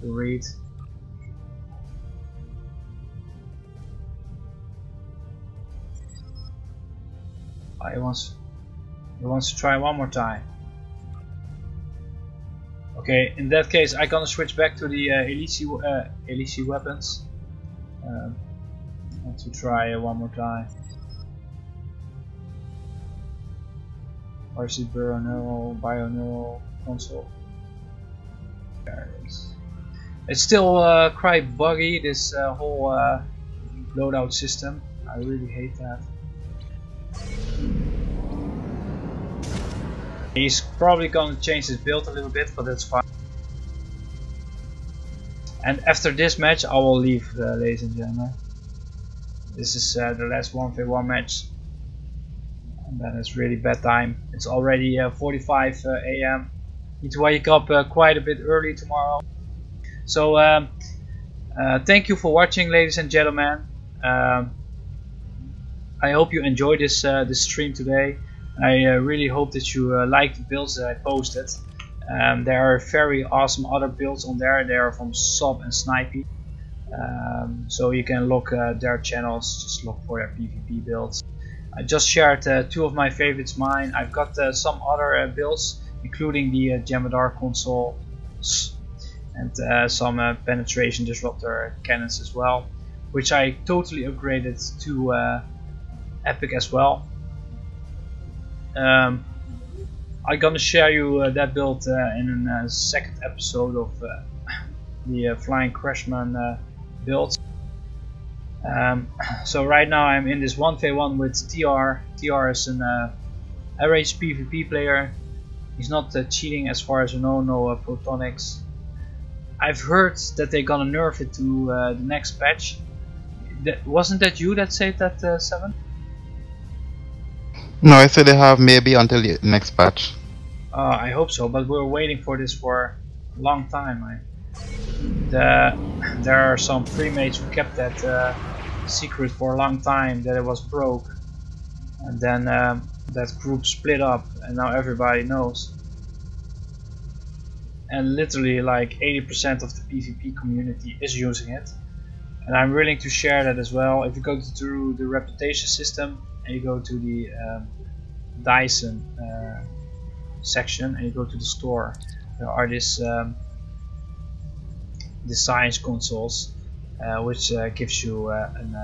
Speaker 1: Reed. He wants to try one more time. Okay, in that case, I'm gonna switch back to the elite weapons. Want to try one more time. Where's the bioneural console? There it is. It's still quite buggy, this whole loadout system. I really hate that. He's probably gonna change his build a little bit, but that's fine. And after this match, I will leave, ladies and gentlemen. This is the last 1v1 match. And then it's really bad time. It's already 45 AM. Need to wake up quite a bit early tomorrow. So thank you for watching, ladies and gentlemen. I hope you enjoyed this stream today. I really hope that you like the builds that I posted. There are very awesome other builds on there. They are from Sob and Snipey. So you can look at their channels, just look for their PvP builds. I just shared two of my favorites mine. I've got some other builds, including the Jem'hadar console and some penetration disruptor cannons as well, which I totally upgraded to epic as well. I'm gonna share you that build in a second episode of the Flying Crashman build. So right now I'm in this 1v1 with TR. TR is an average PvP player. He's not cheating as far as I know, no Thnx. I've heard that they're gonna nerf it to the next patch. Wasn't that you that said that, 7?
Speaker 2: No, I said they have maybe until the next patch.
Speaker 1: I hope so, but we're waiting for this for a long time. There are some pre-mates who kept that secret for a long time, that it was broke, and then that group split up, and now everybody knows. And literally like 80% of the PvP community is using it, and I'm willing to share that as well. If you go to the reputation system and you go to the Dyson section and you go to the store, there are this the science consoles, which gives you an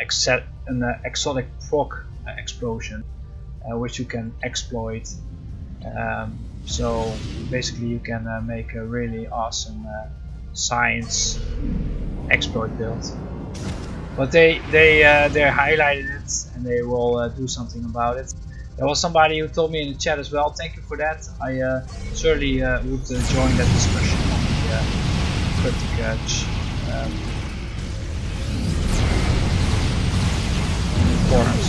Speaker 1: exotic proc explosion, which you can exploit. So basically you can make a really awesome science exploit build. But they highlighted it and they will do something about it. There was somebody who told me in the chat as well. Thank you for that. I certainly would join that discussion on the cryptic forums.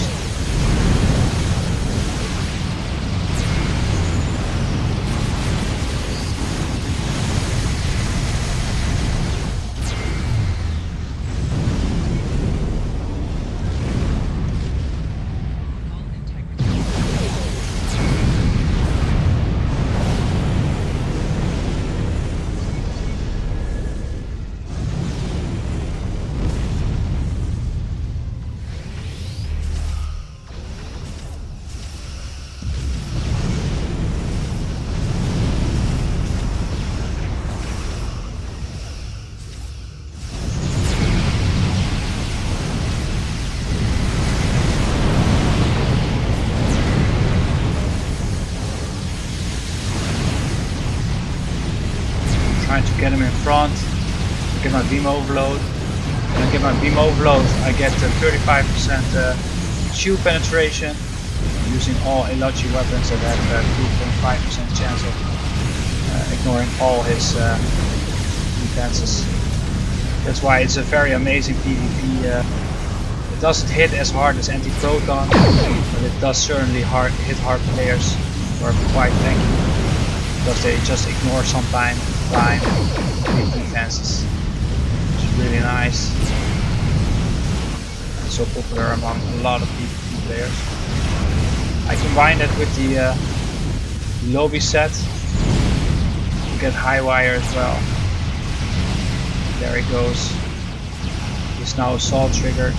Speaker 1: front, I get my beam overload. When I get my beam overload, I get 35% shield penetration using all Elachi weapons that have 2.5% chance of ignoring all his defenses. That's why it's a very amazing PvP. It doesn't hit as hard as anti-proton, but it does certainly hit hard players who are quite tanky, because they just ignore sometimes defenses, which is really nice and so popular among a lot of PvP players. I combine that with the lobby set to get high wire as well. There he goes. He's now assault triggered.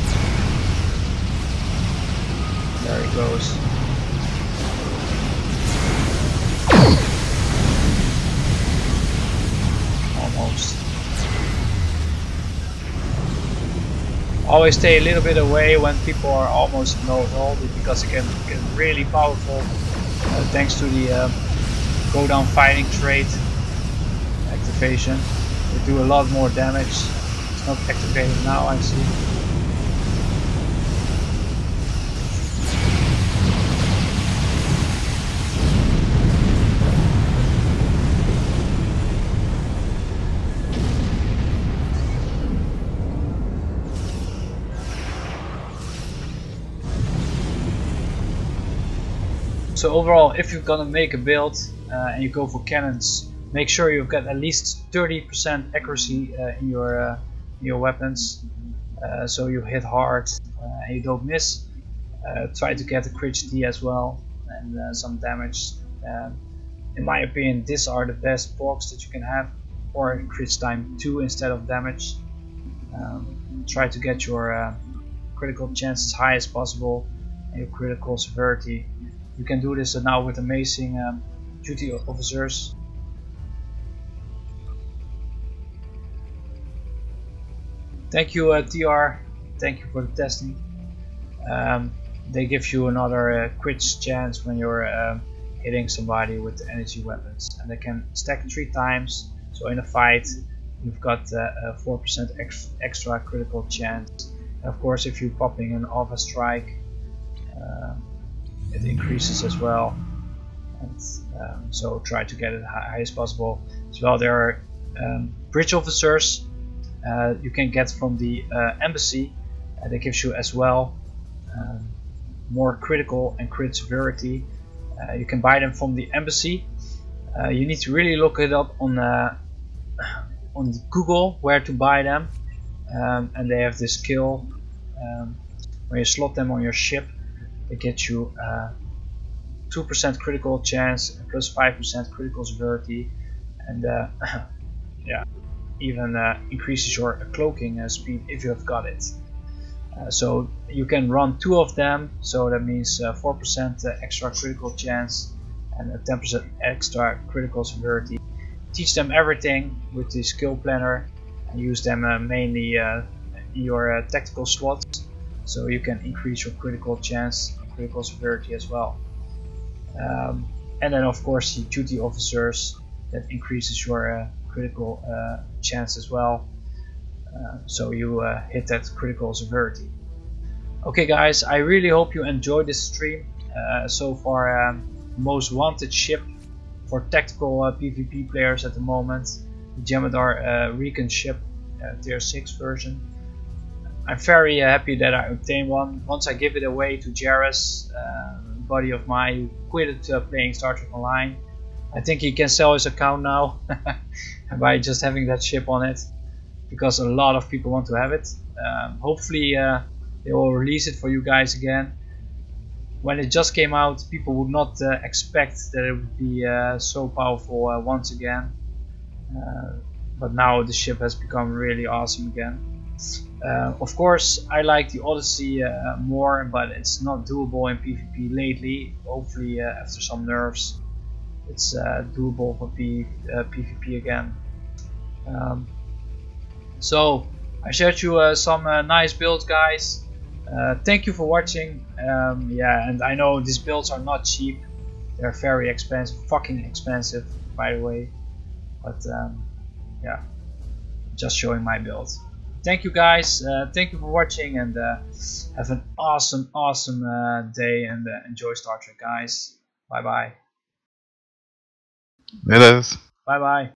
Speaker 1: There he goes. Almost. Always stay a little bit away when people are almost no hold, because it can get really powerful thanks to the go down fighting trait activation. They do a lot more damage. It's not activated now, I see. So overall, if you're gonna make a build and you go for cannons, make sure you've got at least 30% accuracy in your weapons, so you hit hard and you don't miss. Try to get a crit D as well and some damage. In my opinion, these are the best bugs that you can have, or crit time 2 instead of damage. Try to get your critical chance as high as possible and your critical severity. You can do this now with amazing duty officers. Thank you TR, thank you for the testing. They give you another crit chance when you're hitting somebody with energy weapons, and they can stack 3 times, so in a fight you've got a 4% extra critical chance. And of course, if you're popping an alpha strike, it increases as well, and so try to get it high as possible. As well, there are bridge officers you can get from the embassy. That gives you as well more critical and crit severity. You can buy them from the embassy. You need to really look it up on Google where to buy them, and they have this skill when you slot them on your ship. They get you 2% critical chance and plus 5% critical severity, and yeah, even increases your cloaking speed if you have got it. So you can run 2 of them, so that means 4% extra critical chance and a 10% extra critical severity. Teach them everything with the skill planner and use them mainly in your tactical slots, so you can increase your critical chance and critical severity as well. And then of course the duty officers, that increases your critical chance as well, so you hit that critical severity. Okay guys, I really hope you enjoyed this stream. So far, most wanted ship for tactical PvP players at the moment, the Jem'hadar Recon ship, tier 6 version. I'm very happy that I obtained one. Once I give it away to Jairus, a buddy of mine who quitted playing Star Trek Online. I think he can sell his account now by just having that ship on it, because a lot of people want to have it. Hopefully they will release it for you guys again. When it just came out, people would not expect that it would be so powerful once again. But now the ship has become really awesome again. Of course, I like the Odyssey more, but it's not doable in PvP lately. Hopefully after some nerfs it's doable for PvP again. So I showed you some nice builds, guys. Thank you for watching. Yeah, and I know these builds are not cheap. They're very expensive, fucking expensive, by the way. But yeah, just showing my build. Thank you guys, thank you for watching, and have an awesome day, and enjoy Star Trek, guys. Bye bye.
Speaker 2: It is.
Speaker 1: Bye bye.